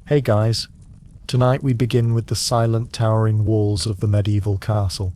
Hey guys, tonight we begin with the silent towering walls of the medieval castle.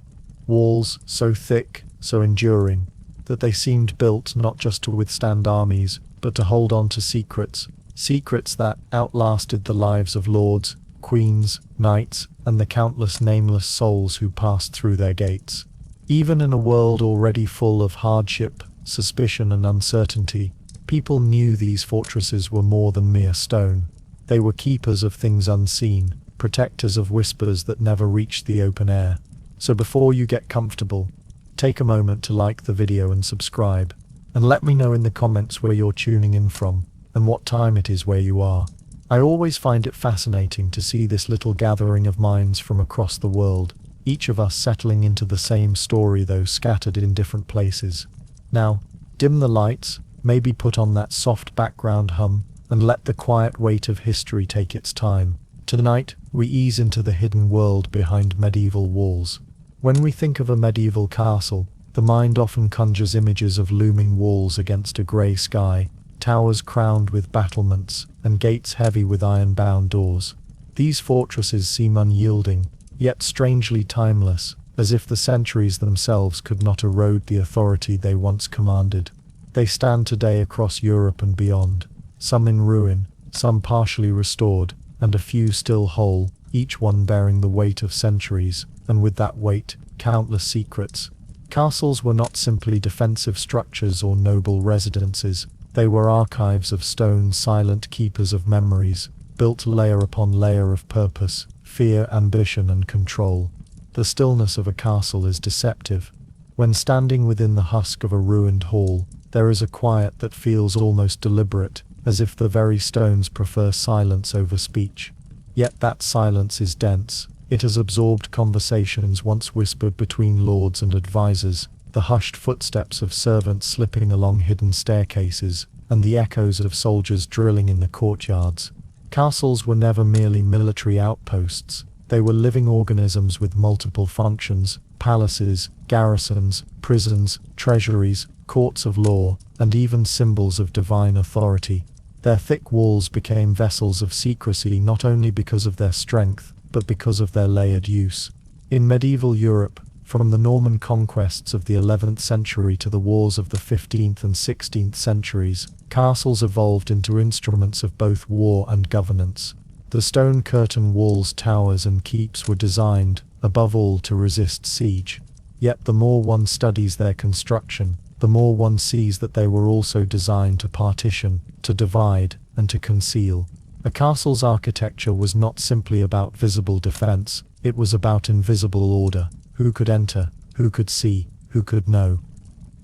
Walls so thick, so enduring, that they seemed built not just to withstand armies, but to hold on to secrets. Secrets that outlasted the lives of lords, queens, knights, and the countless nameless souls who passed through their gates. Even in a world already full of hardship, suspicion and uncertainty, people knew these fortresses were more than mere stone. They were keepers of things unseen, protectors of whispers that never reached the open air. So before you get comfortable, take a moment to like the video and subscribe, and let me know in the comments where you're tuning in from, and what time it is where you are. I always find it fascinating to see this little gathering of minds from across the world, each of us settling into the same story though scattered in different places. Now, dim the lights, maybe put on that soft background hum, and let the quiet weight of history take its time. Tonight, we ease into the hidden world behind medieval walls. When we think of a medieval castle, the mind often conjures images of looming walls against a grey sky, towers crowned with battlements, and gates heavy with iron-bound doors. These fortresses seem unyielding, yet strangely timeless, as if the centuries themselves could not erode the authority they once commanded. They stand today across Europe and beyond, some in ruin, some partially restored, and a few still whole, each one bearing the weight of centuries, and with that weight, countless secrets. Castles were not simply defensive structures or noble residences, they were archives of stone, silent keepers of memories, built layer upon layer of purpose, fear, ambition, and control. The stillness of a castle is deceptive. When standing within the husk of a ruined hall, there is a quiet that feels almost deliberate, as if the very stones prefer silence over speech. Yet that silence is dense. It has absorbed conversations once whispered between lords and advisors, the hushed footsteps of servants slipping along hidden staircases, and the echoes of soldiers drilling in the courtyards. Castles were never merely military outposts. They were living organisms with multiple functions: palaces, garrisons, prisons, treasuries, courts of law, and even symbols of divine authority. Their thick walls became vessels of secrecy not only because of their strength, but because of their layered use. In medieval Europe, from the Norman conquests of the 11th century to the wars of the 15th and 16th centuries, castles evolved into instruments of both war and governance. The stone curtain walls, towers, and keeps were designed, above all, to resist siege. Yet the more one studies their construction, the more one sees that they were also designed to partition, to divide, and to conceal. A castle's architecture was not simply about visible defense, it was about invisible order. Who could enter, who could see, who could know?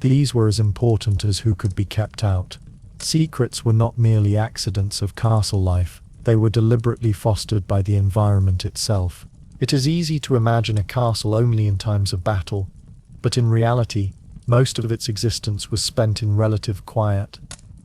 These were as important as who could be kept out. Secrets were not merely accidents of castle life, they were deliberately fostered by the environment itself. It is easy to imagine a castle only in times of battle, but in reality, most of its existence was spent in relative quiet.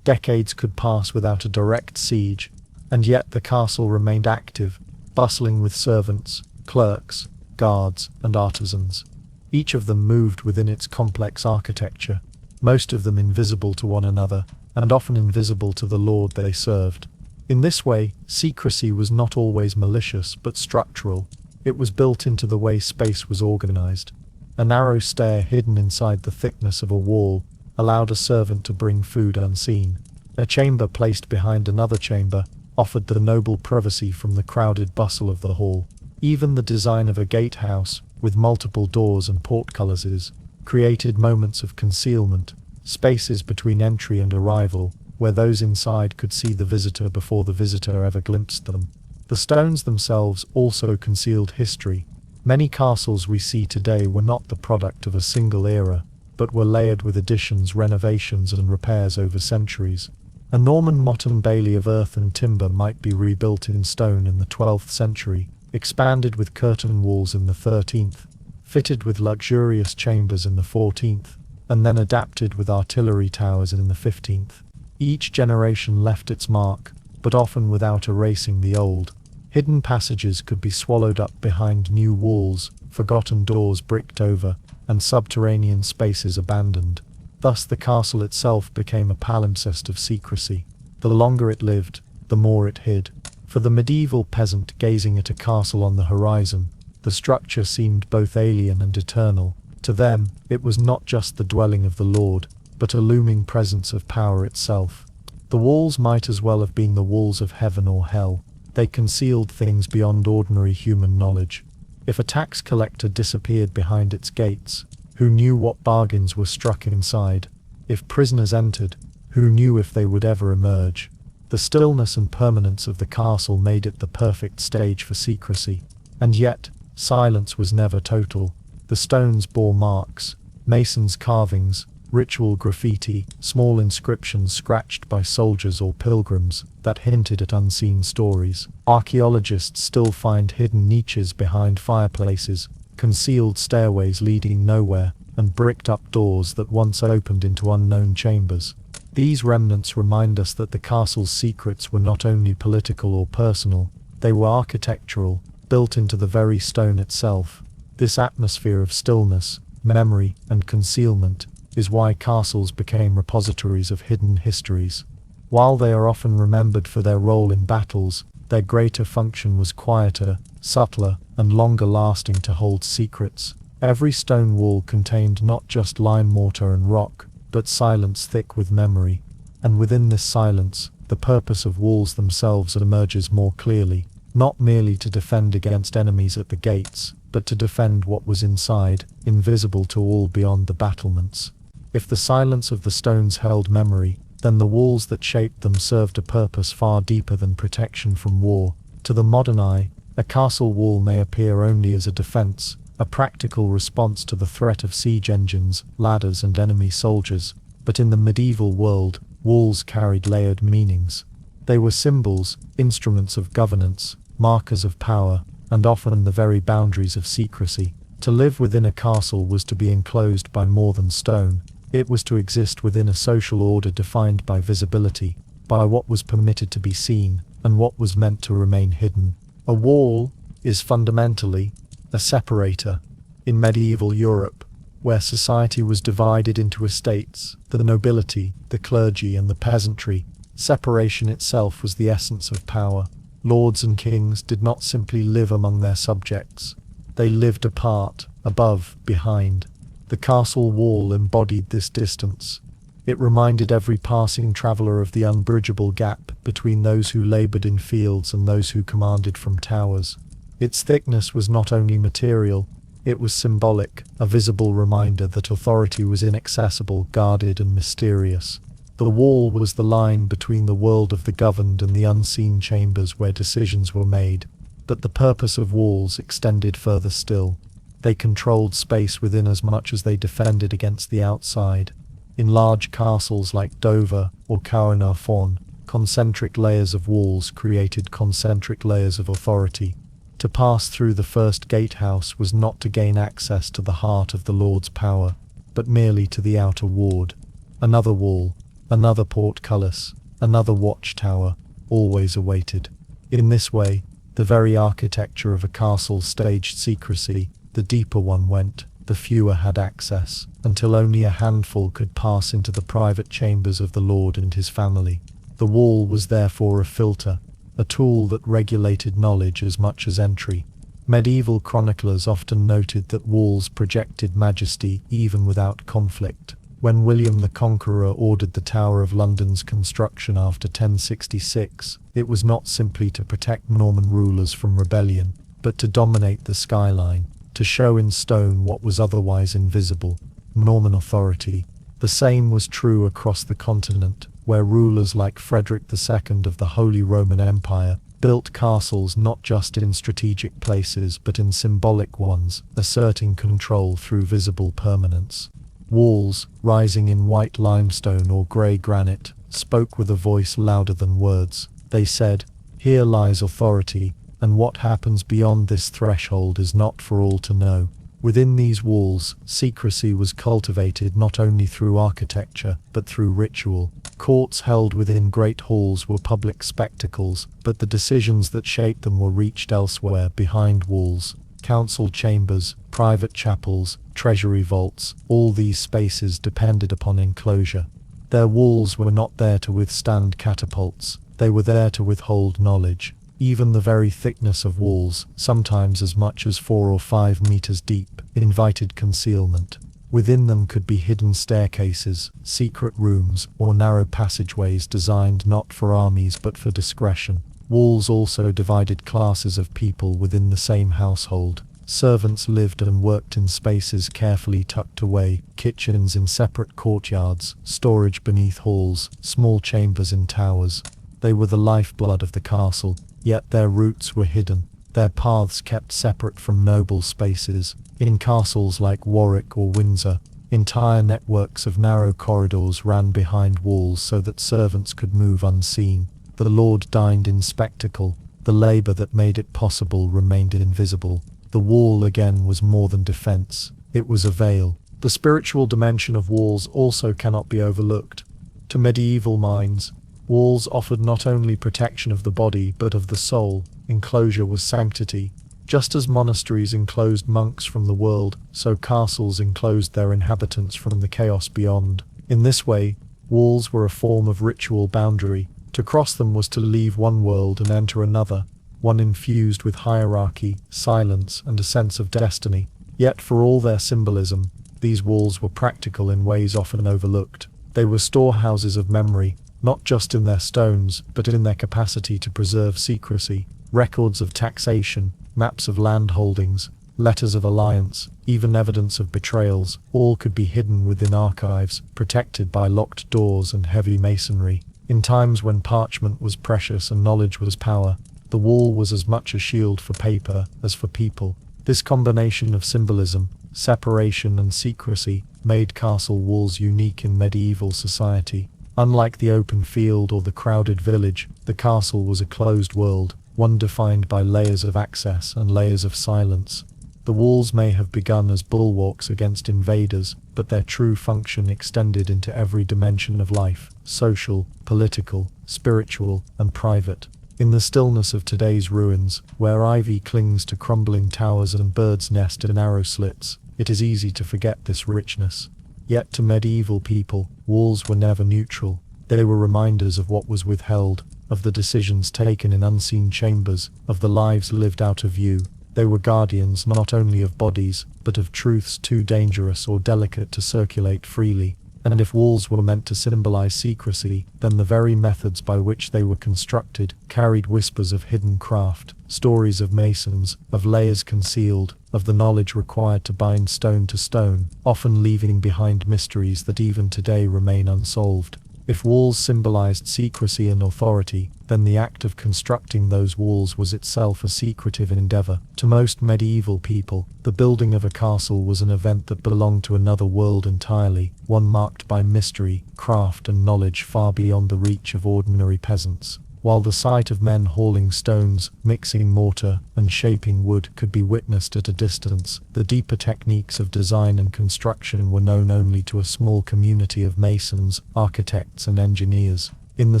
Decades could pass without a direct siege, and yet the castle remained active, bustling with servants, clerks, guards, and artisans. Each of them moved within its complex architecture, most of them invisible to one another, and often invisible to the lord they served. In this way, secrecy was not always malicious but structural. It was built into the way space was organized. A narrow stair hidden inside the thickness of a wall allowed a servant to bring food unseen. A chamber placed behind another chamber offered the noble privacy from the crowded bustle of the hall. Even the design of a gatehouse, with multiple doors and portcullises, created moments of concealment, spaces between entry and arrival, where those inside could see the visitor before the visitor ever glimpsed them. The stones themselves also concealed history. Many castles we see today were not the product of a single era, but were layered with additions, renovations, and repairs over centuries. A Norman motte-and-bailey of earth and timber might be rebuilt in stone in the 12th century, expanded with curtain walls in the 13th, fitted with luxurious chambers in the 14th, and then adapted with artillery towers in the 15th. Each generation left its mark, but often without erasing the old. Hidden passages could be swallowed up behind new walls, forgotten doors bricked over, and subterranean spaces abandoned. Thus the castle itself became a palimpsest of secrecy. The longer it lived, the more it hid. For the medieval peasant gazing at a castle on the horizon, the structure seemed both alien and eternal. To them, it was not just the dwelling of the Lord, but a looming presence of power itself. The walls might as well have been the walls of heaven or hell. They concealed things beyond ordinary human knowledge. If a tax collector disappeared behind its gates, who knew what bargains were struck inside? If prisoners entered, who knew if they would ever emerge? The stillness and permanence of the castle made it the perfect stage for secrecy. And yet, silence was never total. The stones bore marks, masons' carvings, ritual graffiti, small inscriptions scratched by soldiers or pilgrims that hinted at unseen stories. Archaeologists still find hidden niches behind fireplaces, concealed stairways leading nowhere, and bricked-up doors that once opened into unknown chambers. These remnants remind us that the castle's secrets were not only political or personal, they were architectural, built into the very stone itself. This atmosphere of stillness, memory, and concealment is why castles became repositories of hidden histories. While they are often remembered for their role in battles, their greater function was quieter, subtler, and longer lasting to hold secrets. Every stone wall contained not just lime mortar and rock, but silence thick with memory. And within this silence, the purpose of walls themselves emerges more clearly, not merely to defend against enemies at the gates, but to defend what was inside, invisible to all beyond the battlements. If the silence of the stones held memory, then the walls that shaped them served a purpose far deeper than protection from war. To the modern eye, a castle wall may appear only as a defense, a practical response to the threat of siege engines, ladders, and enemy soldiers. But in the medieval world, walls carried layered meanings. They were symbols, instruments of governance, markers of power, and often the very boundaries of secrecy. To live within a castle was to be enclosed by more than stone. It was to exist within a social order defined by visibility, by what was permitted to be seen, and what was meant to remain hidden. A wall is fundamentally a separator. In medieval Europe, where society was divided into estates, the nobility, the clergy, and the peasantry, separation itself was the essence of power. Lords and kings did not simply live among their subjects. They lived apart, above, behind. The castle wall embodied this distance. It reminded every passing traveller of the unbridgeable gap between those who laboured in fields and those who commanded from towers. Its thickness was not only material, it was symbolic, a visible reminder that authority was inaccessible, guarded, and mysterious. The wall was the line between the world of the governed and the unseen chambers where decisions were made. But the purpose of walls extended further still. They controlled space within as much as they defended against the outside. In large castles like Dover or Caernarfon, concentric layers of walls created concentric layers of authority. To pass through the first gatehouse was not to gain access to the heart of the Lord's power, but merely to the outer ward. Another wall, another portcullis, another watchtower, always awaited. In this way, the very architecture of a castle staged secrecy. The deeper one went, the fewer had access, until only a handful could pass into the private chambers of the Lord and his family. The wall was therefore a filter, a tool that regulated knowledge as much as entry. Medieval chroniclers often noted that walls projected majesty even without conflict. When William the Conqueror ordered the Tower of London's construction after 1066, it was not simply to protect Norman rulers from rebellion, but to dominate the skyline, to show in stone what was otherwise invisible, Norman authority. The same was true across the continent, where rulers like Frederick II of the Holy Roman Empire built castles not just in strategic places but in symbolic ones, asserting control through visible permanence. Walls, rising in white limestone or grey granite, spoke with a voice louder than words. They said, "Here lies authority, and what happens beyond this threshold is not for all to know." Within these walls, secrecy was cultivated not only through architecture, but through ritual. Courts held within great halls were public spectacles, but the decisions that shaped them were reached elsewhere, behind walls. Council chambers, private chapels, treasury vaults, all these spaces depended upon enclosure. Their walls were not there to withstand catapults, they were there to withhold knowledge. Even the very thickness of walls, sometimes as much as 4 or 5 meters deep, invited concealment. Within them could be hidden staircases, secret rooms, or narrow passageways designed not for armies but for discretion. Walls also divided classes of people within the same household. Servants lived and worked in spaces carefully tucked away, kitchens in separate courtyards, storage beneath halls, small chambers in towers. They were the lifeblood of the castle, yet their roots were hidden, their paths kept separate from noble spaces. In castles like Warwick or Windsor, entire networks of narrow corridors ran behind walls so that servants could move unseen. The lord dined in spectacle, the labor that made it possible remained invisible. The wall again was more than defense, it was a veil. The spiritual dimension of walls also cannot be overlooked. To medieval minds, walls offered not only protection of the body but of the soul. Enclosure was sanctity. Just as monasteries enclosed monks from the world, so castles enclosed their inhabitants from the chaos beyond. In this way, walls were a form of ritual boundary. To cross them was to leave one world and enter another, one infused with hierarchy, silence, and a sense of destiny. Yet for all their symbolism, these walls were practical in ways often overlooked. They were storehouses of memory, not just in their stones, but in their capacity to preserve secrecy. Records of taxation, maps of land holdings, letters of alliance, even evidence of betrayals, all could be hidden within archives, protected by locked doors and heavy masonry. In times when parchment was precious and knowledge was power, the wall was as much a shield for paper as for people. This combination of symbolism, separation, and secrecy made castle walls unique in medieval society. Unlike the open field or the crowded village, the castle was a closed world, one defined by layers of access and layers of silence. The walls may have begun as bulwarks against invaders, but their true function extended into every dimension of life: social, political, spiritual, and private. In the stillness of today's ruins, where ivy clings to crumbling towers and birds nest in narrow slits, it is easy to forget this richness. Yet to medieval people, walls were never neutral. They were reminders of what was withheld, of the decisions taken in unseen chambers, of the lives lived out of view. They were guardians not only of bodies, but of truths too dangerous or delicate to circulate freely. And if walls were meant to symbolize secrecy, then the very methods by which they were constructed carried whispers of hidden craft, stories of masons, of layers concealed, of the knowledge required to bind stone to stone, often leaving behind mysteries that even today remain unsolved. If walls symbolized secrecy and authority, then the act of constructing those walls was itself a secretive endeavor. To most medieval people, the building of a castle was an event that belonged to another world entirely, one marked by mystery, craft, and knowledge far beyond the reach of ordinary peasants. While the sight of men hauling stones, mixing mortar, and shaping wood could be witnessed at a distance, the deeper techniques of design and construction were known only to a small community of masons, architects, and engineers. In the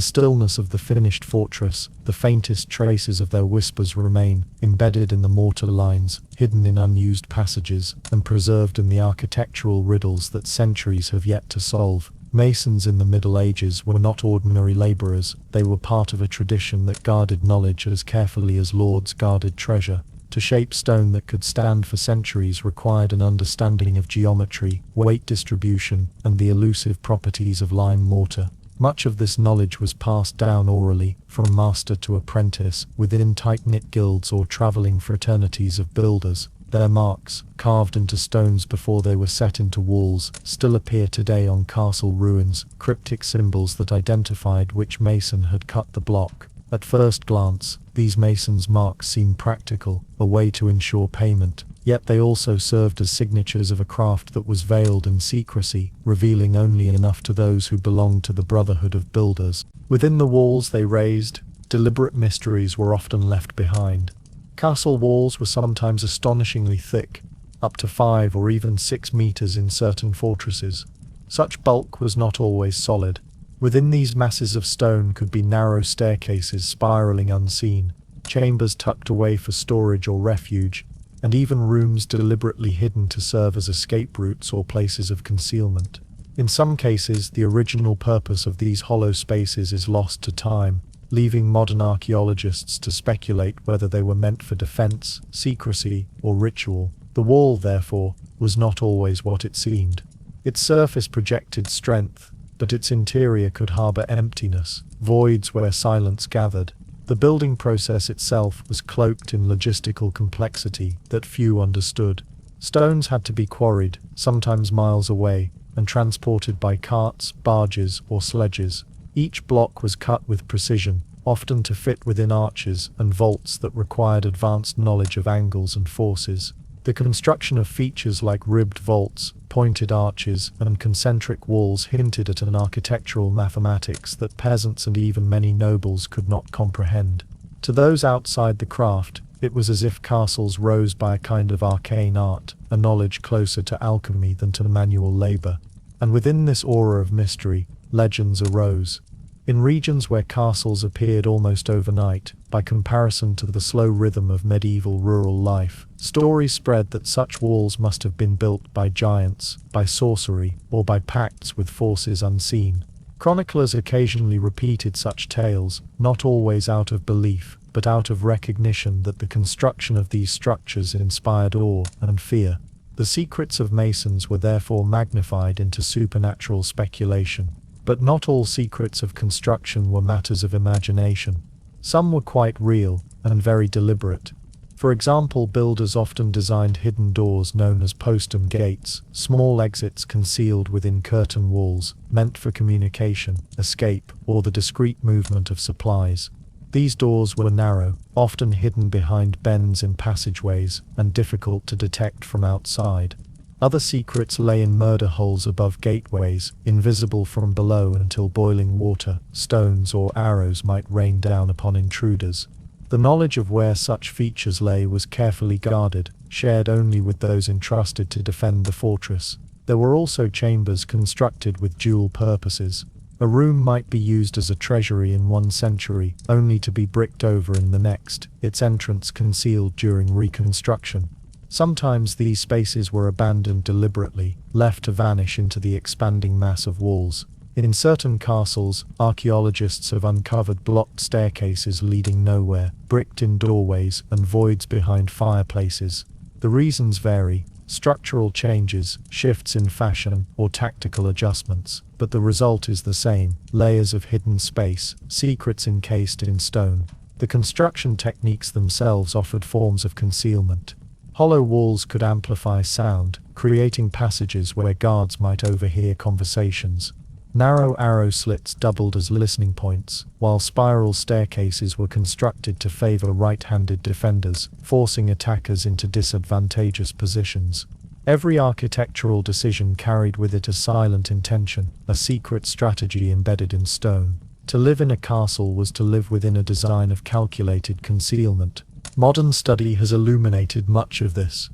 stillness of the finished fortress, the faintest traces of their whispers remain, embedded in the mortar lines, hidden in unused passages, and preserved in the architectural riddles that centuries have yet to solve. Masons in the Middle Ages were not ordinary laborers. They were part of a tradition that guarded knowledge as carefully as lords guarded treasure. To shape stone that could stand for centuries required an understanding of geometry, weight distribution, and the elusive properties of lime mortar. Much of this knowledge was passed down orally, from master to apprentice, within tight-knit guilds or traveling fraternities of builders. Their marks, carved into stones before they were set into walls, still appear today on castle ruins, cryptic symbols that identified which mason had cut the block. At first glance, these masons' marks seem practical, a way to ensure payment, yet they also served as signatures of a craft that was veiled in secrecy, revealing only enough to those who belonged to the brotherhood of builders. Within the walls they raised, deliberate mysteries were often left behind. Castle walls were sometimes astonishingly thick, up to 5 or even 6 meters in certain fortresses. Such bulk was not always solid. Within these masses of stone could be narrow staircases spiraling unseen, chambers tucked away for storage or refuge, and even rooms deliberately hidden to serve as escape routes or places of concealment. In some cases, the original purpose of these hollow spaces is lost to time. leaving modern archaeologists to speculate whether they were meant for defense, secrecy, or ritual. The wall, therefore, was not always what it seemed. Its surface projected strength, but its interior could harbor emptiness, voids where silence gathered. The building process itself was cloaked in logistical complexity that few understood. Stones had to be quarried, sometimes miles away, and transported by carts, barges, or sledges. Each block was cut with precision, often to fit within arches and vaults that required advanced knowledge of angles and forces. The construction of features like ribbed vaults, pointed arches, and concentric walls hinted at an architectural mathematics that peasants and even many nobles could not comprehend. To those outside the craft, it was as if castles rose by a kind of arcane art, a knowledge closer to alchemy than to manual labor. And within this aura of mystery, legends arose. In regions where castles appeared almost overnight, by comparison to the slow rhythm of medieval rural life, stories spread that such walls must have been built by giants, by sorcery, or by pacts with forces unseen. Chroniclers occasionally repeated such tales, not always out of belief, but out of recognition that the construction of these structures inspired awe and fear. The secrets of masons were therefore magnified into supernatural speculation. But not all secrets of construction were matters of imagination. Some were quite real and very deliberate. For example, builders often designed hidden doors known as postern gates, small exits concealed within curtain walls, meant for communication, escape, or the discreet movement of supplies. These doors were narrow, often hidden behind bends in passageways, and difficult to detect from outside. Other secrets lay in murder holes above gateways, invisible from below until boiling water, stones, or arrows might rain down upon intruders. The knowledge of where such features lay was carefully guarded, shared only with those entrusted to defend the fortress. There were also chambers constructed with dual purposes. A room might be used as a treasury in one century, only to be bricked over in the next, its entrance concealed during reconstruction. Sometimes these spaces were abandoned deliberately, left to vanish into the expanding mass of walls. In certain castles, archaeologists have uncovered blocked staircases leading nowhere, bricked-in doorways, and voids behind fireplaces. The reasons vary: structural changes, shifts in fashion, or tactical adjustments, but the result is the same: layers of hidden space, secrets encased in stone. The construction techniques themselves offered forms of concealment. Hollow walls could amplify sound, creating passages where guards might overhear conversations. Narrow arrow slits doubled as listening points, while spiral staircases were constructed to favor right-handed defenders, forcing attackers into disadvantageous positions. Every architectural decision carried with it a silent intention, a secret strategy embedded in stone. To live in a castle was to live within a design of calculated concealment. Modern study has illuminated much of this,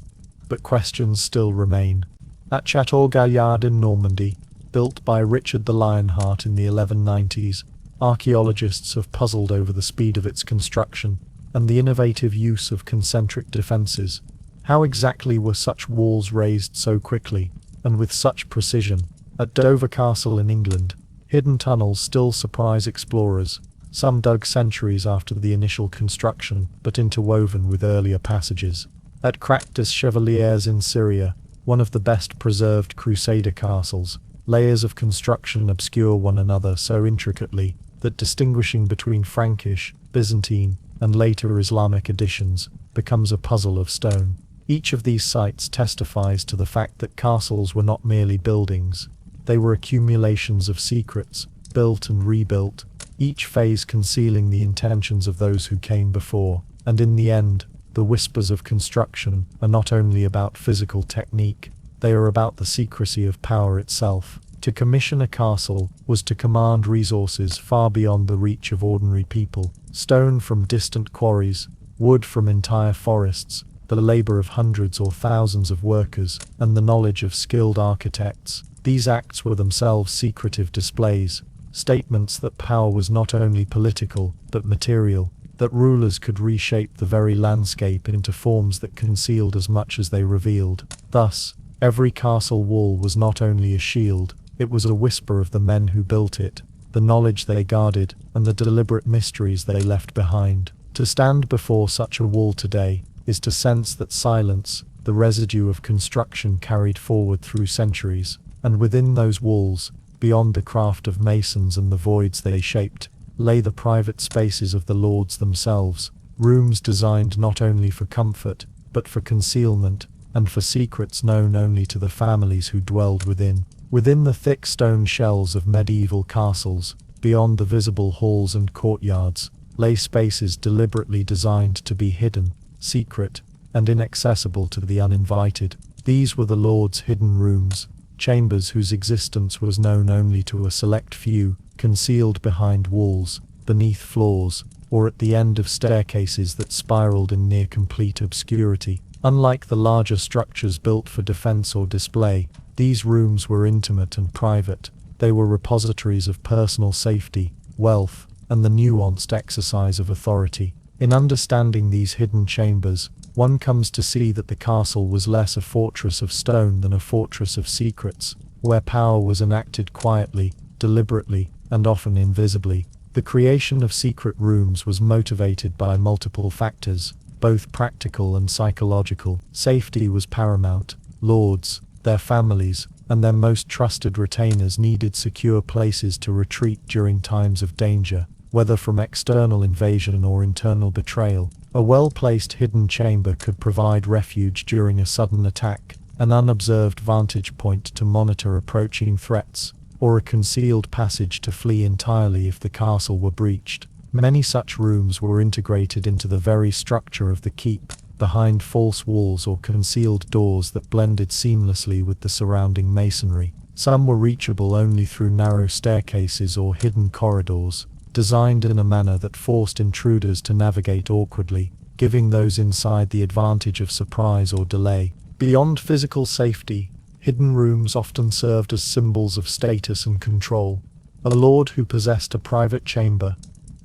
but questions still remain. At Château Gaillard in Normandy, built by Richard the Lionheart in the 1190s, archaeologists have puzzled over the speed of its construction and the innovative use of concentric defenses. How exactly were such walls raised so quickly, and with such precision? At Dover Castle in England, hidden tunnels still surprise explorers. Some dug centuries after the initial construction, but interwoven with earlier passages. At Crac des Chevaliers in Syria, one of the best preserved Crusader castles, layers of construction obscure one another so intricately that distinguishing between Frankish, Byzantine, and later Islamic additions becomes a puzzle of stone. Each of these sites testifies to the fact that castles were not merely buildings. They were accumulations of secrets, built and rebuilt, each phase concealing the intentions of those who came before. And in the end, the whispers of construction are not only about physical technique, they are about the secrecy of power itself. To commission a castle was to command resources far beyond the reach of ordinary people. Stone from distant quarries, wood from entire forests, the labor of hundreds or thousands of workers, and the knowledge of skilled architects. These acts were themselves secretive displays, statements that power was not only political, but material, that rulers could reshape the very landscape into forms that concealed as much as they revealed. Thus, every castle wall was not only a shield, it was a whisper of the men who built it, the knowledge they guarded, and the deliberate mysteries they left behind. To stand before such a wall today is to sense that silence, the residue of construction carried forward through centuries, and within those walls, beyond the craft of masons and the voids they shaped, lay the private spaces of the lords themselves, rooms designed not only for comfort, but for concealment, and for secrets known only to the families who dwelled within. Within the thick stone shells of medieval castles, beyond the visible halls and courtyards, lay spaces deliberately designed to be hidden, secret, and inaccessible to the uninvited. These were the lords' hidden rooms, chambers whose existence was known only to a select few, concealed behind walls, beneath floors, or at the end of staircases that spiraled in near complete obscurity. Unlike the larger structures built for defense or display, these rooms were intimate and private. They were repositories of personal safety, wealth, and the nuanced exercise of authority. In understanding these hidden chambers, one comes to see that the castle was less a fortress of stone than a fortress of secrets, where power was enacted quietly, deliberately, and often invisibly. The creation of secret rooms was motivated by multiple factors, both practical and psychological. Safety was paramount. Lords, their families, and their most trusted retainers needed secure places to retreat during times of danger, whether from external invasion or internal betrayal. A well-placed hidden chamber could provide refuge during a sudden attack, an unobserved vantage point to monitor approaching threats, or a concealed passage to flee entirely if the castle were breached. Many such rooms were integrated into the very structure of the keep, behind false walls or concealed doors that blended seamlessly with the surrounding masonry. Some were reachable only through narrow staircases or hidden corridors, designed in a manner that forced intruders to navigate awkwardly, giving those inside the advantage of surprise or delay. Beyond physical safety, hidden rooms often served as symbols of status and control. A lord who possessed a private chamber,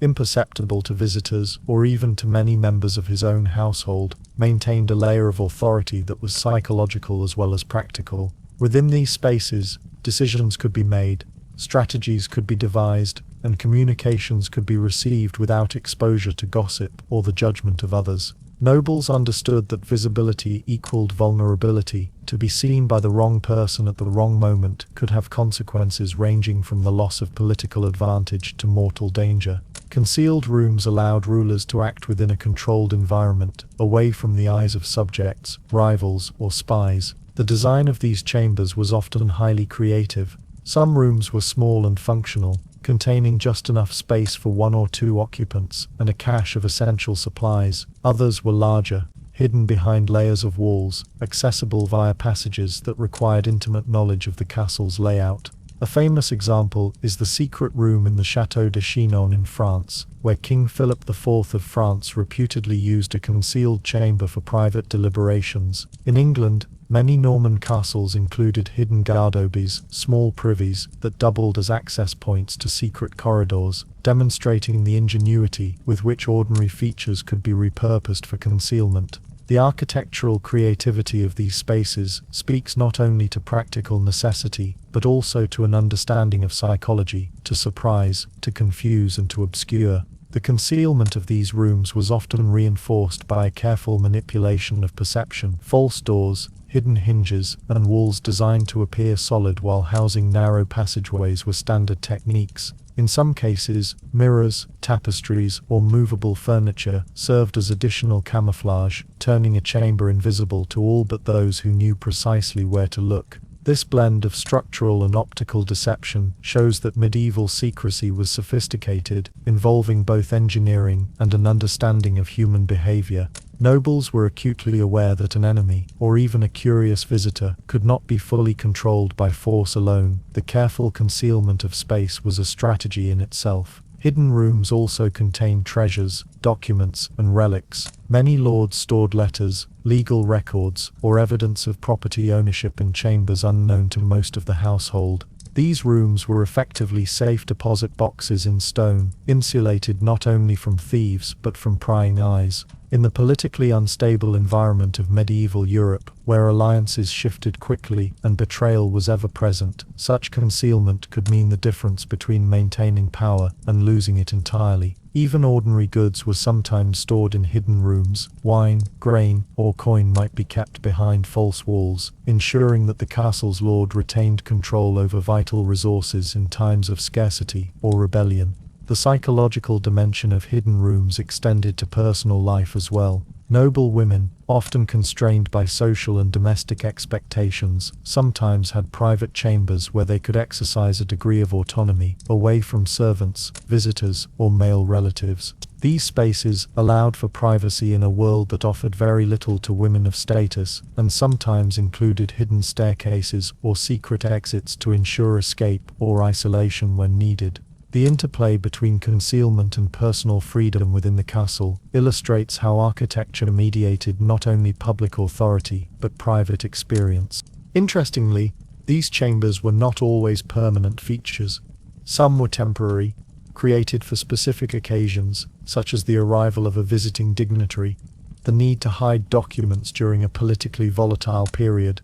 imperceptible to visitors or even to many members of his own household, maintained a layer of authority that was psychological as well as practical. Within these spaces, decisions could be made, strategies could be devised, and communications could be received without exposure to gossip or the judgment of others. Nobles understood that visibility equaled vulnerability. To be seen by the wrong person at the wrong moment could have consequences ranging from the loss of political advantage to mortal danger. Concealed rooms allowed rulers to act within a controlled environment, away from the eyes of subjects, rivals, or spies. The design of these chambers was often highly creative. Some rooms were small and functional, containing just enough space for one or two occupants and a cache of essential supplies. Others were larger, hidden behind layers of walls, accessible via passages that required intimate knowledge of the castle's layout. A famous example is the secret room in the Château de Chinon in France, where King Philip IV of France reputedly used a concealed chamber for private deliberations. In England, many Norman castles included hidden gardobies, small privies that doubled as access points to secret corridors, demonstrating the ingenuity with which ordinary features could be repurposed for concealment. The architectural creativity of these spaces speaks not only to practical necessity, but also to an understanding of psychology, to surprise, to confuse, and to obscure. The concealment of these rooms was often reinforced by a careful manipulation of perception. False doors, hidden hinges, and walls designed to appear solid while housing narrow passageways were standard techniques. In some cases, mirrors, tapestries, or movable furniture served as additional camouflage, turning a chamber invisible to all but those who knew precisely where to look. This blend of structural and optical deception shows that medieval secrecy was sophisticated, involving both engineering and an understanding of human behavior. Nobles were acutely aware that an enemy, or even a curious visitor, could not be fully controlled by force alone. The careful concealment of space was a strategy in itself. Hidden rooms also contained treasures, documents, and relics. Many lords stored letters, legal records, or evidence of property ownership in chambers unknown to most of the household. These rooms were effectively safe deposit boxes in stone, insulated not only from thieves but from prying eyes. In the politically unstable environment of medieval Europe, where alliances shifted quickly and betrayal was ever present, such concealment could mean the difference between maintaining power and losing it entirely. Even ordinary goods were sometimes stored in hidden rooms. Wine, grain, or coin might be kept behind false walls, ensuring that the castle's lord retained control over vital resources in times of scarcity or rebellion. The psychological dimension of hidden rooms extended to personal life as well. Noble women, often constrained by social and domestic expectations, sometimes had private chambers where they could exercise a degree of autonomy, away from servants, visitors, or male relatives. These spaces allowed for privacy in a world that offered very little to women of status, and sometimes included hidden staircases or secret exits to ensure escape or isolation when needed. The interplay between concealment and personal freedom within the castle illustrates how architecture mediated not only public authority but private experience. Interestingly, these chambers were not always permanent features. Some were temporary, created for specific occasions, such as the arrival of a visiting dignitary, the need to hide documents during a politically volatile period,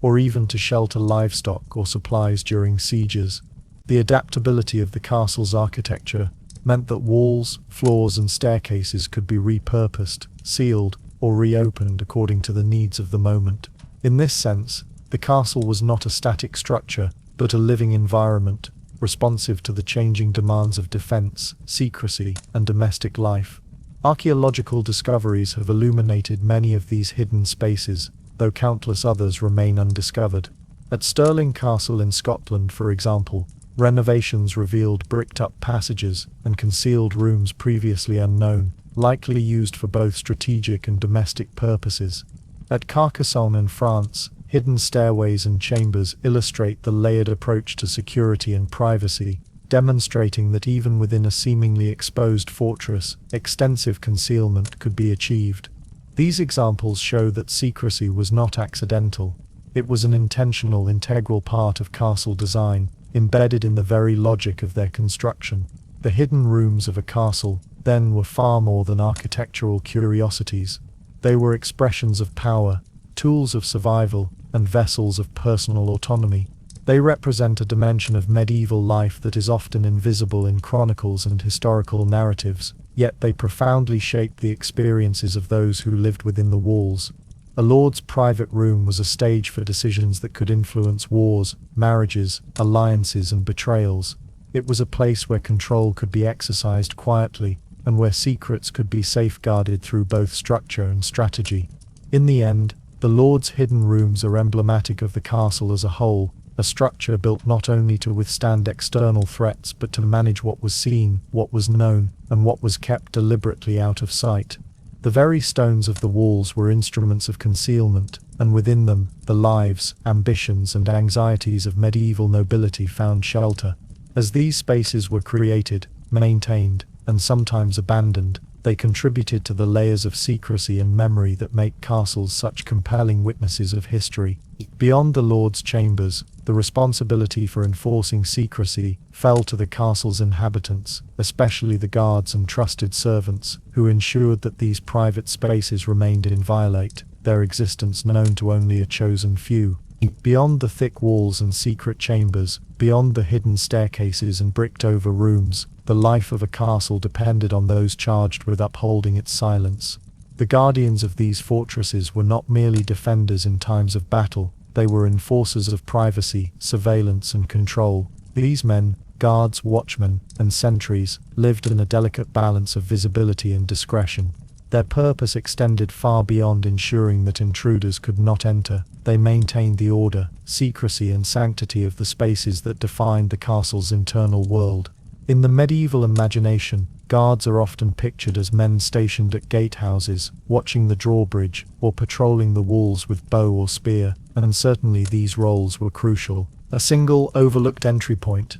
or even to shelter livestock or supplies during sieges. The adaptability of the castle's architecture meant that walls, floors, and staircases could be repurposed, sealed, or reopened according to the needs of the moment. In this sense, the castle was not a static structure, but a living environment, responsive to the changing demands of defense, secrecy, and domestic life. Archaeological discoveries have illuminated many of these hidden spaces, though countless others remain undiscovered. At Stirling Castle in Scotland, for example, renovations revealed bricked-up passages and concealed rooms previously unknown, likely used for both strategic and domestic purposes. At Carcassonne in France, hidden stairways and chambers illustrate the layered approach to security and privacy, demonstrating that even within a seemingly exposed fortress, extensive concealment could be achieved. These examples show that secrecy was not accidental. It was an intentional, integral part of castle design, embedded in the very logic of their construction. The hidden rooms of a castle, then, were far more than architectural curiosities. They were expressions of power, tools of survival, and vessels of personal autonomy. They represent a dimension of medieval life that is often invisible in chronicles and historical narratives, yet they profoundly shaped the experiences of those who lived within the walls. A lord's private room was a stage for decisions that could influence wars, marriages, alliances, and betrayals. It was a place where control could be exercised quietly, and where secrets could be safeguarded through both structure and strategy. In the end, the lord's hidden rooms are emblematic of the castle as a whole, a structure built not only to withstand external threats but to manage what was seen, what was known, and what was kept deliberately out of sight. The very stones of the walls were instruments of concealment, and within them, the lives, ambitions, and anxieties of medieval nobility found shelter. As these spaces were created, maintained, and sometimes abandoned, they contributed to the layers of secrecy and memory that make castles such compelling witnesses of history. Beyond the lord's chambers, the responsibility for enforcing secrecy fell to the castle's inhabitants, especially the guards and trusted servants, who ensured that these private spaces remained inviolate, their existence known to only a chosen few. Beyond the thick walls and secret chambers, beyond the hidden staircases and bricked-over rooms, the life of a castle depended on those charged with upholding its silence. The guardians of these fortresses were not merely defenders in times of battle, they were enforcers of privacy, surveillance, and control. These men, guards, watchmen, and sentries, lived in a delicate balance of visibility and discretion. Their purpose extended far beyond ensuring that intruders could not enter. They maintained the order, secrecy, and sanctity of the spaces that defined the castle's internal world. In the medieval imagination, guards are often pictured as men stationed at gatehouses, watching the drawbridge, or patrolling the walls with bow or spear, and certainly these roles were crucial. A single overlooked entry point,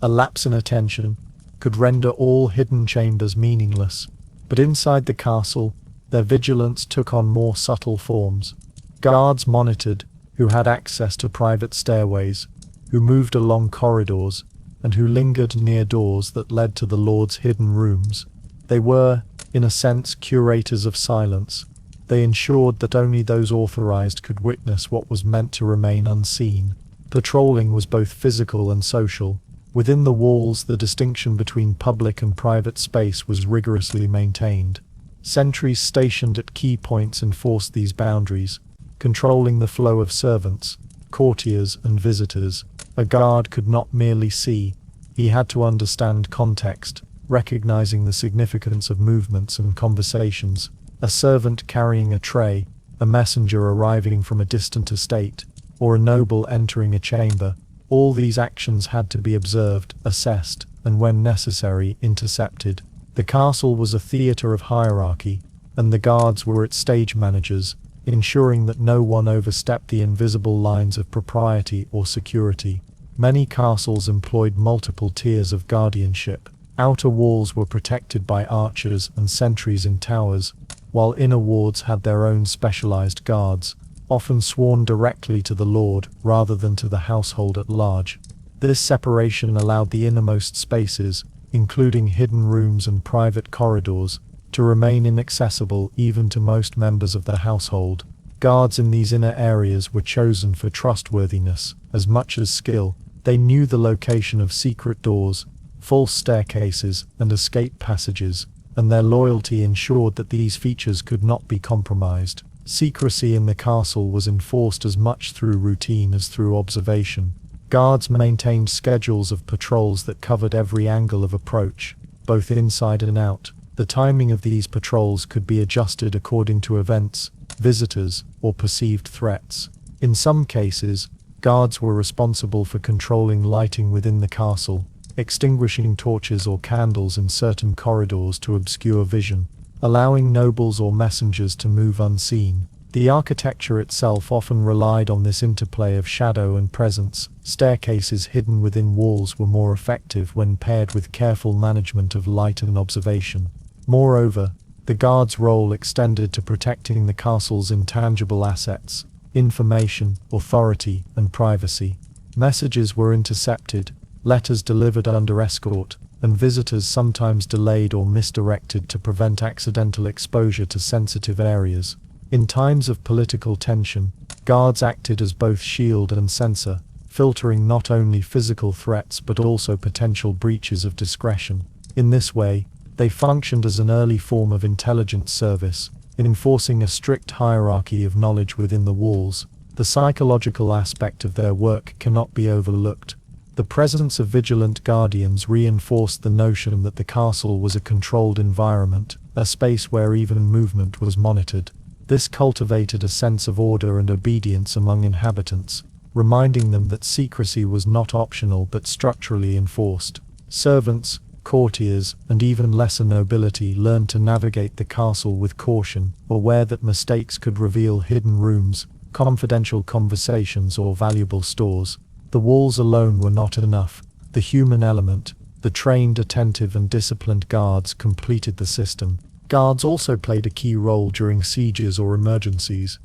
a lapse in attention, could render all hidden chambers meaningless. But inside the castle, their vigilance took on more subtle forms. Guards monitored, who had access to private stairways, who moved along corridors, and who lingered near doors that led to the Lord's hidden rooms. They were, in a sense, curators of silence. They ensured that only those authorized could witness what was meant to remain unseen. Patrolling was both physical and social. Within the walls, the distinction between public and private space was rigorously maintained. Sentries stationed at key points enforced these boundaries, controlling the flow of servants, courtiers, and visitors. A guard could not merely see, he had to understand context, recognizing the significance of movements and conversations. A servant carrying a tray, a messenger arriving from a distant estate, or a noble entering a chamber, all these actions had to be observed, assessed, and when necessary, intercepted. The castle was a theater of hierarchy, and the guards were its stage managers, ensuring that no one overstepped the invisible lines of propriety or security. Many castles employed multiple tiers of guardianship. Outer walls were protected by archers and sentries in towers, while inner wards had their own specialized guards, often sworn directly to the lord rather than to the household at large. This separation allowed the innermost spaces, including hidden rooms and private corridors, to remain inaccessible even to most members of the household. Guards in these inner areas were chosen for trustworthiness as much as skill. They knew the location of secret doors, false staircases, and escape passages, and their loyalty ensured that these features could not be compromised. Secrecy in the castle was enforced as much through routine as through observation. Guards maintained schedules of patrols that covered every angle of approach, both inside and out. The timing of these patrols could be adjusted according to events, visitors, or perceived threats. In some cases, guards were responsible for controlling lighting within the castle, extinguishing torches or candles in certain corridors to obscure vision, allowing nobles or messengers to move unseen. The architecture itself often relied on this interplay of shadow and presence. Staircases hidden within walls were more effective when paired with careful management of light and observation. Moreover, the guard's role extended to protecting the castle's intangible assets, information, authority, and privacy. Messages were intercepted, letters delivered under escort, and visitors sometimes delayed or misdirected to prevent accidental exposure to sensitive areas. In times of political tension, guards acted as both shield and censor, filtering not only physical threats but also potential breaches of discretion. In this way, they functioned as an early form of intelligence service, enforcing a strict hierarchy of knowledge within the walls. The psychological aspect of their work cannot be overlooked. The presence of vigilant guardians reinforced the notion that the castle was a controlled environment, a space where even movement was monitored. This cultivated a sense of order and obedience among inhabitants, reminding them that secrecy was not optional but structurally enforced. Servants, courtiers, and even lesser nobility learned to navigate the castle with caution, aware that mistakes could reveal hidden rooms, confidential conversations, or valuable stores. The walls alone were not enough. The human element, the trained, attentive, and disciplined guards completed the system. Guards also played a key role during sieges or emergencies.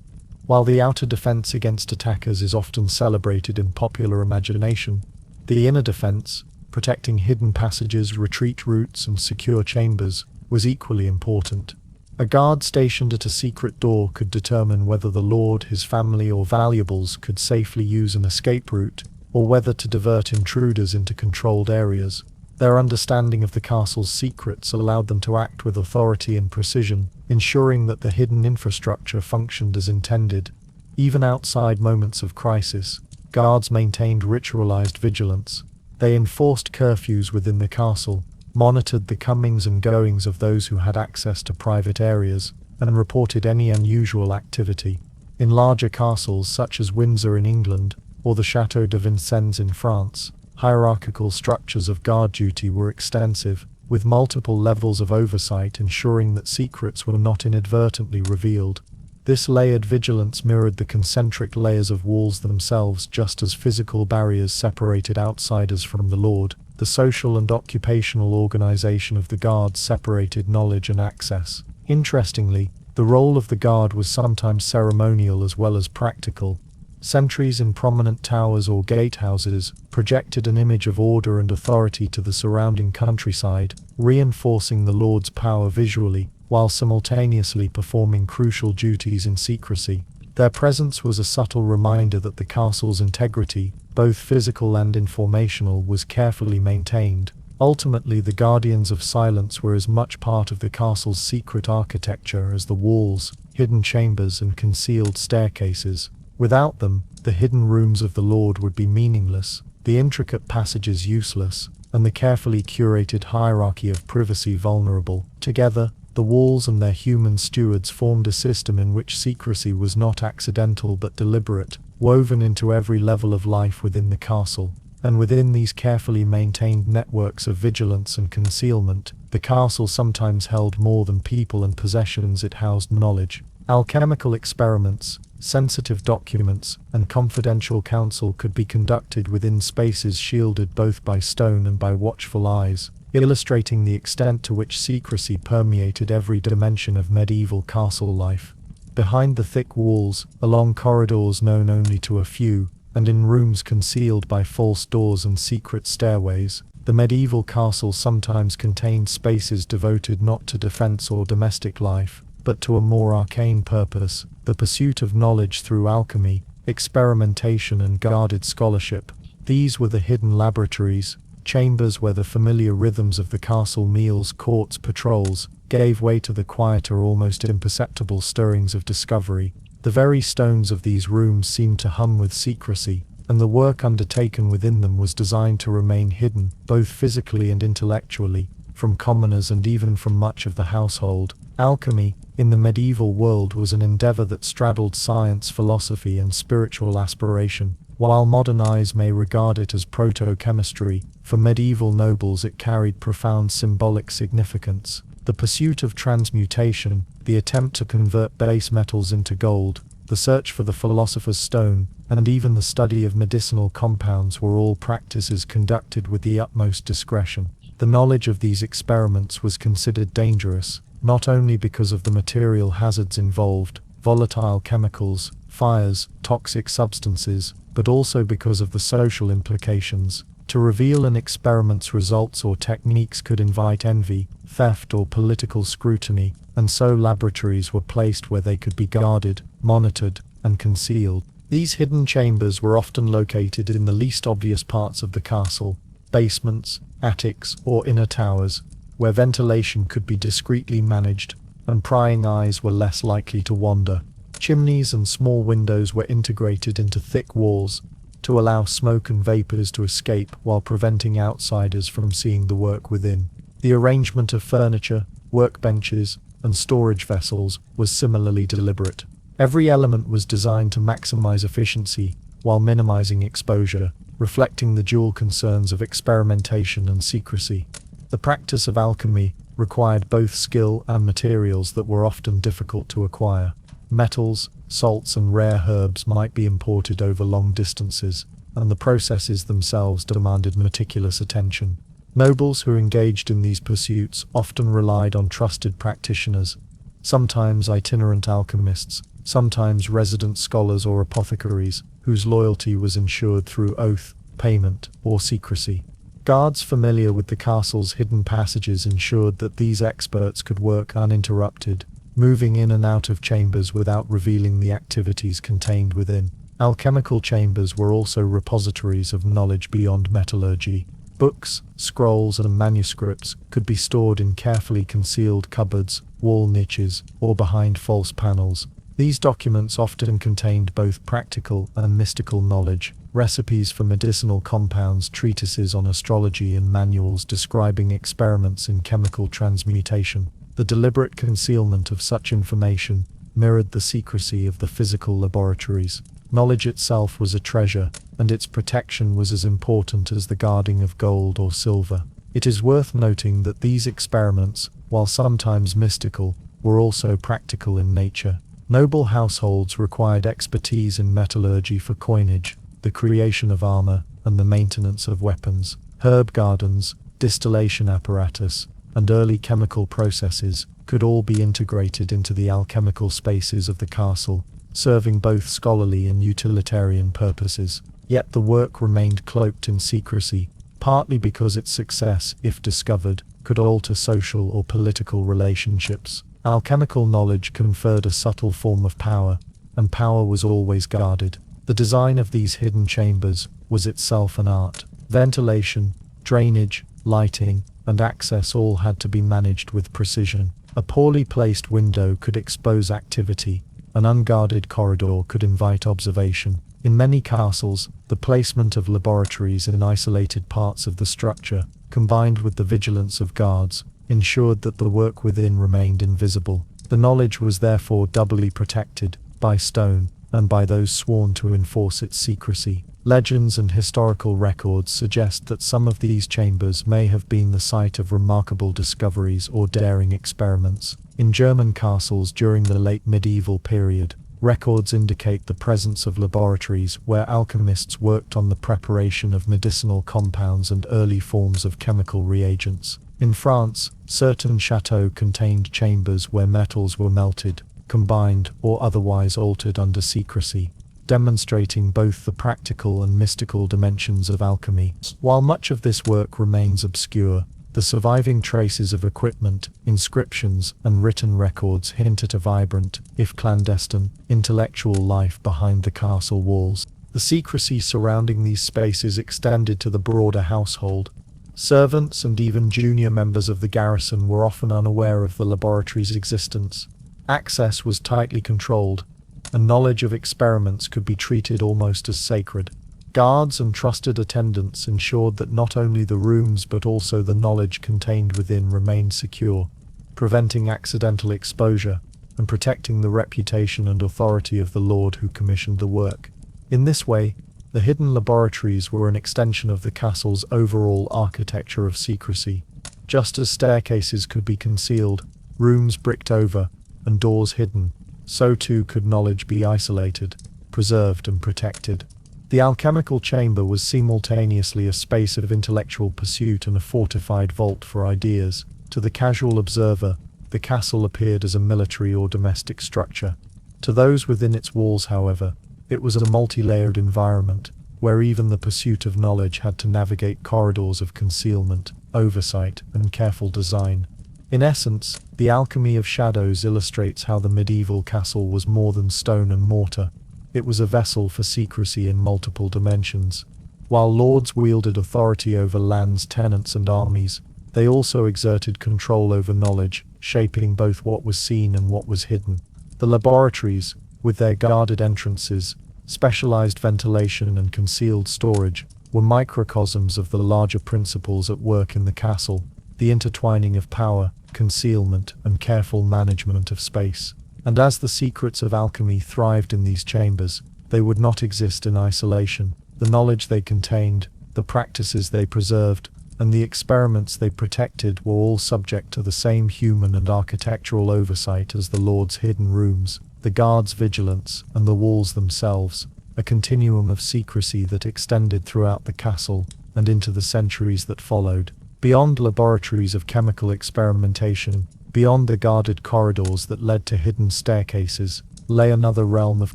While the outer defense against attackers is often celebrated in popular imagination, the inner defense, protecting hidden passages, retreat routes, and secure chambers, was equally important. A guard stationed at a secret door could determine whether the lord, his family, or valuables could safely use an escape route, or whether to divert intruders into controlled areas. Their understanding of the castle's secrets allowed them to act with authority and precision, ensuring that the hidden infrastructure functioned as intended. Even outside moments of crisis, guards maintained ritualized vigilance. They enforced curfews within the castle, monitored the comings and goings of those who had access to private areas, and reported any unusual activity. In larger castles such as Windsor in England, or the Château de Vincennes in France, hierarchical structures of guard duty were extensive, with multiple levels of oversight ensuring that secrets were not inadvertently revealed. This layered vigilance mirrored the concentric layers of walls themselves. Just as physical barriers separated outsiders from the lord, the social and occupational organization of the guards separated knowledge and access. Interestingly, the role of the guard was sometimes ceremonial as well as practical. Sentries in prominent towers or gatehouses projected an image of order and authority to the surrounding countryside, reinforcing the lord's power visually, while simultaneously performing crucial duties in secrecy. Their presence was a subtle reminder that the castle's integrity, both physical and informational, was carefully maintained. Ultimately, the Guardians of Silence were as much part of the castle's secret architecture as the walls, hidden chambers, and concealed staircases. Without them, the hidden rooms of the Lord would be meaningless, the intricate passages useless, and the carefully curated hierarchy of privacy vulnerable. Together, the walls and their human stewards formed a system in which secrecy was not accidental but deliberate, woven into every level of life within the castle. And within these carefully maintained networks of vigilance and concealment, the castle sometimes held more than people and possessions. It housed knowledge. Alchemical experiments, sensitive documents, and confidential counsel could be conducted within spaces shielded both by stone and by watchful eyes, illustrating the extent to which secrecy permeated every dimension of medieval castle life. Behind the thick walls, along corridors known only to a few, and in rooms concealed by false doors and secret stairways, the medieval castle sometimes contained spaces devoted not to defense or domestic life, but to a more arcane purpose, the pursuit of knowledge through alchemy, experimentation, and guarded scholarship. These were the hidden laboratories, chambers where the familiar rhythms of the castle meals, courts, patrols, gave way to the quieter, almost imperceptible stirrings of discovery. The very stones of these rooms seemed to hum with secrecy, and the work undertaken within them was designed to remain hidden, both physically and intellectually, from commoners and even from much of the household. Alchemy, in the medieval world, was an endeavor that straddled science, philosophy, and spiritual aspiration. While modern eyes may regard it as proto-chemistry, for medieval nobles it carried profound symbolic significance. The pursuit of transmutation, the attempt to convert base metals into gold, the search for the philosopher's stone, and even the study of medicinal compounds were all practices conducted with the utmost discretion. The knowledge of these experiments was considered dangerous, not only because of the material hazards involved, volatile chemicals, fires, toxic substances, but also because of the social implications. To reveal an experiment's results or techniques could invite envy, theft, or political scrutiny, and so laboratories were placed where they could be guarded, monitored, and concealed. These hidden chambers were often located in the least obvious parts of the castle, basements, attics, or inner towers, where ventilation could be discreetly managed, and prying eyes were less likely to wander. Chimneys and small windows were integrated into thick walls, to allow smoke and vapors to escape while preventing outsiders from seeing the work within. The arrangement of furniture, workbenches, and storage vessels was similarly deliberate. Every element was designed to maximize efficiency while minimizing exposure, reflecting the dual concerns of experimentation and secrecy. The practice of alchemy required both skill and materials that were often difficult to acquire. Metals, salts, and rare herbs might be imported over long distances, and the processes themselves demanded meticulous attention. Nobles who engaged in these pursuits often relied on trusted practitioners, sometimes itinerant alchemists, sometimes resident scholars or apothecaries, whose loyalty was ensured through oath, payment, or secrecy. Guards familiar with the castle's hidden passages ensured that these experts could work uninterrupted, moving in and out of chambers without revealing the activities contained within. Alchemical chambers were also repositories of knowledge beyond metallurgy. Books, scrolls, and manuscripts could be stored in carefully concealed cupboards, wall niches, or behind false panels. These documents often contained both practical and mystical knowledge, recipes for medicinal compounds, treatises on astrology, and manuals describing experiments in chemical transmutation. The deliberate concealment of such information mirrored the secrecy of the physical laboratories. Knowledge itself was a treasure, and its protection was as important as the guarding of gold or silver. It is worth noting that these experiments, while sometimes mystical, were also practical in nature. Noble households required expertise in metallurgy for coinage, the creation of armor, and the maintenance of weapons. Herb gardens, distillation apparatus, and early chemical processes could all be integrated into the alchemical spaces of the castle. serving both scholarly and utilitarian purposes. Yet the work remained cloaked in secrecy, partly because its success, if discovered, could alter social or political relationships. Alchemical knowledge conferred a subtle form of power, and power was always guarded. The design of these hidden chambers was itself an art. Ventilation, drainage, lighting, and access all had to be managed with precision. A poorly placed window could expose activity, an unguarded corridor could invite observation. In many castles, the placement of laboratories in isolated parts of the structure, combined with the vigilance of guards, ensured that the work within remained invisible. The knowledge was therefore doubly protected, by stone, and by those sworn to enforce its secrecy. Legends and historical records suggest that some of these chambers may have been the site of remarkable discoveries or daring experiments. In German castles during the late medieval period, records indicate the presence of laboratories where alchemists worked on the preparation of medicinal compounds and early forms of chemical reagents. In France, certain chateaux contained chambers where metals were melted, combined, or otherwise altered under secrecy, demonstrating both the practical and mystical dimensions of alchemy. While much of this work remains obscure, the surviving traces of equipment, inscriptions, and written records hint at a vibrant, if clandestine, intellectual life behind the castle walls. The secrecy surrounding these spaces extended to the broader household. Servants and even junior members of the garrison were often unaware of the laboratory's existence. Access was tightly controlled, and knowledge of experiments could be treated almost as sacred. Guards and trusted attendants ensured that not only the rooms but also the knowledge contained within remained secure, preventing accidental exposure and protecting the reputation and authority of the lord who commissioned the work. In this way, the hidden laboratories were an extension of the castle's overall architecture of secrecy. Just as staircases could be concealed, rooms bricked over, and doors hidden, so too could knowledge be isolated, preserved and protected. The alchemical chamber was simultaneously a space of intellectual pursuit and a fortified vault for ideas. To the casual observer, the castle appeared as a military or domestic structure. To those within its walls, however, it was a multi-layered environment, where even the pursuit of knowledge had to navigate corridors of concealment, oversight, and careful design. In essence, the alchemy of shadows illustrates how the medieval castle was more than stone and mortar. It was a vessel for secrecy in multiple dimensions. While lords wielded authority over lands, tenants, and armies, they also exerted control over knowledge, shaping both what was seen and what was hidden. The laboratories, with their guarded entrances, specialized ventilation, and concealed storage, were microcosms of the larger principles at work in the castle, the intertwining of power, concealment, and careful management of space. And as the secrets of alchemy thrived in these chambers, they would not exist in isolation. The knowledge they contained, the practices they preserved, and the experiments they protected were all subject to the same human and architectural oversight as the lord's hidden rooms, the guards' vigilance, and the walls themselves, a continuum of secrecy that extended throughout the castle and into the centuries that followed. Beyond laboratories of chemical experimentation, beyond the guarded corridors that led to hidden staircases, lay another realm of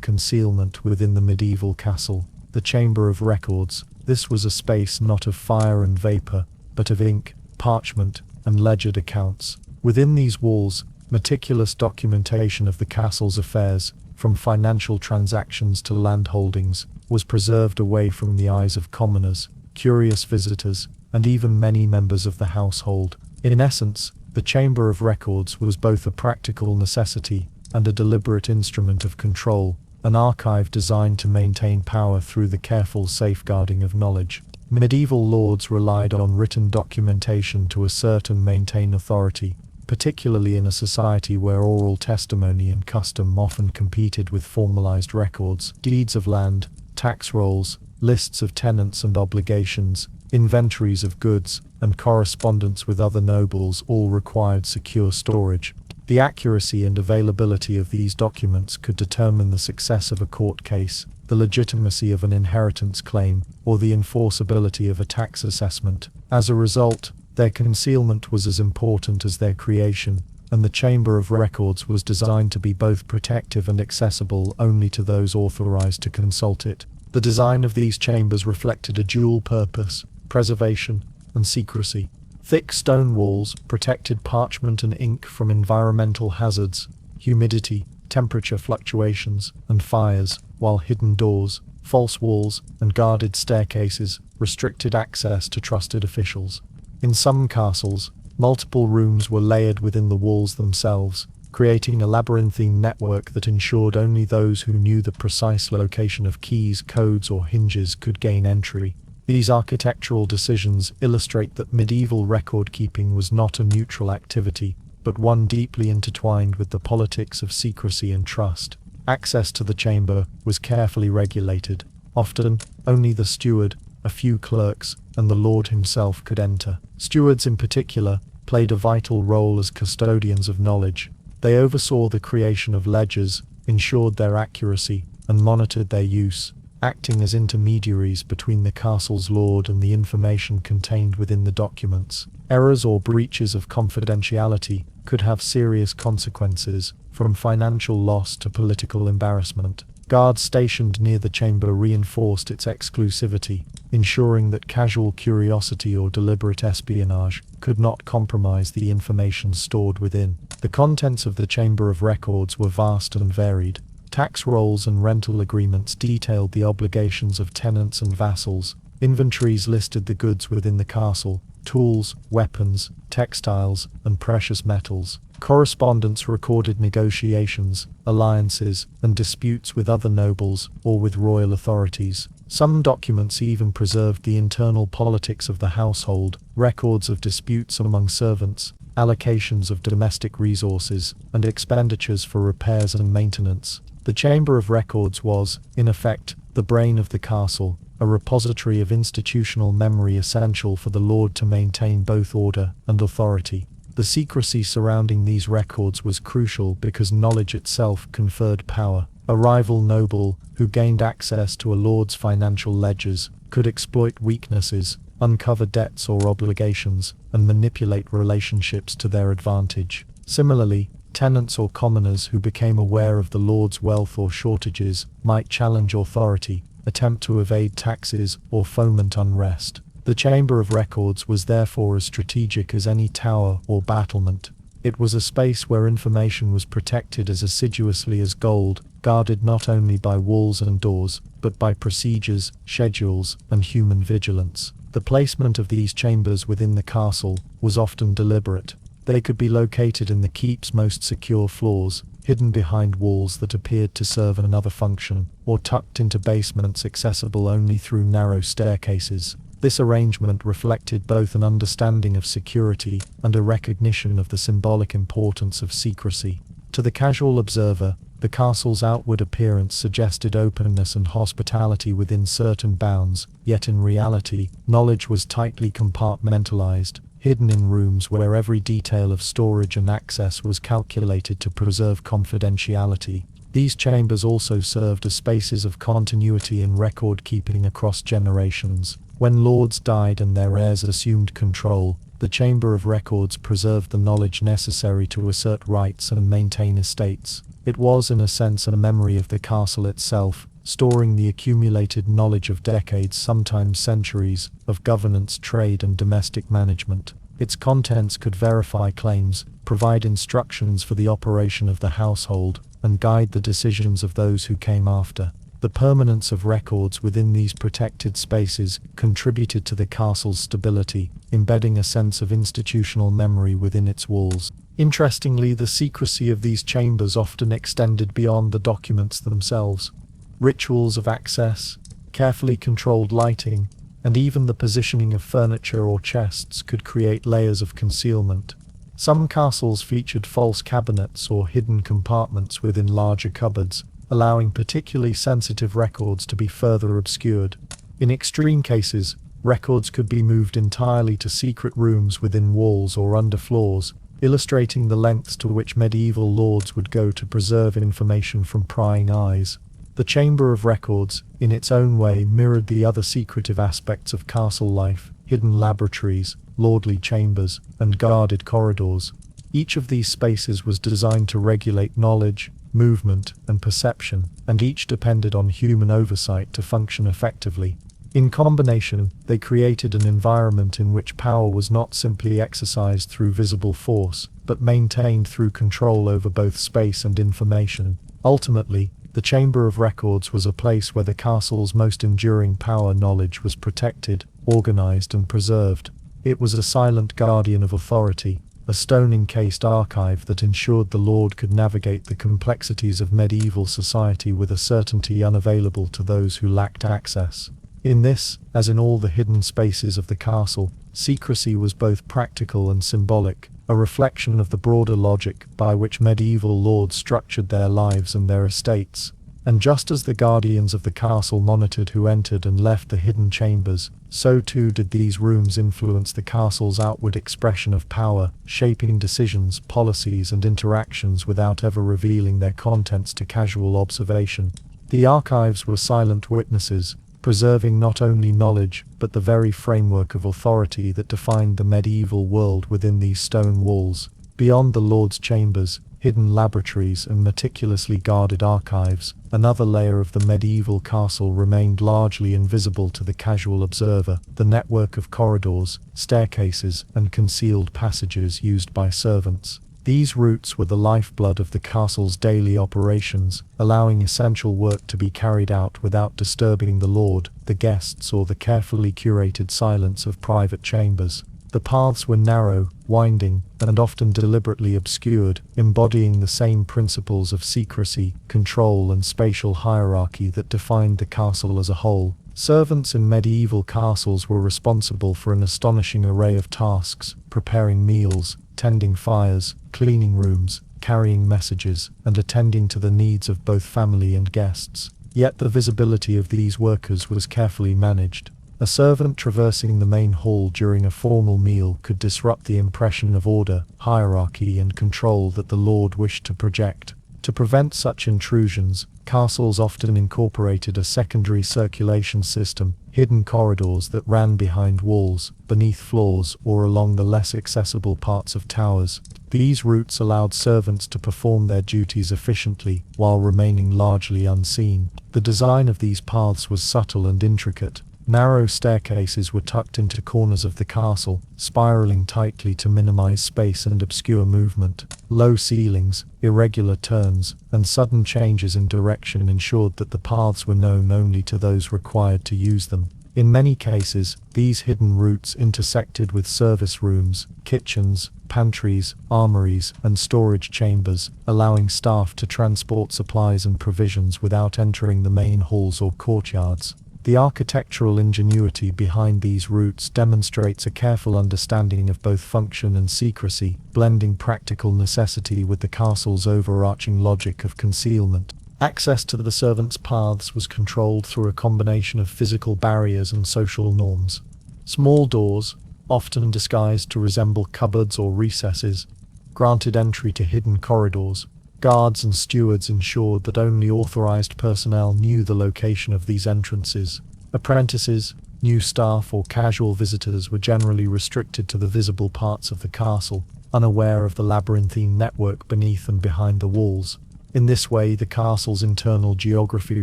concealment within the medieval castle, the Chamber of Records. This was a space not of fire and vapor, but of ink, parchment, and ledgered accounts. Within these walls, meticulous documentation of the castle's affairs, from financial transactions to land holdings, was preserved away from the eyes of commoners, curious visitors, and even many members of the household. In essence, the Chamber of Records was both a practical necessity and a deliberate instrument of control, an archive designed to maintain power through the careful safeguarding of knowledge. Medieval lords relied on written documentation to assert and maintain authority, particularly in a society where oral testimony and custom often competed with formalized records. Deeds of land, tax rolls, lists of tenants and obligations, inventories of goods, and correspondence with other nobles all required secure storage. The accuracy and availability of these documents could determine the success of a court case, the legitimacy of an inheritance claim, or the enforceability of a tax assessment. As a result, their concealment was as important as their creation, and the Chamber of Records was designed to be both protective and accessible only to those authorized to consult it. The design of these chambers reflected a dual purpose: preservation and secrecy. Thick stone walls protected parchment and ink from environmental hazards, humidity, temperature fluctuations, and fires, while hidden doors, false walls, and guarded staircases restricted access to trusted officials. In some castles, multiple rooms were layered within the walls themselves, creating a labyrinthine network that ensured only those who knew the precise location of keys, codes, or hinges could gain entry. These architectural decisions illustrate that medieval record-keeping was not a neutral activity, but one deeply intertwined with the politics of secrecy and trust. Access to the chamber was carefully regulated. Often, only the steward, a few clerks, and the lord himself could enter. Stewards in particular played a vital role as custodians of knowledge. They oversaw the creation of ledgers, ensured their accuracy, and monitored their use, acting as intermediaries between the castle's lord and the information contained within the documents. Errors or breaches of confidentiality could have serious consequences, from financial loss to political embarrassment. Guards stationed near the chamber reinforced its exclusivity, ensuring that casual curiosity or deliberate espionage could not compromise the information stored within. The contents of the Chamber of Records were vast and varied. Tax rolls and rental agreements detailed the obligations of tenants and vassals. Inventories listed the goods within the castle: tools, weapons, textiles, and precious metals. Correspondence recorded negotiations, alliances, and disputes with other nobles or with royal authorities. Some documents even preserved the internal politics of the household, records of disputes among servants, allocations of domestic resources, and expenditures for repairs and maintenance. The Chamber of Records was, in effect, the brain of the castle, a repository of institutional memory essential for the lord to maintain both order and authority. The secrecy surrounding these records was crucial because knowledge itself conferred power. A rival noble, who gained access to a lord's financial ledgers, could exploit weaknesses, uncover debts or obligations, and manipulate relationships to their advantage. Similarly, tenants or commoners who became aware of the lord's wealth or shortages might challenge authority, attempt to evade taxes, or foment unrest. The Chamber of Records was therefore as strategic as any tower or battlement. It was a space where information was protected as assiduously as gold, guarded not only by walls and doors, but by procedures, schedules, and human vigilance. The placement of these chambers within the castle was often deliberate. They could be located in the keep's most secure floors, hidden behind walls that appeared to serve another function, or tucked into basements accessible only through narrow staircases. This arrangement reflected both an understanding of security and a recognition of the symbolic importance of secrecy. To the casual observer, the castle's outward appearance suggested openness and hospitality within certain bounds, yet in reality, knowledge was tightly compartmentalized, hidden in rooms where every detail of storage and access was calculated to preserve confidentiality. These chambers also served as spaces of continuity in record-keeping across generations. When lords died and their heirs assumed control, the Chamber of Records preserved the knowledge necessary to assert rights and maintain estates. It was, in a sense, a memory of the castle itself, storing the accumulated knowledge of decades, sometimes centuries, of governance, trade, and domestic management. Its contents could verify claims, provide instructions for the operation of the household, and guide the decisions of those who came after. The permanence of records within these protected spaces contributed to the castle's stability, embedding a sense of institutional memory within its walls. Interestingly, the secrecy of these chambers often extended beyond the documents themselves. Rituals of access, carefully controlled lighting, and even the positioning of furniture or chests could create layers of concealment. Some castles featured false cabinets or hidden compartments within larger cupboards, allowing particularly sensitive records to be further obscured. In extreme cases, records could be moved entirely to secret rooms within walls or under floors, illustrating the lengths to which medieval lords would go to preserve information from prying eyes. The Chamber of Records, in its own way, mirrored the other secretive aspects of castle life: hidden laboratories, lordly chambers, and guarded corridors. Each of these spaces was designed to regulate knowledge, movement, and perception, and each depended on human oversight to function effectively. In combination, they created an environment in which power was not simply exercised through visible force, but maintained through control over both space and information. Ultimately, the Chamber of Records was a place where the castle's most enduring power knowledge was protected, organized, and preserved. It was a silent guardian of authority, a stone-encased archive that ensured the Lord could navigate the complexities of medieval society with a certainty unavailable to those who lacked access. In this, as in all the hidden spaces of the castle, secrecy was both practical and symbolic, a reflection of the broader logic by which medieval lords structured their lives and their estates. And just as the guardians of the castle monitored who entered and left the hidden chambers, so too did these rooms influence the castle's outward expression of power, shaping decisions, policies, and interactions without ever revealing their contents to casual observation. The archives were silent witnesses, preserving not only knowledge, but the very framework of authority that defined the medieval world within these stone walls. Beyond the Lord's chambers, hidden laboratories and meticulously guarded archives, another layer of the medieval castle remained largely invisible to the casual observer: the network of corridors, staircases, and concealed passages used by servants. These routes were the lifeblood of the castle's daily operations, allowing essential work to be carried out without disturbing the Lord, the guests, or the carefully curated silence of private chambers. The paths were narrow, winding, and often deliberately obscured, embodying the same principles of secrecy, control, and spatial hierarchy that defined the castle as a whole. Servants in medieval castles were responsible for an astonishing array of tasks: preparing meals, tending fires, cleaning rooms, carrying messages, and attending to the needs of both family and guests. Yet the visibility of these workers was carefully managed. A servant traversing the main hall during a formal meal could disrupt the impression of order, hierarchy, and control that the Lord wished to project. To prevent such intrusions, castles often incorporated a secondary circulation system, hidden corridors that ran behind walls, beneath floors, or along the less accessible parts of towers. These routes allowed servants to perform their duties efficiently, while remaining largely unseen. The design of these paths was subtle and intricate. Narrow staircases were tucked into corners of the castle, spiraling tightly to minimize space and obscure movement. Low ceilings, irregular turns, and sudden changes in direction ensured that the paths were known only to those required to use them. In many cases, these hidden routes intersected with service rooms, kitchens, pantries, armories, and storage chambers, allowing staff to transport supplies and provisions without entering the main halls or courtyards. The architectural ingenuity behind these routes demonstrates a careful understanding of both function and secrecy, blending practical necessity with the castle's overarching logic of concealment. Access to the servants' paths was controlled through a combination of physical barriers and social norms. Small doors, often disguised to resemble cupboards or recesses, granted entry to hidden corridors. Guards and stewards ensured that only authorized personnel knew the location of these entrances. Apprentices, new staff, or casual visitors were generally restricted to the visible parts of the castle, unaware of the labyrinthine network beneath and behind the walls. In this way, the castle's internal geography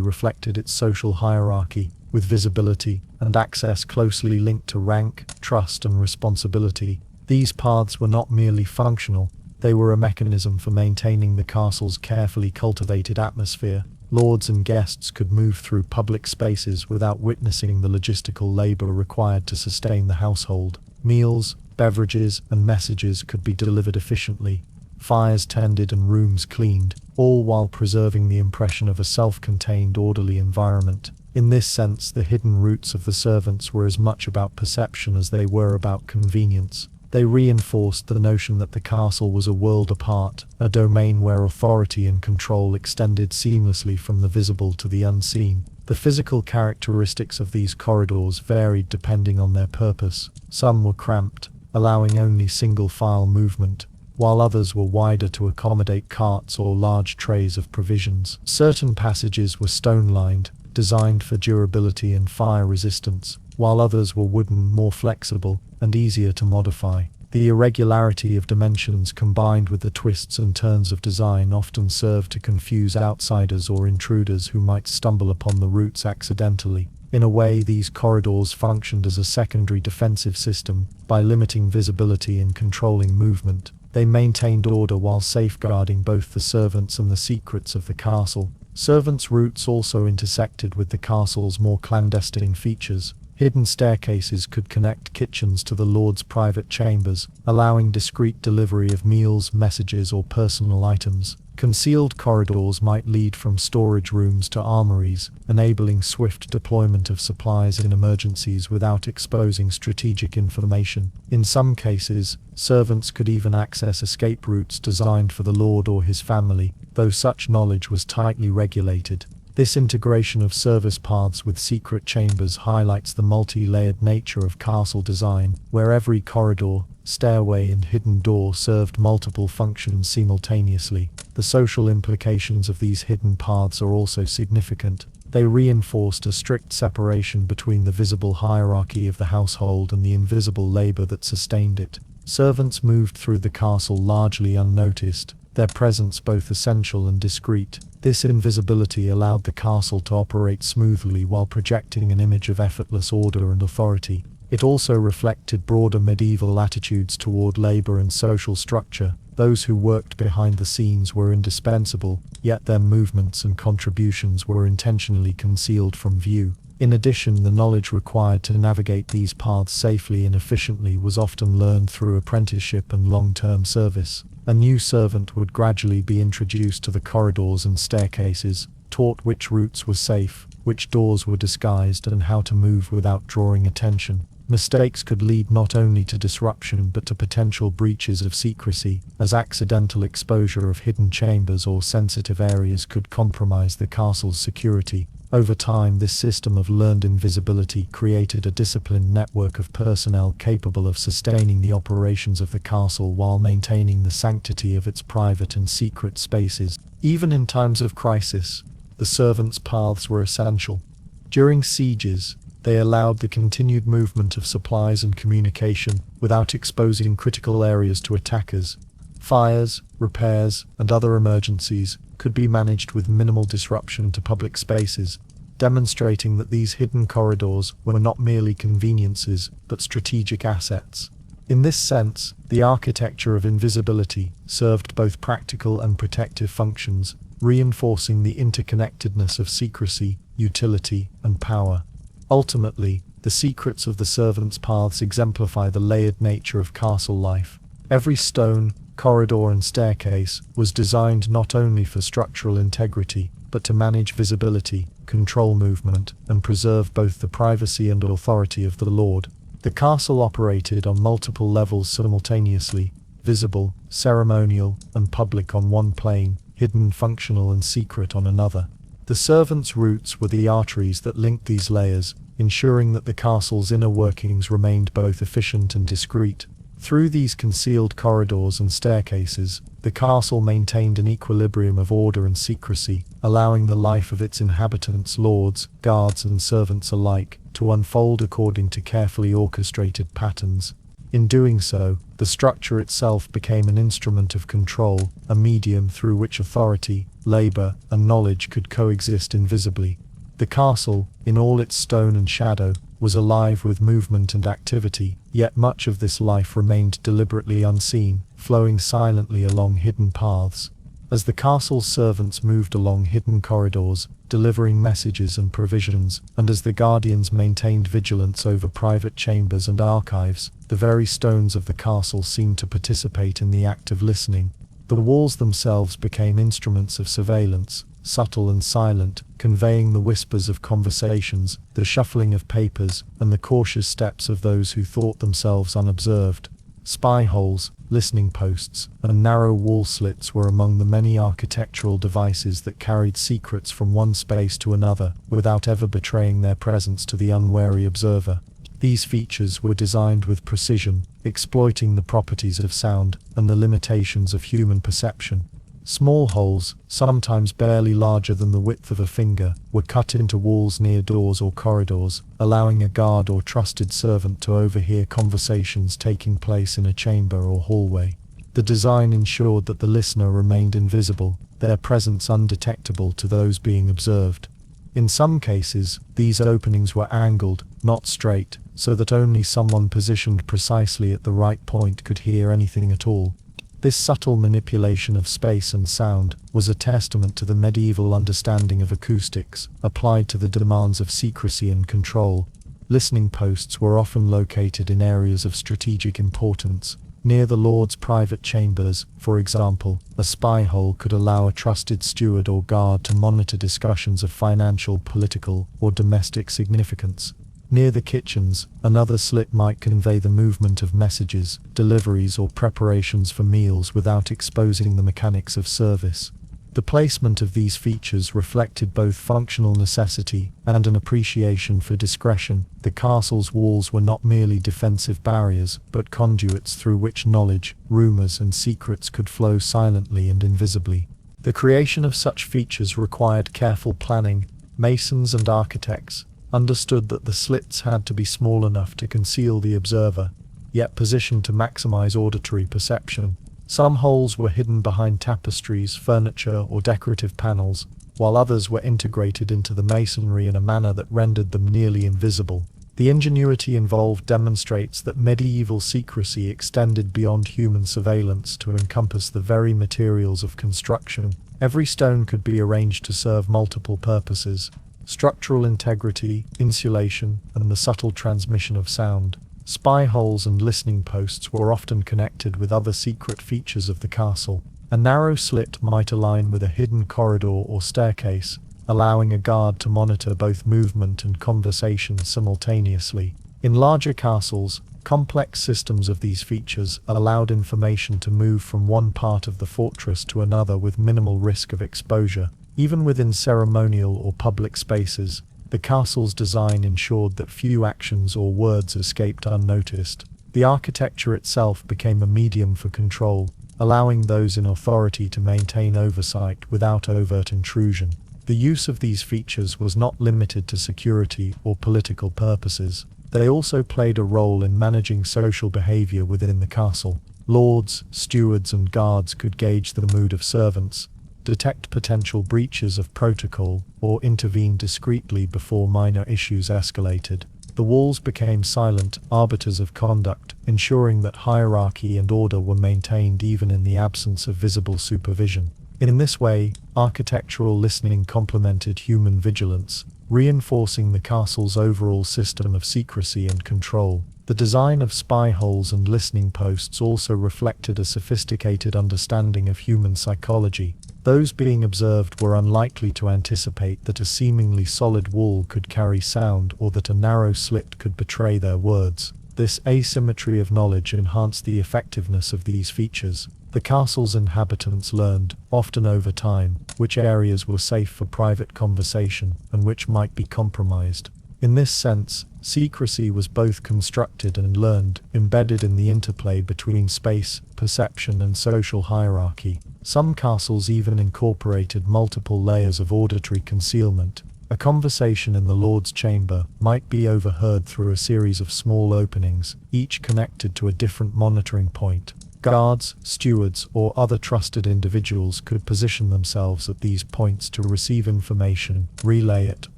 reflected its social hierarchy, with visibility and access closely linked to rank, trust, and responsibility. These paths were not merely functional. They were a mechanism for maintaining the castle's carefully cultivated atmosphere. Lords and guests could move through public spaces without witnessing the logistical labor required to sustain the household. Meals, beverages, and messages could be delivered efficiently. Fires tended and rooms cleaned, all while preserving the impression of a self-contained, orderly environment. In this sense, the hidden routes of the servants were as much about perception as they were about convenience. They reinforced the notion that the castle was a world apart, a domain where authority and control extended seamlessly from the visible to the unseen. The physical characteristics of these corridors varied depending on their purpose. Some were cramped, allowing only single-file movement, while others were wider to accommodate carts or large trays of provisions. Certain passages were stone-lined, designed for durability and fire resistance, while others were wooden, more flexible, and easier to modify. The irregularity of dimensions combined with the twists and turns of design often serve to confuse outsiders or intruders who might stumble upon the routes accidentally. In a way, these corridors functioned as a secondary defensive system. By limiting visibility and controlling movement, they maintained order while safeguarding both the servants and the secrets of the castle. Servants' routes also intersected with the castle's more clandestine features. Hidden staircases could connect kitchens to the lord's private chambers, allowing discreet delivery of meals, messages, or personal items. Concealed corridors might lead from storage rooms to armories, enabling swift deployment of supplies in emergencies without exposing strategic information. In some cases, servants could even access escape routes designed for the lord or his family, though such knowledge was tightly regulated. This integration of service paths with secret chambers highlights the multi-layered nature of castle design, where every corridor, stairway, and hidden door served multiple functions simultaneously. The social implications of these hidden paths are also significant. They reinforced a strict separation between the visible hierarchy of the household and the invisible labor that sustained it. Servants moved through the castle largely unnoticed, their presence both essential and discreet. This invisibility allowed the castle to operate smoothly while projecting an image of effortless order and authority. It also reflected broader medieval attitudes toward labor and social structure. Those who worked behind the scenes were indispensable, yet their movements and contributions were intentionally concealed from view. In addition, the knowledge required to navigate these paths safely and efficiently was often learned through apprenticeship and long-term service. A new servant would gradually be introduced to the corridors and staircases, taught which routes were safe, which doors were disguised, and how to move without drawing attention. Mistakes could lead not only to disruption but to potential breaches of secrecy, as accidental exposure of hidden chambers or sensitive areas could compromise the castle's security. Over time, this system of learned invisibility created a disciplined network of personnel capable of sustaining the operations of the castle while maintaining the sanctity of its private and secret spaces. Even in times of crisis, the servants' paths were essential. During sieges, they allowed the continued movement of supplies and communication without exposing critical areas to attackers. Fires, repairs, and other emergencies could be managed with minimal disruption to public spaces, demonstrating that these hidden corridors were not merely conveniences but strategic assets. In this sense, the architecture of invisibility served both practical and protective functions, reinforcing the interconnectedness of secrecy, utility, and power. Ultimately, the secrets of the servants' paths exemplify the layered nature of castle life. Every stone, corridor, and staircase was designed not only for structural integrity, but to manage visibility, control movement, and preserve both the privacy and authority of the lord. The castle operated on multiple levels simultaneously: visible, ceremonial, and public on one plane, hidden, functional, and secret on another. The servants' routes were the arteries that linked these layers, ensuring that the castle's inner workings remained both efficient and discreet. Through these concealed corridors and staircases, the castle maintained an equilibrium of order and secrecy, allowing the life of its inhabitants, lords, guards, and servants alike, to unfold according to carefully orchestrated patterns. In doing so, the structure itself became an instrument of control, a medium through which authority, labor, and knowledge could coexist invisibly. The castle, in all its stone and shadow, was alive with movement and activity, yet much of this life remained deliberately unseen, flowing silently along hidden paths. As the castle's servants moved along hidden corridors, delivering messages and provisions, and as the guardians maintained vigilance over private chambers and archives, the very stones of the castle seemed to participate in the act of listening. The walls themselves became instruments of surveillance, subtle and silent, conveying the whispers of conversations, the shuffling of papers, and the cautious steps of those who thought themselves unobserved. Spy holes, listening posts, and narrow wall slits were among the many architectural devices that carried secrets from one space to another, without ever betraying their presence to the unwary observer. These features were designed with precision, exploiting the properties of sound and the limitations of human perception. Small holes, sometimes barely larger than the width of a finger, were cut into walls near doors or corridors, allowing a guard or trusted servant to overhear conversations taking place in a chamber or hallway. The design ensured that the listener remained invisible, their presence undetectable to those being observed. In some cases, these openings were angled, not straight, so that only someone positioned precisely at the right point could hear anything at all. This subtle manipulation of space and sound was a testament to the medieval understanding of acoustics, applied to the demands of secrecy and control. Listening posts were often located in areas of strategic importance. Near the lord's private chambers, for example, a spy hole could allow a trusted steward or guard to monitor discussions of financial, political, or domestic significance. Near the kitchens, another slit might convey the movement of messages, deliveries, or preparations for meals without exposing the mechanics of service. The placement of these features reflected both functional necessity and an appreciation for discretion. The castle's walls were not merely defensive barriers, but conduits through which knowledge, rumors, and secrets could flow silently and invisibly. The creation of such features required careful planning. Masons and architects understood that the slits had to be small enough to conceal the observer, yet positioned to maximize auditory perception. Some holes were hidden behind tapestries, furniture, or decorative panels, while others were integrated into the masonry in a manner that rendered them nearly invisible. The ingenuity involved demonstrates that medieval secrecy extended beyond human surveillance to encompass the very materials of construction. Every stone could be arranged to serve multiple purposes: structural integrity, insulation, and the subtle transmission of sound. Spy holes and listening posts were often connected with other secret features of the castle. A narrow slit might align with a hidden corridor or staircase, allowing a guard to monitor both movement and conversation simultaneously. In larger castles, complex systems of these features allowed information to move from one part of the fortress to another with minimal risk of exposure. Even within ceremonial or public spaces, the castle's design ensured that few actions or words escaped unnoticed. The architecture itself became a medium for control, allowing those in authority to maintain oversight without overt intrusion. The use of these features was not limited to security or political purposes. They also played a role in managing social behavior within the castle. Lords, stewards, and guards could gauge the mood of servants, detect potential breaches of protocol, or intervene discreetly before minor issues escalated. The walls became silent arbiters of conduct, ensuring that hierarchy and order were maintained even in the absence of visible supervision. In this way, architectural listening complemented human vigilance, reinforcing the castle's overall system of secrecy and control. The design of spy holes and listening posts also reflected a sophisticated understanding of human psychology. Those being observed were unlikely to anticipate that a seemingly solid wall could carry sound or that a narrow slit could betray their words. This asymmetry of knowledge enhanced the effectiveness of these features. The castle's inhabitants learned, often over time, which areas were safe for private conversation and which might be compromised. In this sense, secrecy was both constructed and learned, embedded in the interplay between space, perception, and social hierarchy. Some castles even incorporated multiple layers of auditory concealment. A conversation in the Lord's chamber might be overheard through a series of small openings, each connected to a different monitoring point. Guards, stewards, or other trusted individuals could position themselves at these points to receive information, relay it,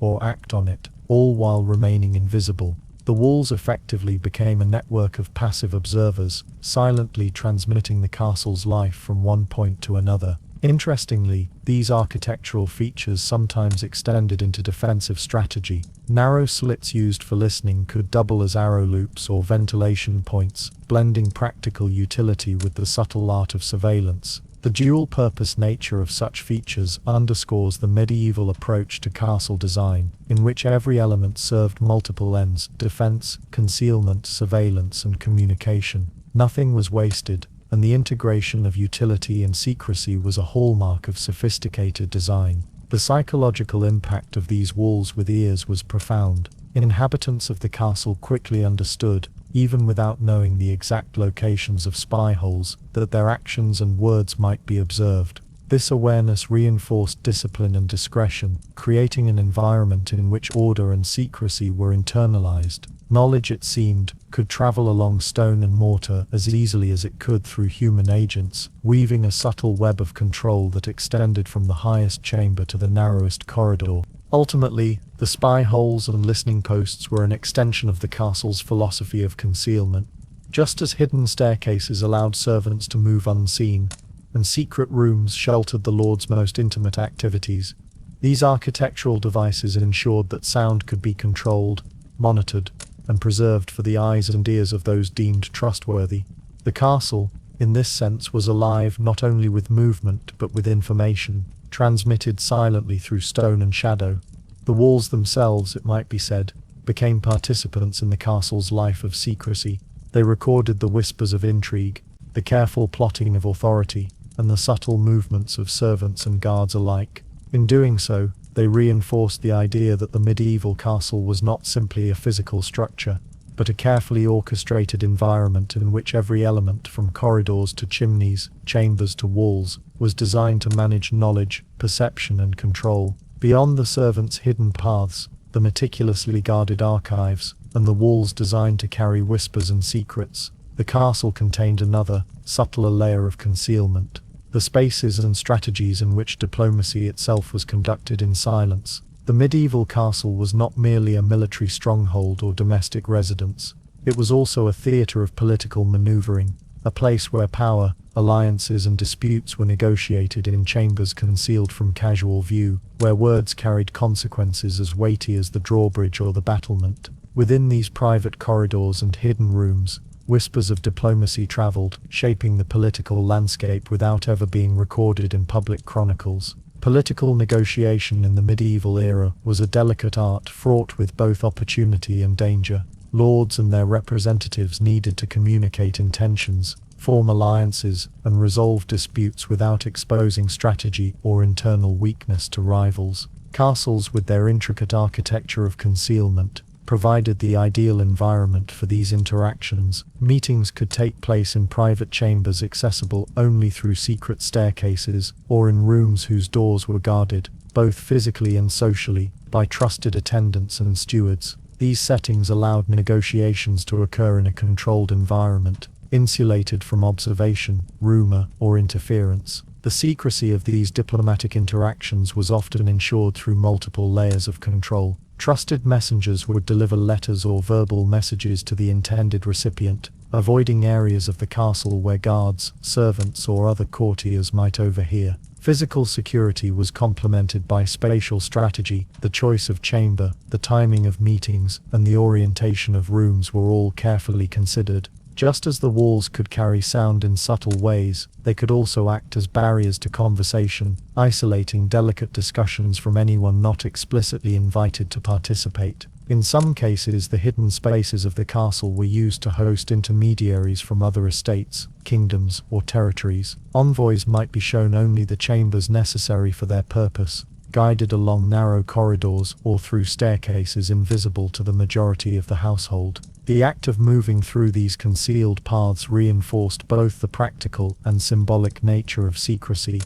or act on it, all while remaining invisible. The walls effectively became a network of passive observers, silently transmitting the castle's life from one point to another. Interestingly, these architectural features sometimes extended into defensive strategy. Narrow slits used for listening could double as arrow loops or ventilation points, blending practical utility with the subtle art of surveillance. The dual-purpose nature of such features underscores the medieval approach to castle design, in which every element served multiple ends: defense, concealment, surveillance, and communication. Nothing was wasted, and the integration of utility and secrecy was a hallmark of sophisticated design. The psychological impact of these walls with ears was profound. Inhabitants of the castle quickly understood, even without knowing the exact locations of spy holes, that their actions and words might be observed. This awareness reinforced discipline and discretion, creating an environment in which order and secrecy were internalized. Knowledge, it seemed, could travel along stone and mortar as easily as it could through human agents, weaving a subtle web of control that extended from the highest chamber to the narrowest corridor. Ultimately, the spy holes and listening posts were an extension of the castle's philosophy of concealment. Just as hidden staircases allowed servants to move unseen, and secret rooms sheltered the lord's most intimate activities, these architectural devices ensured that sound could be controlled, monitored, and preserved for the eyes and ears of those deemed trustworthy. The castle, in this sense, was alive not only with movement but with information, transmitted silently through stone and shadow. The walls themselves, it might be said, became participants in the castle's life of secrecy. They recorded the whispers of intrigue, the careful plotting of authority, and the subtle movements of servants and guards alike. In doing so, they reinforced the idea that the medieval castle was not simply a physical structure, but a carefully orchestrated environment in which every element, from corridors to chimneys, chambers to walls, was designed to manage knowledge, perception, and control. Beyond the servants' hidden paths, the meticulously guarded archives, and the walls designed to carry whispers and secrets, the castle contained another, subtler layer of concealment. The spaces and strategies in which diplomacy itself was conducted in silence. The medieval castle was not merely a military stronghold or domestic residence. It was also a theatre of political maneuvering, a place where power, alliances, and disputes were negotiated in chambers concealed from casual view, where words carried consequences as weighty as the drawbridge or the battlement. Within these private corridors and hidden rooms, whispers of diplomacy travelled, shaping the political landscape without ever being recorded in public chronicles. Political negotiation in the medieval era was a delicate art fraught with both opportunity and danger. Lords and their representatives needed to communicate intentions, form alliances, and resolve disputes without exposing strategy or internal weakness to rivals. Castles, with their intricate architecture of concealment, provided the ideal environment for these interactions. Meetings could take place in private chambers accessible only through secret staircases, or in rooms whose doors were guarded, both physically and socially, by trusted attendants and stewards. These settings allowed negotiations to occur in a controlled environment, insulated from observation, rumor, or interference. The secrecy of these diplomatic interactions was often ensured through multiple layers of control. Trusted messengers would deliver letters or verbal messages to the intended recipient, avoiding areas of the castle where guards, servants, or other courtiers might overhear. Physical security was complemented by spatial strategy. The choice of chamber, the timing of meetings, and the orientation of rooms were all carefully considered. Just as the walls could carry sound in subtle ways, they could also act as barriers to conversation, isolating delicate discussions from anyone not explicitly invited to participate. In some cases, the hidden spaces of the castle were used to host intermediaries from other estates, kingdoms, or territories. Envoys might be shown only the chambers necessary for their purpose, guided along narrow corridors or through staircases invisible to the majority of the household. The act of moving through these concealed paths reinforced both the practical and symbolic nature of secrecy.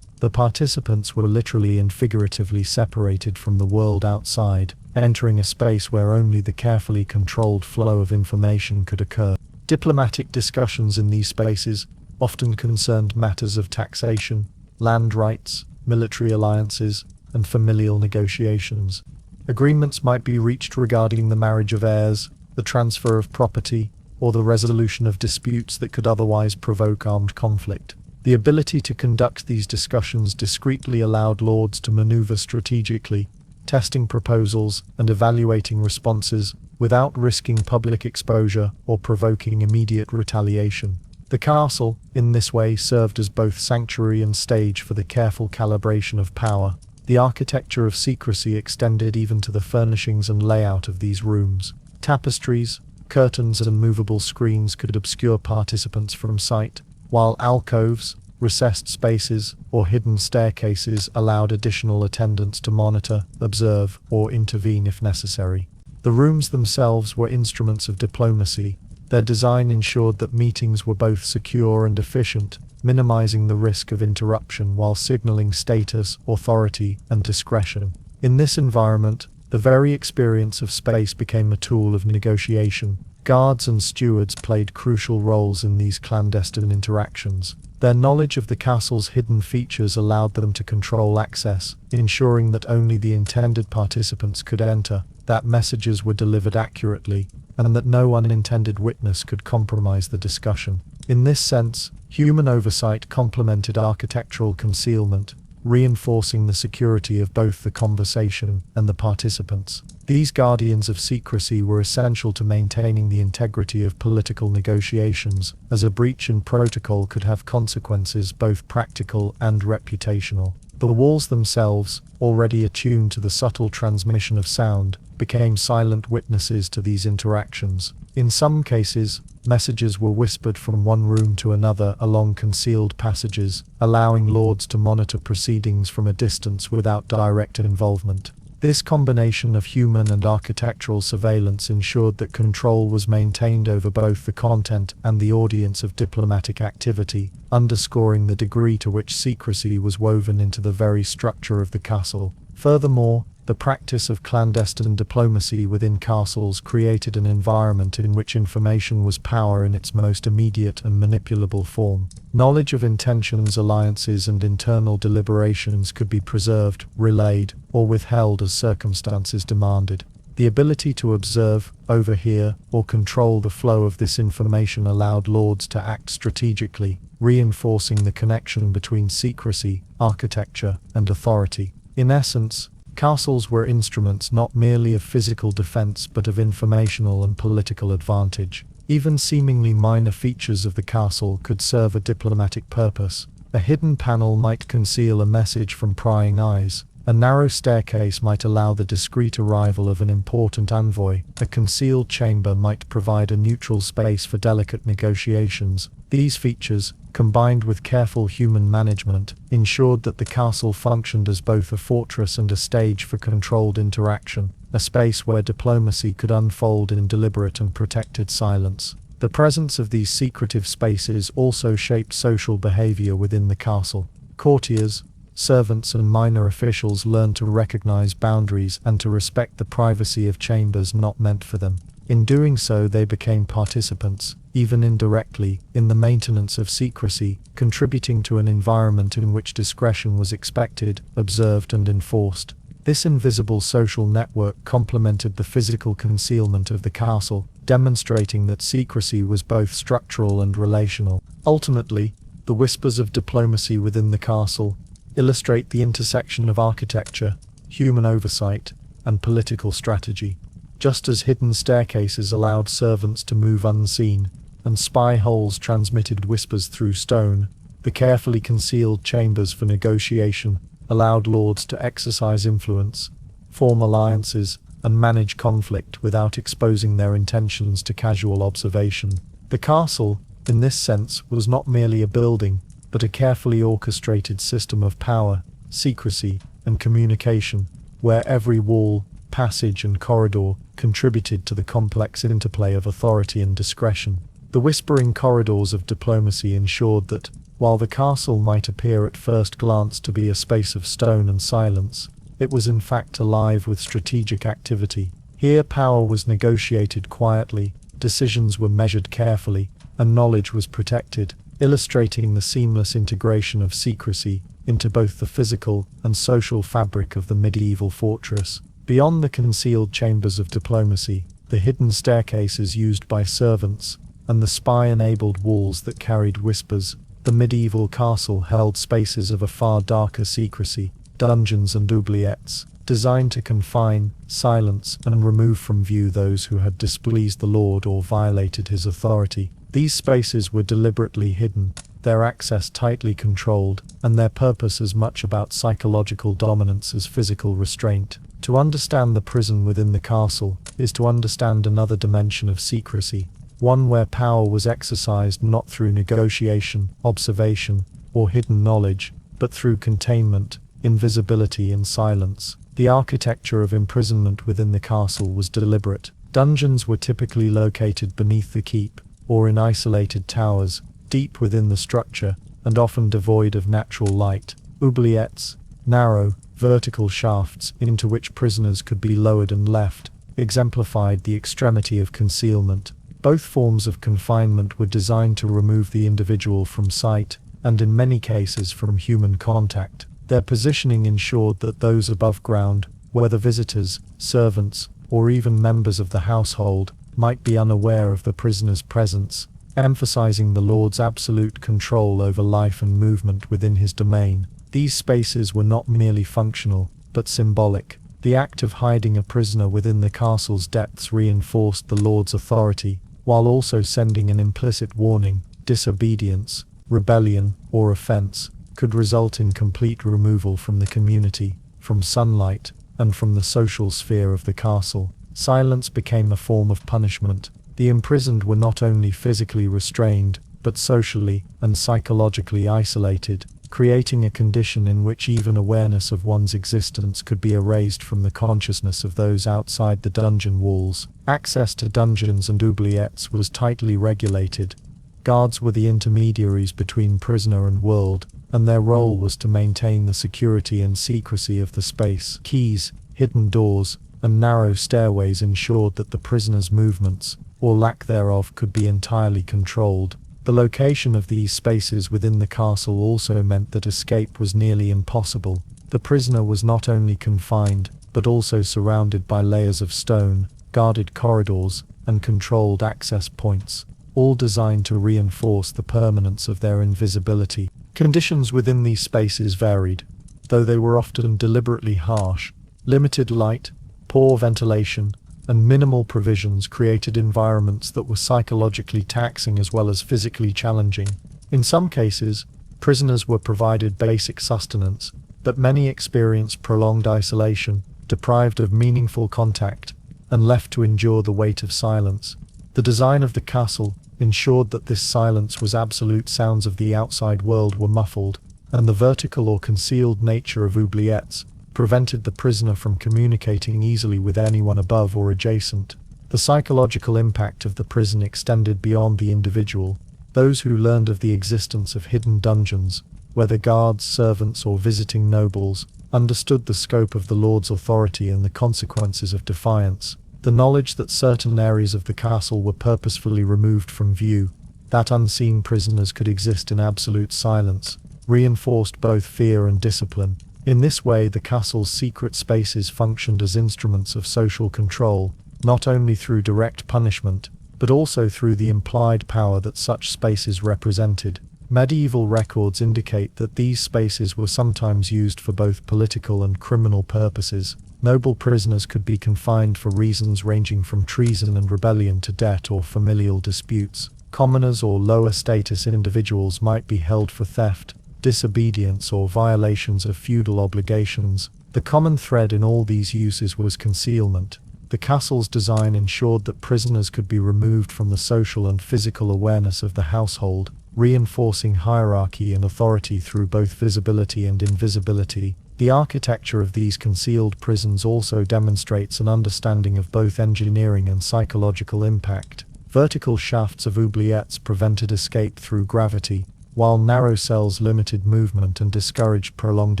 The participants were literally and figuratively separated from the world outside, entering a space where only the carefully controlled flow of information could occur. Diplomatic discussions in these spaces often concerned matters of taxation, land rights, military alliances, and familial negotiations. Agreements might be reached regarding the marriage of heirs, the transfer of property, or the resolution of disputes that could otherwise provoke armed conflict. The ability to conduct these discussions discreetly allowed lords to maneuver strategically, testing proposals and evaluating responses without risking public exposure or provoking immediate retaliation. The castle, in this way, served as both sanctuary and stage for the careful calibration of power. The architecture of secrecy extended even to the furnishings and layout of these rooms. Tapestries, curtains, and movable screens could obscure participants from sight, while alcoves, recessed spaces, or hidden staircases allowed additional attendants to monitor, observe, or intervene if necessary. The rooms themselves were instruments of diplomacy. Their design ensured that meetings were both secure and efficient, minimizing the risk of interruption while signaling status, authority, and discretion. In this environment, the very experience of space became a tool of negotiation. Guards and stewards played crucial roles in these clandestine interactions. Their knowledge of the castle's hidden features allowed them to control access, ensuring that only the intended participants could enter, that messages were delivered accurately, and that no unintended witness could compromise the discussion. In this sense, human oversight complemented architectural concealment, reinforcing the security of both the conversation and the participants. These guardians of secrecy were essential to maintaining the integrity of political negotiations, as a breach in protocol could have consequences both practical and reputational. The walls themselves, already attuned to the subtle transmission of sound, became silent witnesses to these interactions. In some cases, messages were whispered from one room to another along concealed passages, allowing lords to monitor proceedings from a distance without direct involvement. This combination of human and architectural surveillance ensured that control was maintained over both the content and the audience of diplomatic activity, underscoring the degree to which secrecy was woven into the very structure of the castle. Furthermore, the practice of clandestine diplomacy within castles created an environment in which information was power in its most immediate and manipulable form. Knowledge of intentions, alliances, and internal deliberations could be preserved, relayed, or withheld as circumstances demanded. The ability to observe, overhear, or control the flow of this information allowed lords to act strategically, reinforcing the connection between secrecy, architecture, and authority. In essence, castles were instruments not merely of physical defense but of informational and political advantage. Even seemingly minor features of the castle could serve a diplomatic purpose. A hidden panel might conceal a message from prying eyes. A narrow staircase might allow the discreet arrival of an important envoy. A concealed chamber might provide a neutral space for delicate negotiations. These features, combined with careful human management, ensured that the castle functioned as both a fortress and a stage for controlled interaction, a space where diplomacy could unfold in deliberate and protected silence. The presence of these secretive spaces also shaped social behavior within the castle. Courtiers, servants, and minor officials learned to recognize boundaries and to respect the privacy of chambers not meant for them. In doing so, they became participants, even indirectly, in the maintenance of secrecy, contributing to an environment in which discretion was expected, observed, and enforced. This invisible social network complemented the physical concealment of the castle, demonstrating that secrecy was both structural and relational. Ultimately, the whispers of diplomacy within the castle illustrate the intersection of architecture, human oversight, and political strategy. Just as hidden staircases allowed servants to move unseen, and spy holes transmitted whispers through stone, the carefully concealed chambers for negotiation allowed lords to exercise influence, form alliances, and manage conflict without exposing their intentions to casual observation. The castle, in this sense, was not merely a building, but a carefully orchestrated system of power, secrecy, and communication, where every wall, passage, and corridor contributed to the complex interplay of authority and discretion. The whispering corridors of diplomacy ensured that, while the castle might appear at first glance to be a space of stone and silence, it was in fact alive with strategic activity. Here power was negotiated quietly, decisions were measured carefully, and knowledge was protected, illustrating the seamless integration of secrecy into both the physical and social fabric of the medieval fortress. Beyond the concealed chambers of diplomacy, the hidden staircases used by servants, and the spy-enabled walls that carried whispers, the medieval castle held spaces of a far darker secrecy, dungeons and oubliettes, designed to confine, silence, and remove from view those who had displeased the lord or violated his authority. These spaces were deliberately hidden, their access tightly controlled, and their purpose as much about psychological dominance as physical restraint. To understand the prison within the castle is to understand another dimension of secrecy, one where power was exercised not through negotiation, observation, or hidden knowledge, but through containment, invisibility, and silence. The architecture of imprisonment within the castle was deliberate. Dungeons were typically located beneath the keep, or in isolated towers, deep within the structure, and often devoid of natural light. Oubliettes, narrow, vertical shafts into which prisoners could be lowered and left, exemplified the extremity of concealment. Both forms of confinement were designed to remove the individual from sight, and in many cases from human contact. Their positioning ensured that those above ground, whether visitors, servants, or even members of the household, might be unaware of the prisoner's presence, emphasizing the Lord's absolute control over life and movement within his domain. These spaces were not merely functional, but symbolic. The act of hiding a prisoner within the castle's depths reinforced the Lord's authority, while also sending an implicit warning: disobedience, rebellion, or offense could result in complete removal from the community, from sunlight, and from the social sphere of the castle. Silence became a form of punishment. The imprisoned were not only physically restrained, but socially and psychologically isolated, creating a condition in which even awareness of one's existence could be erased from the consciousness of those outside the dungeon walls. Access to dungeons and oubliettes was tightly regulated. Guards were the intermediaries between prisoner and world, and their role was to maintain the security and secrecy of the space. Keys, hidden doors, and narrow stairways ensured that the prisoner's movements, or lack thereof, could be entirely controlled. The location of these spaces within the castle also meant that escape was nearly impossible. The prisoner was not only confined, but also surrounded by layers of stone, guarded corridors, and controlled access points, all designed to reinforce the permanence of their invisibility. Conditions within these spaces varied, though they were often deliberately harsh. Limited light, poor ventilation, and minimal provisions created environments that were psychologically taxing as well as physically challenging. In some cases, prisoners were provided basic sustenance, but many experienced prolonged isolation, deprived of meaningful contact, and left to endure the weight of silence. The design of the castle ensured that this silence was absolute. Sounds of the outside world were muffled, and the vertical or concealed nature of oubliettes prevented the prisoner from communicating easily with anyone above or adjacent. The psychological impact of the prison extended beyond the individual. Those who learned of the existence of hidden dungeons, whether guards, servants, or visiting nobles, understood the scope of the Lord's authority and the consequences of defiance. The knowledge that certain areas of the castle were purposefully removed from view, that unseen prisoners could exist in absolute silence, reinforced both fear and discipline. In this way, the castle's secret spaces functioned as instruments of social control, not only through direct punishment, but also through the implied power that such spaces represented. Medieval records indicate that these spaces were sometimes used for both political and criminal purposes. Noble prisoners could be confined for reasons ranging from treason and rebellion to debt or familial disputes. Commoners or lower status individuals might be held for theft, disobedience, or violations of feudal obligations. The common thread in all these uses was concealment. The castle's design ensured that prisoners could be removed from the social and physical awareness of the household, reinforcing hierarchy and authority through both visibility and invisibility. The architecture of these concealed prisons also demonstrates an understanding of both engineering and psychological impact. Vertical shafts of oubliettes prevented escape through gravity, while narrow cells limited movement and discouraged prolonged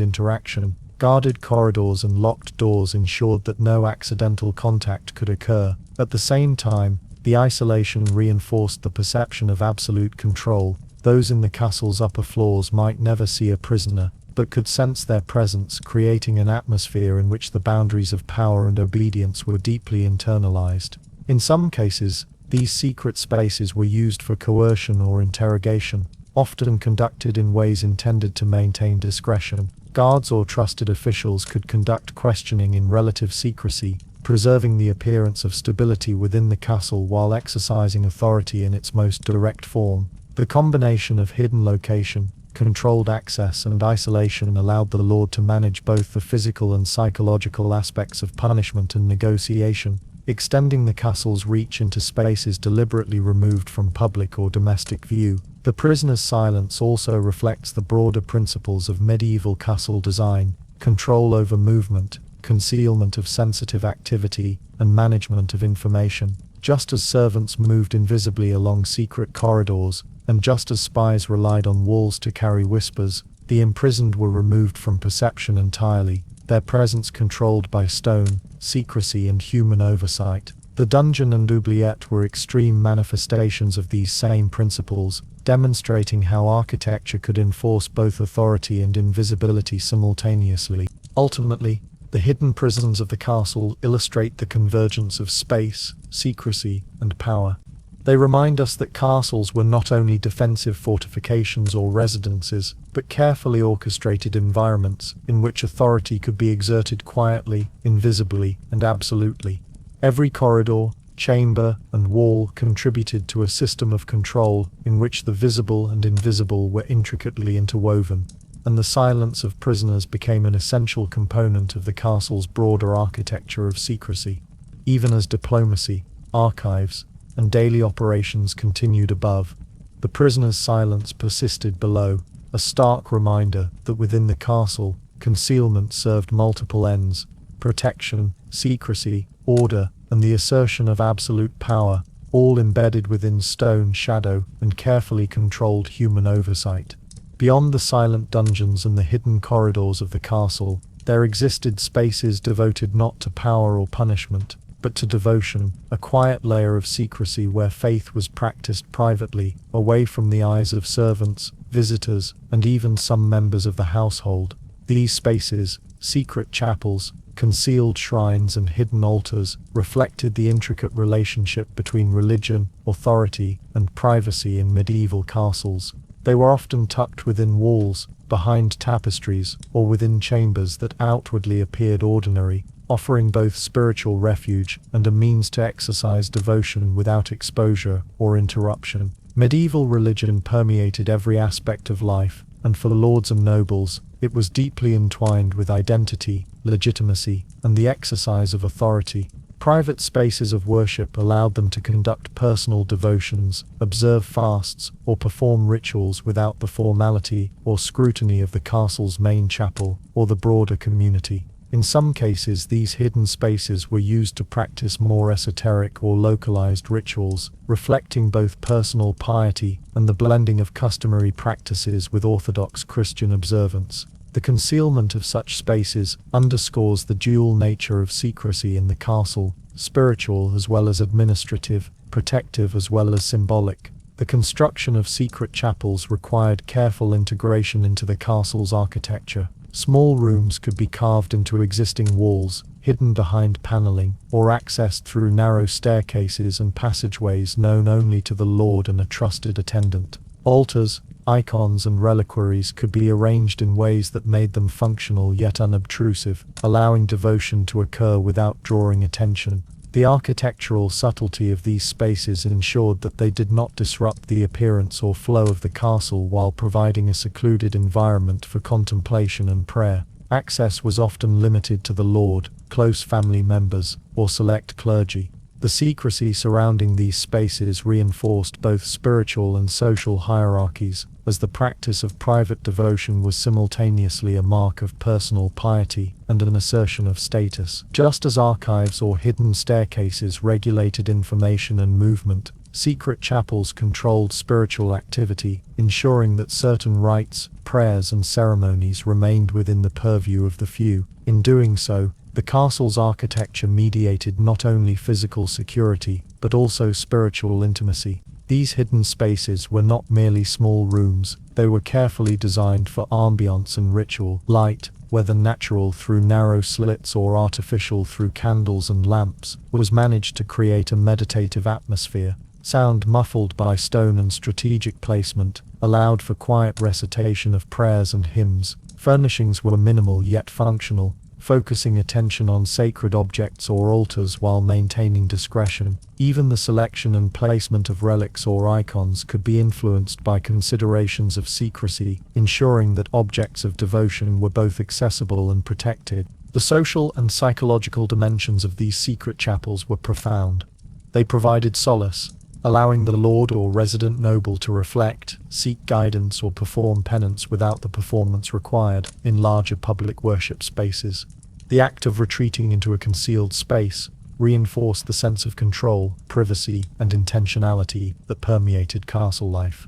interaction. Guarded corridors and locked doors ensured that no accidental contact could occur. At the same time, the isolation reinforced the perception of absolute control. Those in the castle's upper floors might never see a prisoner, but could sense their presence, creating an atmosphere in which the boundaries of power and obedience were deeply internalized. In some cases, these secret spaces were used for coercion or interrogation, often conducted in ways intended to maintain discretion. Guards or trusted officials could conduct questioning in relative secrecy, preserving the appearance of stability within the castle while exercising authority in its most direct form. The combination of hidden location, controlled access, and isolation allowed the Lord to manage both the physical and psychological aspects of punishment and negotiation, extending the castle's reach into spaces deliberately removed from public or domestic view. The prisoner's silence also reflects the broader principles of medieval castle design: control over movement, concealment of sensitive activity, and management of information. Just as servants moved invisibly along secret corridors, and just as spies relied on walls to carry whispers, the imprisoned were removed from perception entirely, their presence controlled by stone, secrecy and human oversight. The dungeon and oubliette were extreme manifestations of these same principles, demonstrating how architecture could enforce both authority and invisibility simultaneously. Ultimately, the hidden prisons of the castle illustrate the convergence of space, secrecy, and power. They remind us that castles were not only defensive fortifications or residences, but carefully orchestrated environments in which authority could be exerted quietly, invisibly, and absolutely. Every corridor, chamber, and wall contributed to a system of control in which the visible and invisible were intricately interwoven, and the silence of prisoners became an essential component of the castle's broader architecture of secrecy. Even as diplomacy, archives, and daily operations continued above, the prisoners' silence persisted below, a stark reminder that within the castle, concealment served multiple ends: protection, secrecy, order, and the assertion of absolute power, all embedded within stone shadow and carefully controlled human oversight. Beyond the silent dungeons and the hidden corridors of the castle, there existed spaces devoted not to power or punishment, but to devotion, a quiet layer of secrecy where faith was practiced privately, away from the eyes of servants, visitors, and even some members of the household. These spaces, secret chapels, concealed shrines and hidden altars, reflected the intricate relationship between religion, authority, and privacy in medieval castles. They were often tucked within walls, behind tapestries, or within chambers that outwardly appeared ordinary, offering both spiritual refuge and a means to exercise devotion without exposure or interruption. Medieval religion permeated every aspect of life, and for lords and nobles, it was deeply entwined with identity, legitimacy, and the exercise of authority. Private spaces of worship allowed them to conduct personal devotions, observe fasts, or perform rituals without the formality or scrutiny of the castle's main chapel or the broader community. In some cases, these hidden spaces were used to practice more esoteric or localized rituals, reflecting both personal piety and the blending of customary practices with Orthodox Christian observance. The concealment of such spaces underscores the dual nature of secrecy in the castle, spiritual as well as administrative, protective as well as symbolic. The construction of secret chapels required careful integration into the castle's architecture. Small rooms could be carved into existing walls, hidden behind paneling, or accessed through narrow staircases and passageways known only to the lord and a trusted attendant. Altars, icons and reliquaries could be arranged in ways that made them functional yet unobtrusive, allowing devotion to occur without drawing attention. The architectural subtlety of these spaces ensured that they did not disrupt the appearance or flow of the castle while providing a secluded environment for contemplation and prayer. Access was often limited to the lord, close family members, or select clergy. The secrecy surrounding these spaces reinforced both spiritual and social hierarchies, as the practice of private devotion was simultaneously a mark of personal piety and an assertion of status. Just as archives or hidden staircases regulated information and movement, secret chapels controlled spiritual activity, ensuring that certain rites, prayers, and ceremonies remained within the purview of the few. In doing so, the castle's architecture mediated not only physical security, but also spiritual intimacy. These hidden spaces were not merely small rooms, they were carefully designed for ambiance and ritual. Light, whether natural through narrow slits or artificial through candles and lamps, was managed to create a meditative atmosphere. Sound, muffled by stone and strategic placement, allowed for quiet recitation of prayers and hymns. Furnishings were minimal yet functional, focusing attention on sacred objects or altars while maintaining discretion. Even the selection and placement of relics or icons could be influenced by considerations of secrecy, ensuring that objects of devotion were both accessible and protected. The social and psychological dimensions of these secret chapels were profound. They provided solace, allowing the lord or resident noble to reflect, seek guidance, or perform penance without the performance required in larger public worship spaces. The act of retreating into a concealed space reinforced the sense of control, privacy, and intentionality that permeated castle life.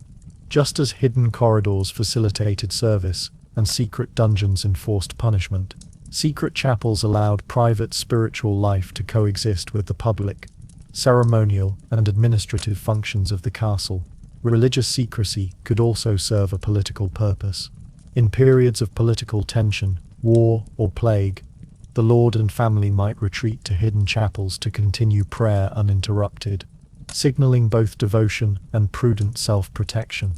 Just as hidden corridors facilitated service and secret dungeons enforced punishment, secret chapels allowed private spiritual life to coexist with the public, ceremonial and administrative functions of the castle. Religious secrecy could also serve a political purpose. In periods of political tension, war, or plague, the lord and family might retreat to hidden chapels to continue prayer uninterrupted, signaling both devotion and prudent self-protection.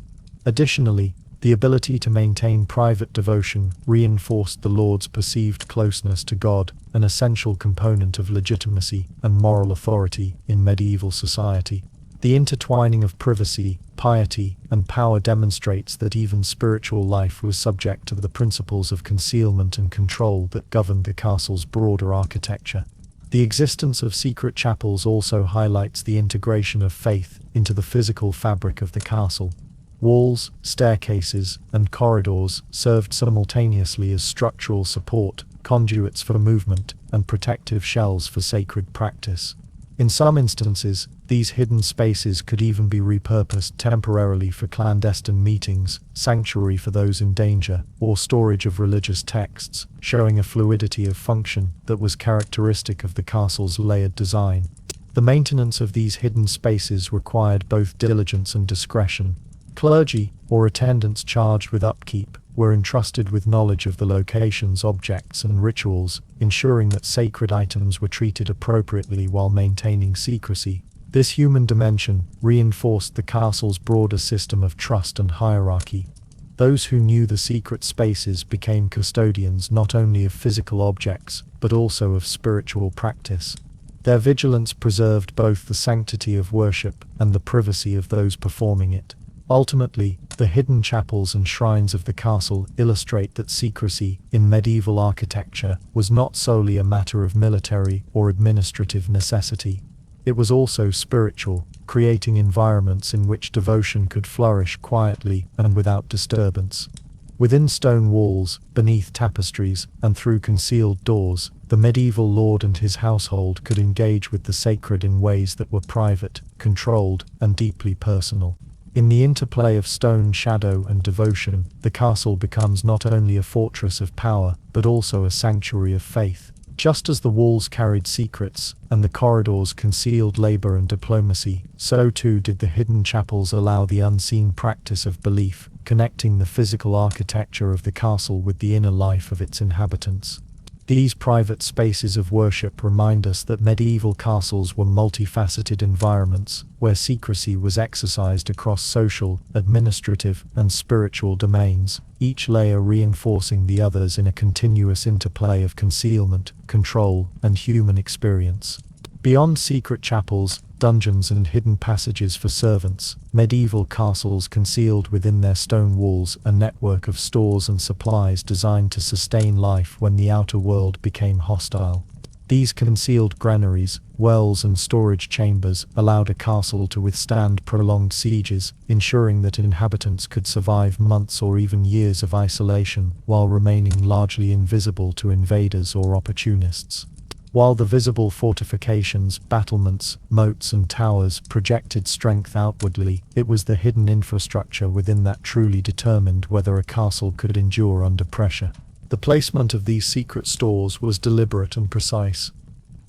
Additionally, the ability to maintain private devotion reinforced the lord's perceived closeness to God, an essential component of legitimacy and moral authority in medieval society. The intertwining of privacy, piety, and power demonstrates that even spiritual life was subject to the principles of concealment and control that governed the castle's broader architecture. The existence of secret chapels also highlights the integration of faith into the physical fabric of the castle. Walls, staircases, and corridors served simultaneously as structural support, conduits for movement, and protective shells for sacred practice. In some instances, these hidden spaces could even be repurposed temporarily for clandestine meetings, sanctuary for those in danger, or storage of religious texts, showing a fluidity of function that was characteristic of the castle's layered design. The maintenance of these hidden spaces required both diligence and discretion. Clergy, or attendants charged with upkeep, were entrusted with knowledge of the locations, objects, and rituals, ensuring that sacred items were treated appropriately while maintaining secrecy. This human dimension reinforced the castle's broader system of trust and hierarchy. Those who knew the secret spaces became custodians not only of physical objects, but also of spiritual practice. Their vigilance preserved both the sanctity of worship and the privacy of those performing it. Ultimately, the hidden chapels and shrines of the castle illustrate that secrecy in medieval architecture was not solely a matter of military or administrative necessity. It was also spiritual, creating environments in which devotion could flourish quietly and without disturbance. Within stone walls, beneath tapestries, and through concealed doors, the medieval lord and his household could engage with the sacred in ways that were private, controlled, and deeply personal. In the interplay of stone, shadow, and devotion, the castle becomes not only a fortress of power, but also a sanctuary of faith. Just as the walls carried secrets, and the corridors concealed labor and diplomacy, so too did the hidden chapels allow the unseen practice of belief, connecting the physical architecture of the castle with the inner life of its inhabitants. These private spaces of worship remind us that medieval castles were multifaceted environments, where secrecy was exercised across social, administrative, and spiritual domains, each layer reinforcing the others in a continuous interplay of concealment, control, and human experience. Beyond secret chapels, dungeons, and hidden passages for servants, medieval castles concealed within their stone walls a network of stores and supplies designed to sustain life when the outer world became hostile. These concealed granaries, wells, and storage chambers allowed a castle to withstand prolonged sieges, ensuring that inhabitants could survive months or even years of isolation while remaining largely invisible to invaders or opportunists. While the visible fortifications, battlements, moats, and towers projected strength outwardly, it was the hidden infrastructure within that truly determined whether a castle could endure under pressure. The placement of these secret stores was deliberate and precise.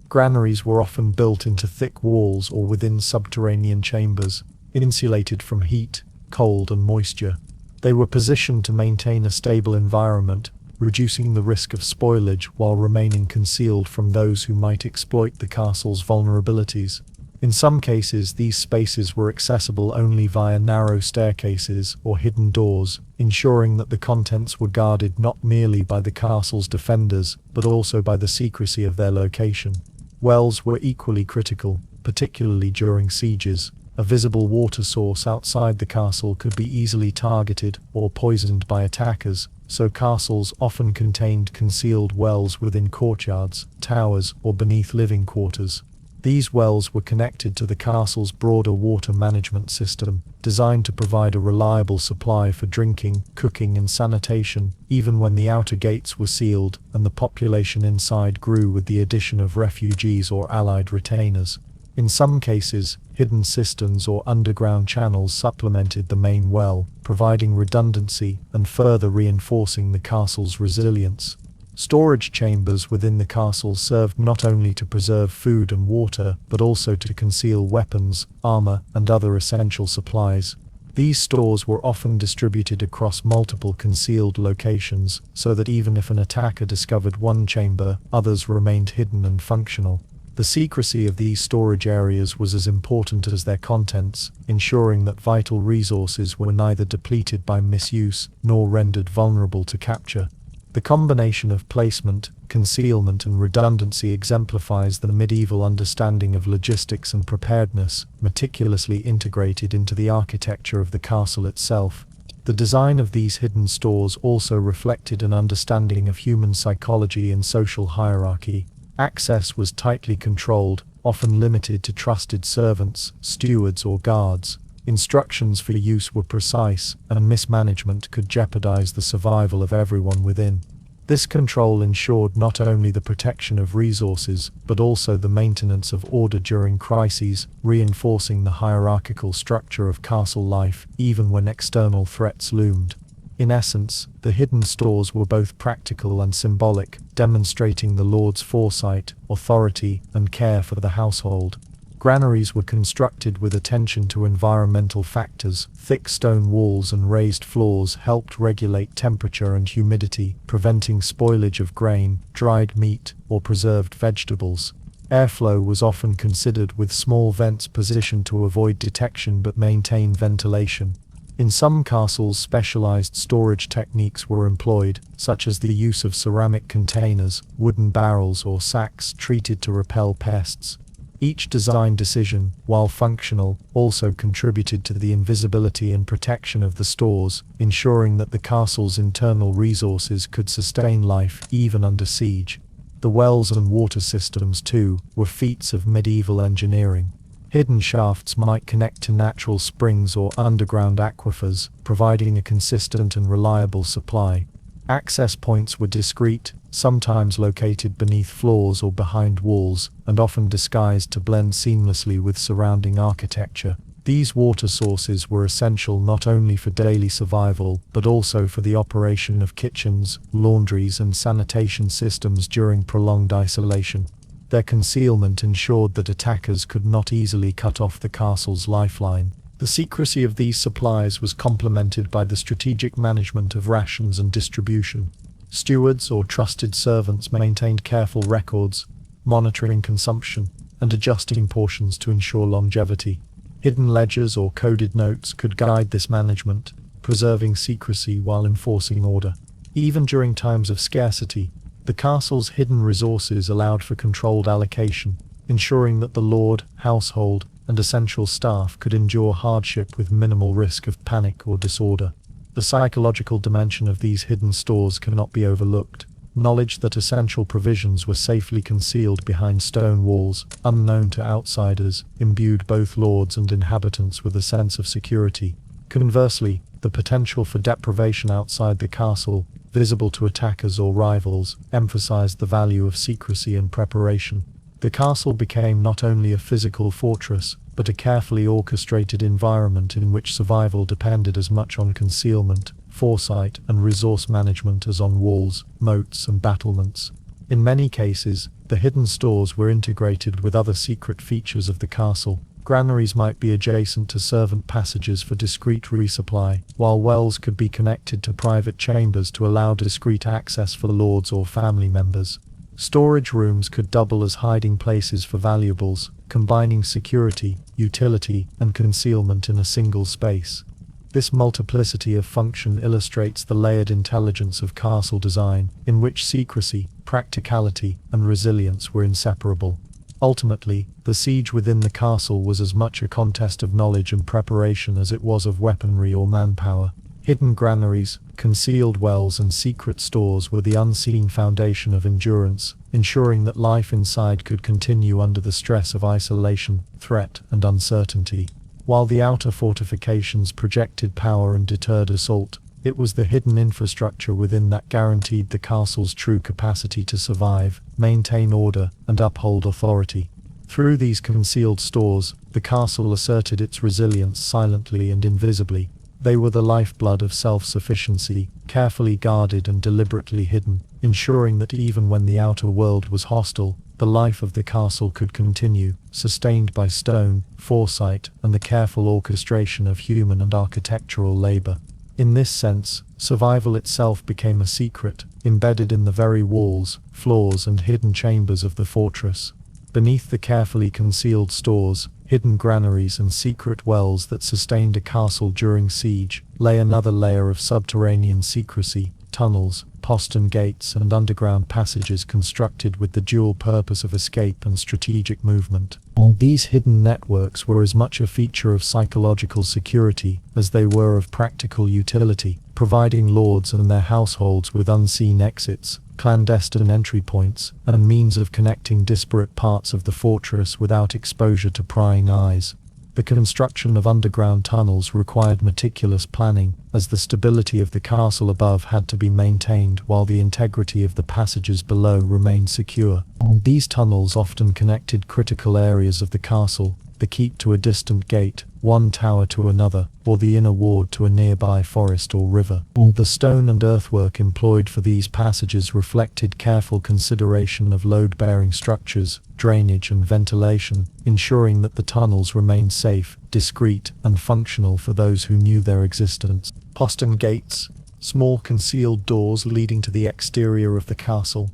Granaries were often built into thick walls or within subterranean chambers, insulated from heat, cold, and moisture. They were positioned to maintain a stable environment, reducing the risk of spoilage while remaining concealed from those who might exploit the castle's vulnerabilities. In some cases, these spaces were accessible only via narrow staircases or hidden doors, ensuring that the contents were guarded not merely by the castle's defenders, but also by the secrecy of their location. Wells were equally critical, particularly during sieges. A visible water source outside the castle could be easily targeted or poisoned by attackers, so castles often contained concealed wells within courtyards, towers, or beneath living quarters. These wells were connected to the castle's broader water management system, designed to provide a reliable supply for drinking, cooking and sanitation, even when the outer gates were sealed and the population inside grew with the addition of refugees or allied retainers. In some cases, hidden cisterns or underground channels supplemented the main well, providing redundancy and further reinforcing the castle's resilience. Storage chambers within the castle served not only to preserve food and water, but also to conceal weapons, armor, and other essential supplies. These stores were often distributed across multiple concealed locations, so that even if an attacker discovered one chamber, others remained hidden and functional. The secrecy of these storage areas was as important as their contents, ensuring that vital resources were neither depleted by misuse nor rendered vulnerable to capture. The combination of placement, concealment and redundancy exemplifies the medieval understanding of logistics and preparedness, meticulously integrated into the architecture of the castle itself. The design of these hidden stores also reflected an understanding of human psychology and social hierarchy. Access was tightly controlled, often limited to trusted servants, stewards or guards. Instructions for use were precise, and mismanagement could jeopardize the survival of everyone within. This control ensured not only the protection of resources, but also the maintenance of order during crises, reinforcing the hierarchical structure of castle life, even when external threats loomed. In essence, the hidden stores were both practical and symbolic, demonstrating the Lord's foresight, authority, and care for the household. Granaries were constructed with attention to environmental factors. Thick stone walls and raised floors helped regulate temperature and humidity, preventing spoilage of grain, dried meat, or preserved vegetables. Airflow was often considered, with small vents positioned to avoid detection but maintain ventilation. In some castles, specialized storage techniques were employed, such as the use of ceramic containers, wooden barrels, or sacks treated to repel pests. Each design decision, while functional, also contributed to the invisibility and protection of the stores, ensuring that the castle's internal resources could sustain life even under siege. The wells and water systems, too, were feats of medieval engineering. Hidden shafts might connect to natural springs or underground aquifers, providing a consistent and reliable supply. Access points were discreet, sometimes located beneath floors or behind walls, and often disguised to blend seamlessly with surrounding architecture. These water sources were essential not only for daily survival, but also for the operation of kitchens, laundries, and sanitation systems during prolonged isolation. Their concealment ensured that attackers could not easily cut off the castle's lifeline. The secrecy of these supplies was complemented by the strategic management of rations and distribution. Stewards or trusted servants maintained careful records, monitoring consumption, and adjusting portions to ensure longevity. Hidden ledgers or coded notes could guide this management, preserving secrecy while enforcing order. Even during times of scarcity, the castle's hidden resources allowed for controlled allocation, ensuring that the lord, household, and essential staff could endure hardship with minimal risk of panic or disorder. The psychological dimension of these hidden stores cannot be overlooked. Knowledge that essential provisions were safely concealed behind stone walls, unknown to outsiders, imbued both lords and inhabitants with a sense of security. Conversely, the potential for deprivation outside the castle, visible to attackers or rivals, emphasized the value of secrecy and preparation. The castle became not only a physical fortress, but a carefully orchestrated environment in which survival depended as much on concealment, foresight, and resource management as on walls, moats, and battlements. In many cases, the hidden stores were integrated with other secret features of the castle. Granaries might be adjacent to servant passages for discreet resupply, while wells could be connected to private chambers to allow discreet access for lords or family members. Storage rooms could double as hiding places for valuables, combining security, utility, and concealment in a single space. This multiplicity of function illustrates the layered intelligence of castle design, in which secrecy, practicality, and resilience were inseparable. Ultimately, the siege within the castle was as much a contest of knowledge and preparation as it was of weaponry or manpower. Hidden granaries, concealed wells and secret stores were the unseen foundation of endurance, ensuring that life inside could continue under the stress of isolation, threat, and uncertainty. While the outer fortifications projected power and deterred assault, it was the hidden infrastructure within that guaranteed the castle's true capacity to survive, maintain order, and uphold authority. Through these concealed stores, the castle asserted its resilience silently and invisibly. They were the lifeblood of self-sufficiency, carefully guarded and deliberately hidden, ensuring that even when the outer world was hostile, the life of the castle could continue, sustained by stone, foresight, and the careful orchestration of human and architectural labor. In this sense, survival itself became a secret, embedded in the very walls, floors, and hidden chambers of the fortress. Beneath the carefully concealed stores, hidden granaries and secret wells that sustained a castle during siege, lay another layer of subterranean secrecy, tunnels, postern gates, and underground passages constructed with the dual purpose of escape and strategic movement. These hidden networks were as much a feature of psychological security as they were of practical utility, providing lords and their households with unseen exits, clandestine entry points, and means of connecting disparate parts of the fortress without exposure to prying eyes. The construction of underground tunnels required meticulous planning, as the stability of the castle above had to be maintained while the integrity of the passages below remained secure. These tunnels often connected critical areas of the castle, the keep to a distant gate, one tower to another, or the inner ward to a nearby forest or river. The stone and earthwork employed for these passages reflected careful consideration of load-bearing structures, drainage and ventilation, ensuring that the tunnels remained safe, discreet, and functional for those who knew their existence. Postern gates, small concealed doors leading to the exterior of the castle,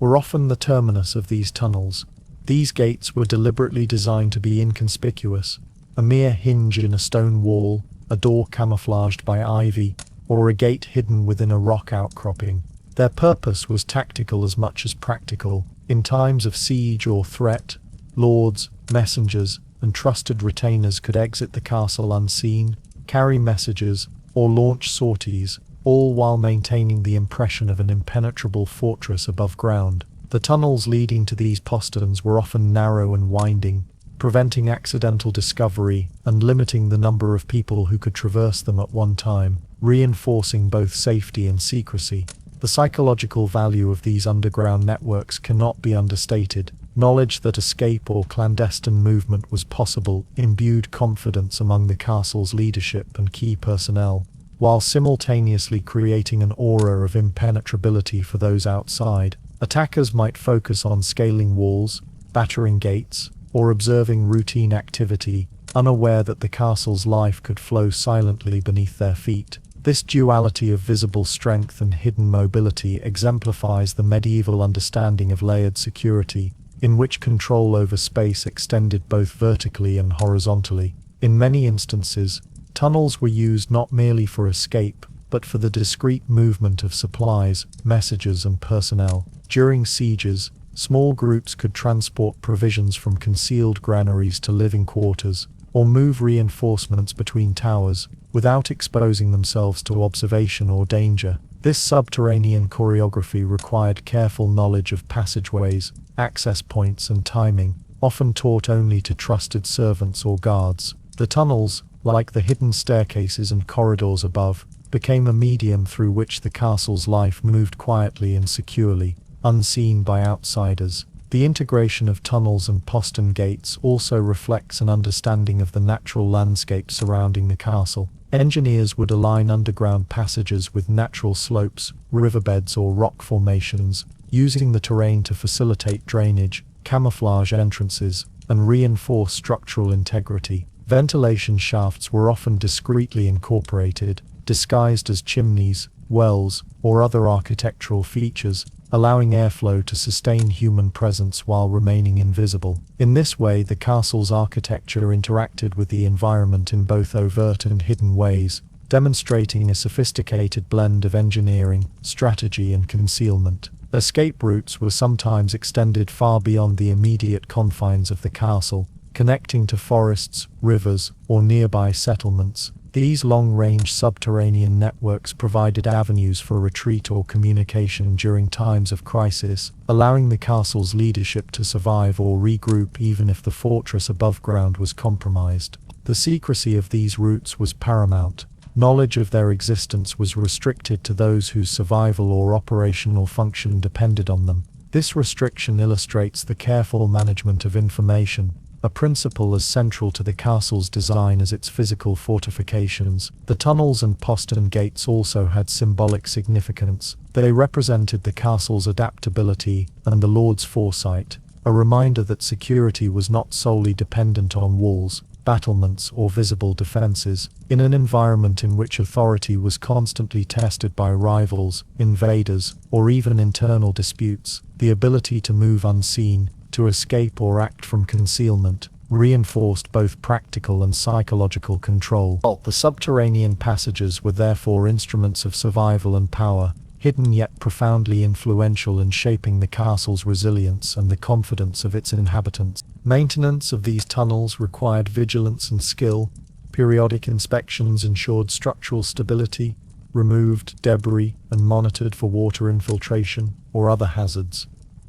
were often the terminus of these tunnels. These gates were deliberately designed to be inconspicuous, a mere hinge in a stone wall, a door camouflaged by ivy, or a gate hidden within a rock outcropping. Their purpose was tactical as much as practical. In times of siege or threat, lords, messengers, and trusted retainers could exit the castle unseen, carry messages, or launch sorties, all while maintaining the impression of an impenetrable fortress above ground. The tunnels leading to these posterns were often narrow and winding, preventing accidental discovery and limiting the number of people who could traverse them at one time, reinforcing both safety and secrecy. The psychological value of these underground networks cannot be understated. Knowledge that escape or clandestine movement was possible imbued confidence among the castle's leadership and key personnel, while simultaneously creating an aura of impenetrability for those outside. Attackers might focus on scaling walls, battering gates, or observing routine activity, unaware that the castle's life could flow silently beneath their feet. This duality of visible strength and hidden mobility exemplifies the medieval understanding of layered security, in which control over space extended both vertically and horizontally. In many instances, tunnels were used not merely for escape, but for the discreet movement of supplies, messages, and personnel. During sieges, small groups could transport provisions from concealed granaries to living quarters, or move reinforcements between towers, without exposing themselves to observation or danger. This subterranean choreography required careful knowledge of passageways, access points, and timing, often taught only to trusted servants or guards. The tunnels, like the hidden staircases and corridors above, became a medium through which the castle's life moved quietly and securely, unseen by outsiders. The integration of tunnels and postern gates also reflects an understanding of the natural landscape surrounding the castle. Engineers would align underground passages with natural slopes, riverbeds, or rock formations, using the terrain to facilitate drainage, camouflage entrances, and reinforce structural integrity. Ventilation shafts were often discreetly incorporated, disguised as chimneys, wells, or other architectural features, allowing airflow to sustain human presence while remaining invisible. In this way, the castle's architecture interacted with the environment in both overt and hidden ways, demonstrating a sophisticated blend of engineering, strategy, and concealment. Escape routes were sometimes extended far beyond the immediate confines of the castle, connecting to forests, rivers, or nearby settlements. These long-range subterranean networks provided avenues for retreat or communication during times of crisis, allowing the castle's leadership to survive or regroup even if the fortress above ground was compromised. The secrecy of these routes was paramount. Knowledge of their existence was restricted to those whose survival or operational function depended on them. This restriction illustrates the careful management of information, a principle as central to the castle's design as its physical fortifications. The tunnels and postern gates also had symbolic significance. They represented the castle's adaptability and the Lord's foresight, a reminder that security was not solely dependent on walls, battlements, or visible defenses. In an environment in which authority was constantly tested by rivals, invaders, or even internal disputes, the ability to move unseen, to escape or act from concealment, reinforced both practical and psychological control. The subterranean passages were therefore instruments of survival and power, hidden yet profoundly influential in shaping the castle's resilience and the confidence of its inhabitants. Maintenance of these tunnels required vigilance and skill. Periodic inspections ensured structural stability, removed debris, and monitored for water infiltration or other hazards.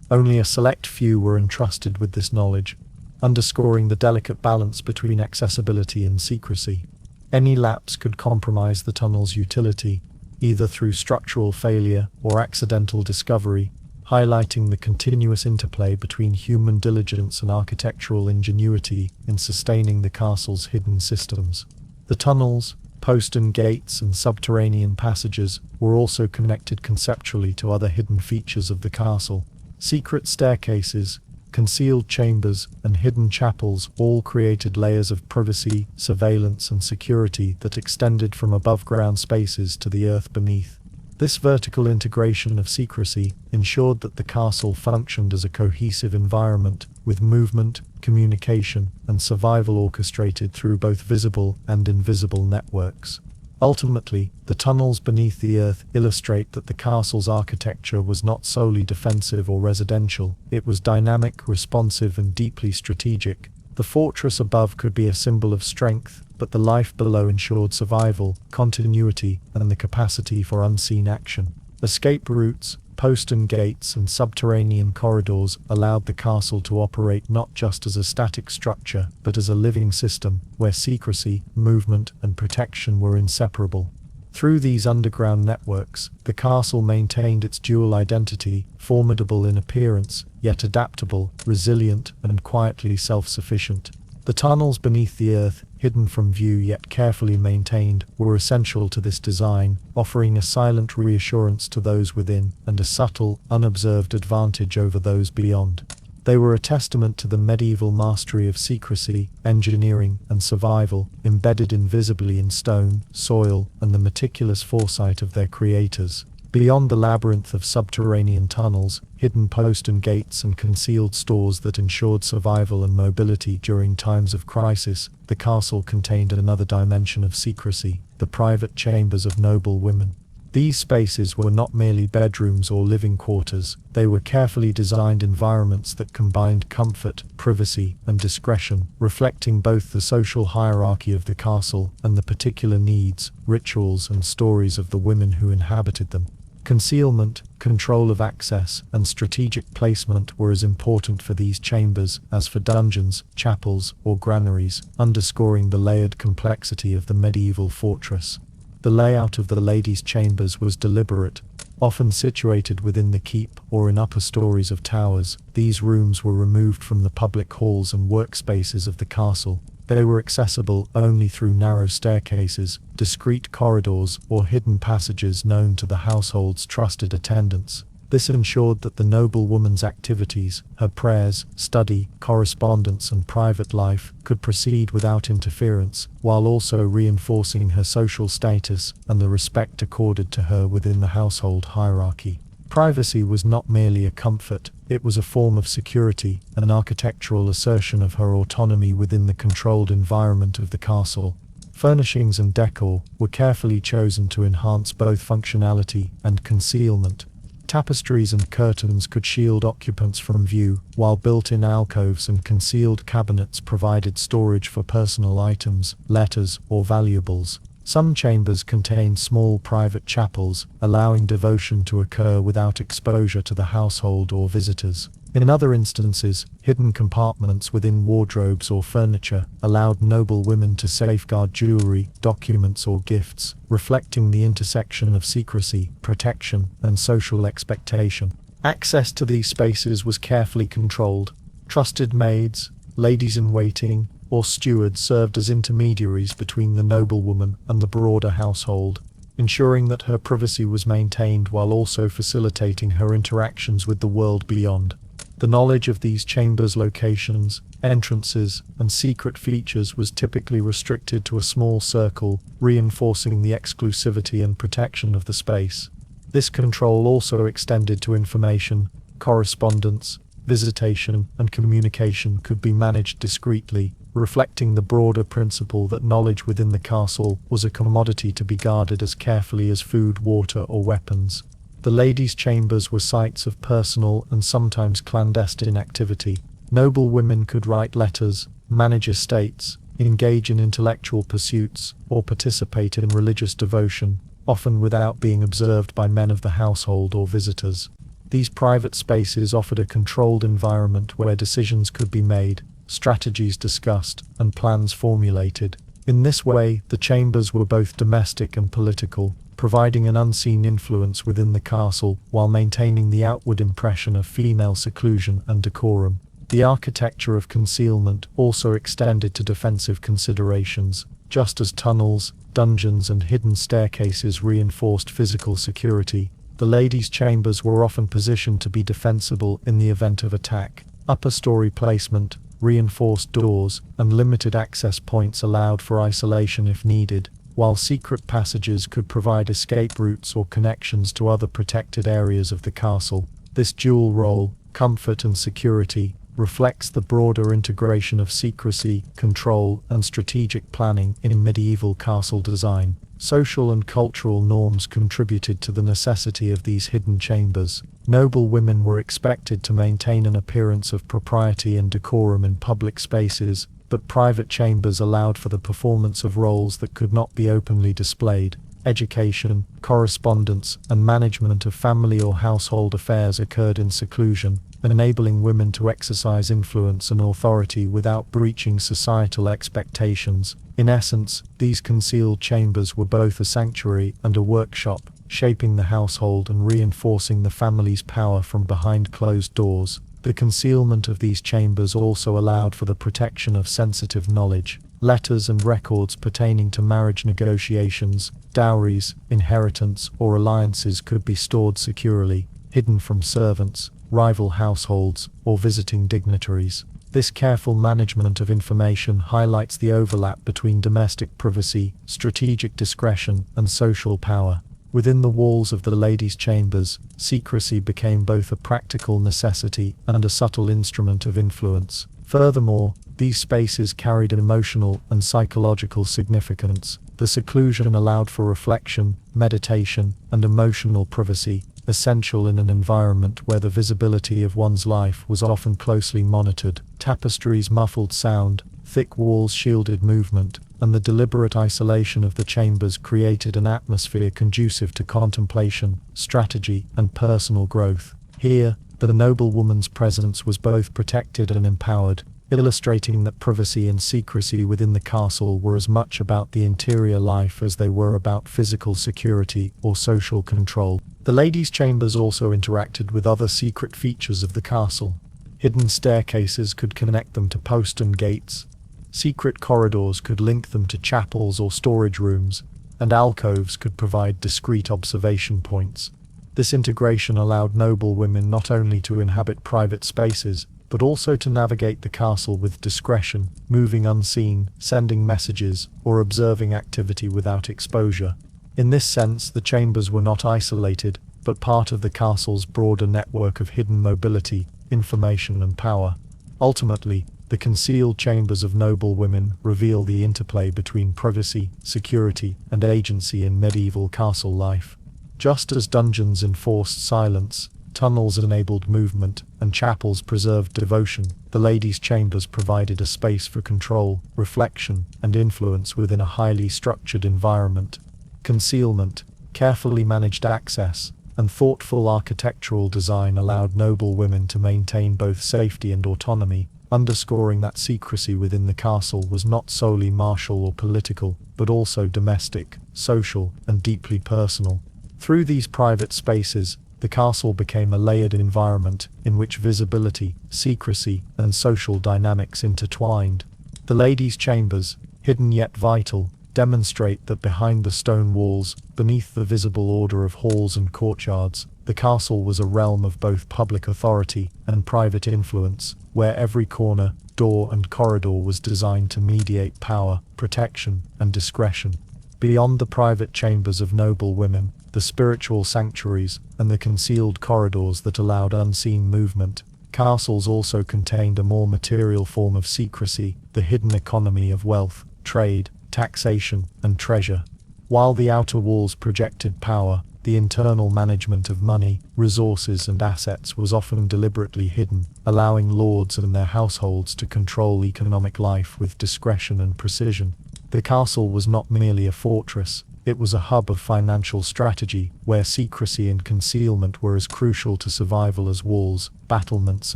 Only a select few were entrusted with this knowledge, underscoring the delicate balance between accessibility and secrecy. Any lapse could compromise the tunnel's utility, either through structural failure or accidental discovery, highlighting the continuous interplay between human diligence and architectural ingenuity in sustaining the castle's hidden systems. The tunnels, postern gates, and subterranean passages were also connected conceptually to other hidden features of the castle. Secret staircases, concealed chambers, and hidden chapels all created layers of privacy, surveillance, and security that extended from above-ground spaces to the earth beneath. This vertical integration of secrecy ensured that the castle functioned as a cohesive environment, with movement, communication, and survival orchestrated through both visible and invisible networks. Ultimately, the tunnels beneath the earth illustrate that the castle's architecture was not solely defensive or residential. It was dynamic, responsive, and deeply strategic. The fortress above could be a symbol of strength, but the life below ensured survival, continuity, and the capacity for unseen action. Escape routes, postern gates, and subterranean corridors allowed the castle to operate not just as a static structure, but as a living system, where secrecy, movement, and protection were inseparable. Through these underground networks, the castle maintained its dual identity, formidable in appearance, yet adaptable, resilient, and quietly self-sufficient. The tunnels beneath the earth, hidden from view yet carefully maintained, were essential to this design, offering a silent reassurance to those within and a subtle, unobserved advantage over those beyond. They were a testament to the medieval mastery of secrecy, engineering, and survival, embedded invisibly in stone, soil, and the meticulous foresight of their creators. Beyond the labyrinth of subterranean tunnels, hidden postern gates, and concealed stores that ensured survival and mobility during times of crisis, the castle contained another dimension of secrecy: the private chambers of noble women. These spaces were not merely bedrooms or living quarters, they were carefully designed environments that combined comfort, privacy, and discretion, reflecting both the social hierarchy of the castle and the particular needs, rituals, and stories of the women who inhabited them. Concealment, control of access, and strategic placement were as important for these chambers as for dungeons, chapels, or granaries, underscoring the layered complexity of the medieval fortress. The layout of the ladies' chambers was deliberate, often situated within the keep or in upper stories of towers. These rooms were removed from the public halls and workspaces of the castle. They were accessible only through narrow staircases, discreet corridors, or hidden passages known to the household's trusted attendants. This ensured that the noblewoman's activities, her prayers, study, correspondence, and private life, could proceed without interference, while also reinforcing her social status and the respect accorded to her within the household hierarchy. Privacy was not merely a comfort, it was a form of security, an architectural assertion of her autonomy within the controlled environment of the castle. Furnishings and decor were carefully chosen to enhance both functionality and concealment. Tapestries and curtains could shield occupants from view, while built-in alcoves and concealed cabinets provided storage for personal items, letters, or valuables. Some chambers contained small private chapels, allowing devotion to occur without exposure to the household or visitors. In other instances, hidden compartments within wardrobes or furniture allowed noble women to safeguard jewelry, documents or gifts, reflecting the intersection of secrecy, protection, and social expectation. Access to these spaces was carefully controlled. Trusted maids, ladies-in-waiting, or stewards served as intermediaries between the noblewoman and the broader household, ensuring that her privacy was maintained while also facilitating her interactions with the world beyond. The knowledge of these chambers' locations, entrances, and secret features was typically restricted to a small circle, reinforcing the exclusivity and protection of the space. This control also extended to information, correspondence, visitation, and communication could be managed discreetly, reflecting the broader principle that knowledge within the castle was a commodity to be guarded as carefully as food, water, or weapons. The ladies' chambers were sites of personal and sometimes clandestine activity. Noble women could write letters, manage estates, engage in intellectual pursuits, or participate in religious devotion, often without being observed by men of the household or visitors. These private spaces offered a controlled environment where decisions could be made, strategies discussed, and plans formulated. In this way, the chambers were both domestic and political, providing an unseen influence within the castle while maintaining the outward impression of female seclusion and decorum. The architecture of concealment also extended to defensive considerations, just as tunnels, dungeons, and hidden staircases reinforced physical security. The ladies' chambers were often positioned to be defensible in the event of attack. Upper story placement, reinforced doors, and limited access points allowed for isolation if needed, while secret passages could provide escape routes or connections to other protected areas of the castle. This dual role, comfort and security, reflects the broader integration of secrecy, control, and strategic planning in medieval castle design. Social and cultural norms contributed to the necessity of these hidden chambers. Noble women were expected to maintain an appearance of propriety and decorum in public spaces, but private chambers allowed for the performance of roles that could not be openly displayed. Education, correspondence, and management of family or household affairs occurred in seclusion, enabling women to exercise influence and authority without breaching societal expectations. In essence, these concealed chambers were both a sanctuary and a workshop, shaping the household and reinforcing the family's power from behind closed doors. The concealment of these chambers also allowed for the protection of sensitive knowledge. Letters and records pertaining to marriage negotiations, dowries, inheritance, or alliances could be stored securely, hidden from servants, rival households, or visiting dignitaries. This careful management of information highlights the overlap between domestic privacy, strategic discretion, and social power. Within the walls of the ladies' chambers, secrecy became both a practical necessity and a subtle instrument of influence. Furthermore, these spaces carried an emotional and psychological significance. The seclusion allowed for reflection, meditation, and emotional privacy, essential in an environment where the visibility of one's life was often closely monitored. Tapestries muffled sound, thick walls shielded movement, and the deliberate isolation of the chambers created an atmosphere conducive to contemplation, strategy, and personal growth. Here, the noblewoman's presence was both protected and empowered, illustrating that privacy and secrecy within the castle were as much about the interior life as they were about physical security or social control. The ladies' chambers also interacted with other secret features of the castle. Hidden staircases could connect them to postern gates, secret corridors could link them to chapels or storage rooms, and alcoves could provide discreet observation points. This integration allowed noble women not only to inhabit private spaces, but also to navigate the castle with discretion, moving unseen, sending messages, or observing activity without exposure. In this sense, the chambers were not isolated, but part of the castle's broader network of hidden mobility, information, and power. Ultimately, the concealed chambers of noble women reveal the interplay between privacy, security, and agency in medieval castle life. Just as dungeons enforced silence, tunnels enabled movement, and chapels preserved devotion. The ladies' chambers provided a space for control, reflection, and influence within a highly structured environment. Concealment, carefully managed access, and thoughtful architectural design allowed noble women to maintain both safety and autonomy, underscoring that secrecy within the castle was not solely martial or political, but also domestic, social, and deeply personal. Through these private spaces, the castle became a layered environment in which visibility, secrecy, and social dynamics intertwined. The ladies' chambers, hidden yet vital, demonstrate that behind the stone walls, beneath the visible order of halls and courtyards, the castle was a realm of both public authority and private influence, where every corner, door, and corridor was designed to mediate power, protection, and discretion. Beyond the private chambers of noble women, the spiritual sanctuaries, and the concealed corridors that allowed unseen movement, castles also contained a more material form of secrecy, the hidden economy of wealth, trade, taxation, and treasure. While the outer walls projected power, the internal management of money, resources, and assets was often deliberately hidden, allowing lords and their households to control economic life with discretion and precision. The castle was not merely a fortress, it was a hub of financial strategy, where secrecy and concealment were as crucial to survival as walls, battlements,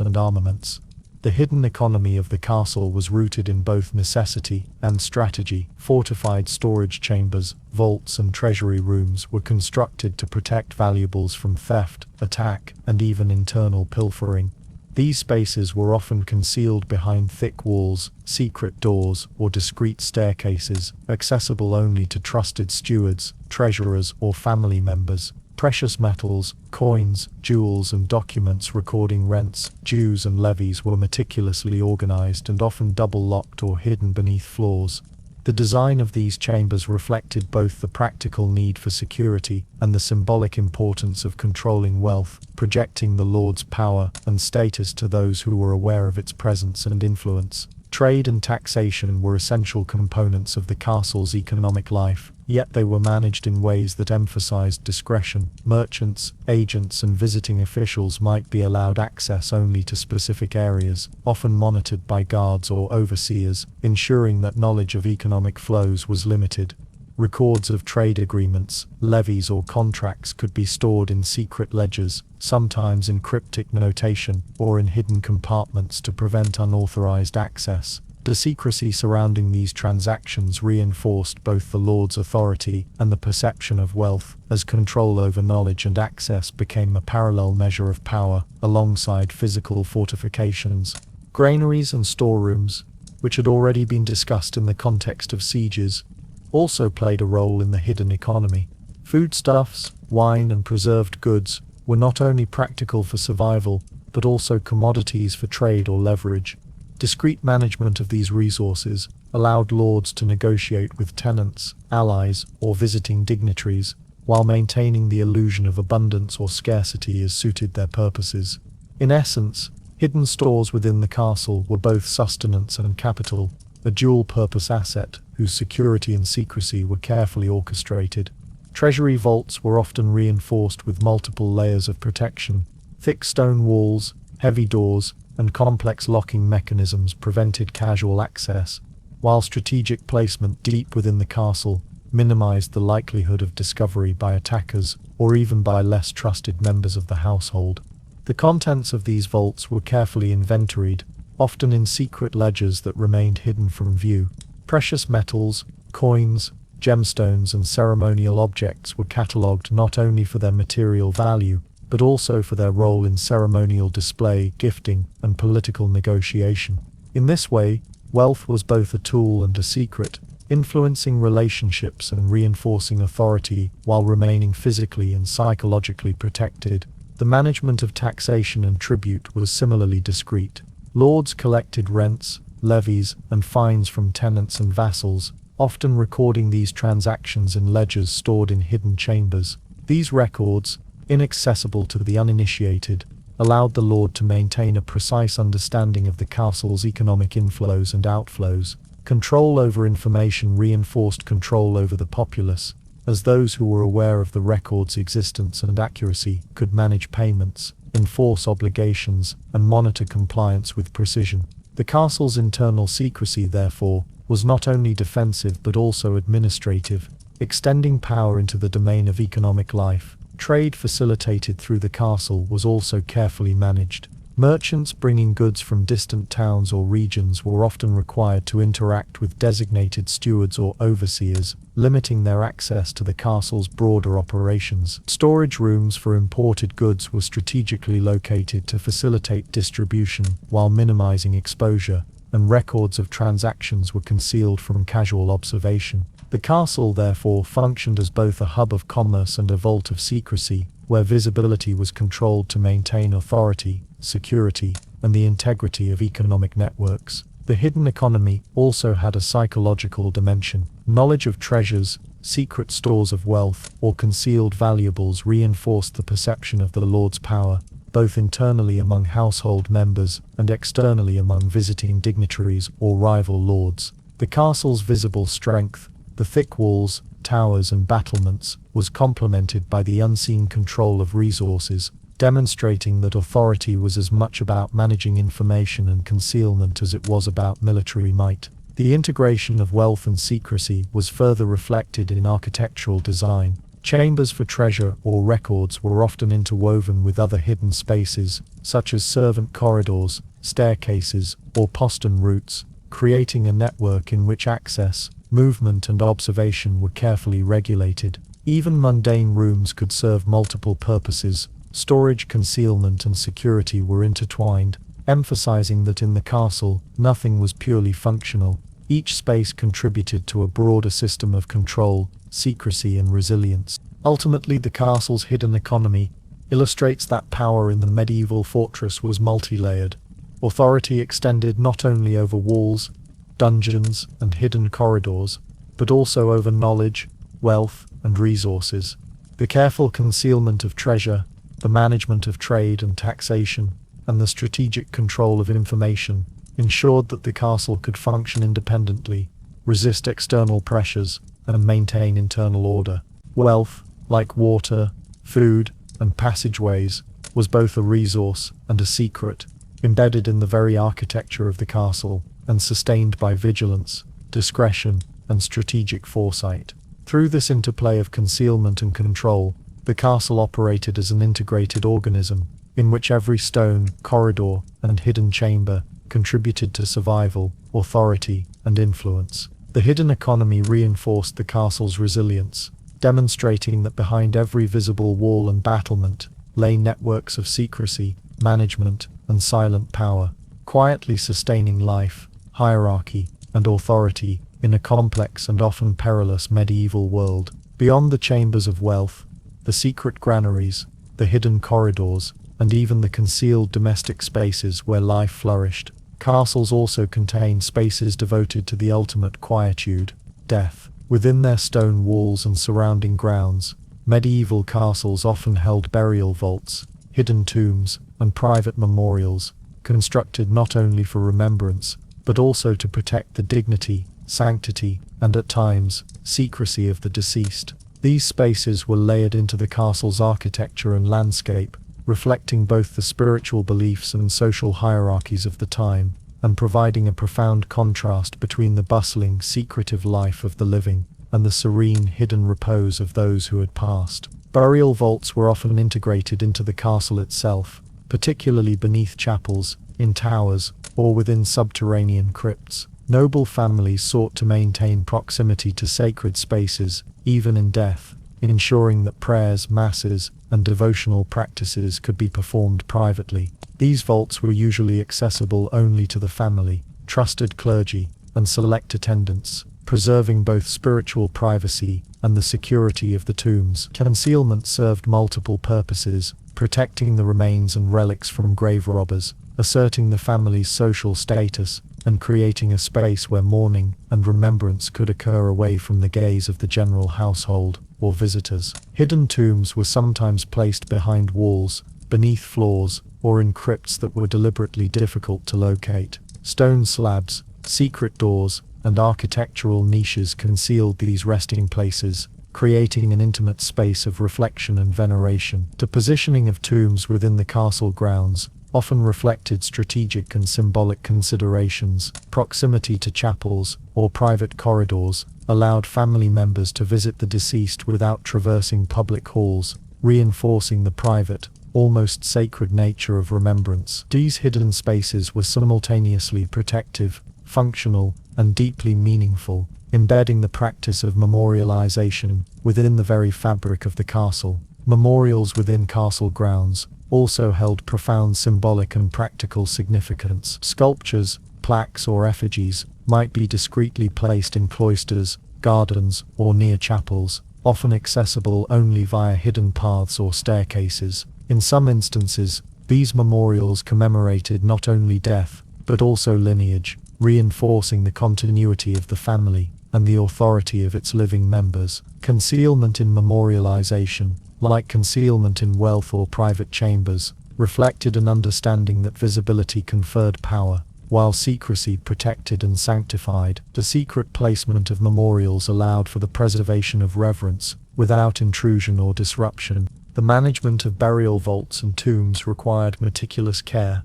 and armaments. The hidden economy of the castle was rooted in both necessity and strategy. Fortified storage chambers, vaults, and treasury rooms were constructed to protect valuables from theft, attack, and even internal pilfering. These spaces were often concealed behind thick walls, secret doors, or discreet staircases, accessible only to trusted stewards, treasurers, or family members. Precious metals, coins, jewels, and documents recording rents, dues, and levies were meticulously organized and often double-locked or hidden beneath floors. The design of these chambers reflected both the practical need for security and the symbolic importance of controlling wealth, projecting the lord's power and status to those who were aware of its presence and influence. Trade and taxation were essential components of the castle's economic life, yet they were managed in ways that emphasized discretion. Merchants, agents, and visiting officials might be allowed access only to specific areas, often monitored by guards or overseers, ensuring that knowledge of economic flows was limited. Records of trade agreements, levies, or contracts could be stored in secret ledgers, sometimes in cryptic notation or in hidden compartments to prevent unauthorized access. The secrecy surrounding these transactions reinforced both the lord's authority and the perception of wealth, as control over knowledge and access became a parallel measure of power, alongside physical fortifications. Granaries and storerooms, which had already been discussed in the context of sieges, also played a role in the hidden economy. Foodstuffs, wine, and preserved goods were not only practical for survival, but also commodities for trade or leverage. Discreet management of these resources allowed lords to negotiate with tenants, allies, or visiting dignitaries, while maintaining the illusion of abundance or scarcity as suited their purposes. In essence, hidden stores within the castle were both sustenance and capital, a dual-purpose asset whose security and secrecy were carefully orchestrated. Treasury vaults were often reinforced with multiple layers of protection. Thick stone walls, heavy doors, and complex locking mechanisms prevented casual access, while strategic placement deep within the castle minimized the likelihood of discovery by attackers or even by less trusted members of the household. The contents of these vaults were carefully inventoried, often in secret ledgers that remained hidden from view. Precious metals, coins, gemstones, and ceremonial objects were catalogued not only for their material value, but also for their role in ceremonial display, gifting, and political negotiation. In this way, wealth was both a tool and a secret, influencing relationships and reinforcing authority while remaining physically and psychologically protected. The management of taxation and tribute was similarly discreet. Lords collected rents, levies, and fines from tenants and vassals, often recording these transactions in ledgers stored in hidden chambers. These records, inaccessible to the uninitiated, allowed the lord to maintain a precise understanding of the castle's economic inflows and outflows. Control over information reinforced control over the populace, as those who were aware of the record's existence and accuracy could manage payments, enforce obligations, and monitor compliance with precision. The castle's internal secrecy, therefore, was not only defensive but also administrative, extending power into the domain of economic life. Trade facilitated through the castle was also carefully managed. Merchants bringing goods from distant towns or regions were often required to interact with designated stewards or overseers, limiting their access to the castle's broader operations. Storage rooms for imported goods were strategically located to facilitate distribution while minimizing exposure, and records of transactions were concealed from casual observation. The castle therefore functioned as both a hub of commerce and a vault of secrecy, where visibility was controlled to maintain authority, security, and the integrity of economic networks. The hidden economy also had a psychological dimension. Knowledge of treasures, secret stores of wealth, or concealed valuables reinforced the perception of the lord's power, both internally among household members and externally among visiting dignitaries or rival lords. The castle's visible strength, the thick walls, towers, and battlements, was complemented by the unseen control of resources, demonstrating that authority was as much about managing information and concealment as it was about military might. The integration of wealth and secrecy was further reflected in architectural design. Chambers for treasure or records were often interwoven with other hidden spaces, such as servant corridors, staircases, or postern routes, creating a network in which access, movement, and observation were carefully regulated. Even mundane rooms could serve multiple purposes. Storage, concealment, and security were intertwined, emphasizing that in the castle, nothing was purely functional. Each space contributed to a broader system of control, secrecy, and resilience. Ultimately, the castle's hidden economy illustrates that power in the medieval fortress was multi-layered. Authority extended not only over walls, dungeons, and hidden corridors, but also over knowledge, wealth, and resources. The careful concealment of treasure, the management of trade and taxation, and the strategic control of information ensured that the castle could function independently, resist external pressures, and maintain internal order. Wealth, like water, food, and passageways, was both a resource and a secret, embedded in the very architecture of the castle, and sustained by vigilance, discretion, and strategic foresight. Through this interplay of concealment and control, the castle operated as an integrated organism, in which every stone, corridor, and hidden chamber contributed to survival, authority, and influence. The hidden economy reinforced the castle's resilience, demonstrating that behind every visible wall and battlement lay networks of secrecy, management, and silent power, quietly sustaining life, hierarchy, and authority in a complex and often perilous medieval world. Beyond the chambers of wealth, the secret granaries, the hidden corridors, and even the concealed domestic spaces where life flourished, castles also contain spaces devoted to the ultimate quietude, death. Within their stone walls and surrounding grounds, medieval castles often held burial vaults, hidden tombs, and private memorials, constructed not only for remembrance, but also to protect the dignity, sanctity, and at times, secrecy of the deceased. These spaces were layered into the castle's architecture and landscape, reflecting both the spiritual beliefs and social hierarchies of the time, and providing a profound contrast between the bustling, secretive life of the living and the serene, hidden repose of those who had passed. Burial vaults were often integrated into the castle itself, particularly beneath chapels, in towers, or within subterranean crypts. Noble families sought to maintain proximity to sacred spaces, even in death, ensuring that prayers, masses, and devotional practices could be performed privately. These vaults were usually accessible only to the family, trusted clergy, and select attendants, preserving both spiritual privacy and the security of the tombs. Concealment served multiple purposes, protecting the remains and relics from grave robbers, asserting the family's social status, and creating a space where mourning and remembrance could occur away from the gaze of the general household or visitors. Hidden tombs were sometimes placed behind walls, beneath floors, or in crypts that were deliberately difficult to locate. Stone slabs, secret doors, and architectural niches concealed these resting places, creating an intimate space of reflection and veneration. The positioning of tombs within the castle grounds often reflected strategic and symbolic considerations. Proximity to chapels or private corridors allowed family members to visit the deceased without traversing public halls, reinforcing the private, almost sacred nature of remembrance. These hidden spaces were simultaneously protective, functional, and deeply meaningful, embedding the practice of memorialization within the very fabric of the castle. Memorials within castle grounds also held profound symbolic and practical significance. Sculptures, plaques, or effigies might be discreetly placed in cloisters, gardens, or near chapels, often accessible only via hidden paths or staircases. In some instances, these memorials commemorated not only death, but also lineage, reinforcing the continuity of the family and the authority of its living members. Concealment in memorialization, like concealment in wealth or private chambers, reflected an understanding that visibility conferred power, while secrecy protected and sanctified. The secret placement of memorials allowed for the preservation of reverence, without intrusion or disruption. The management of burial vaults and tombs required meticulous care.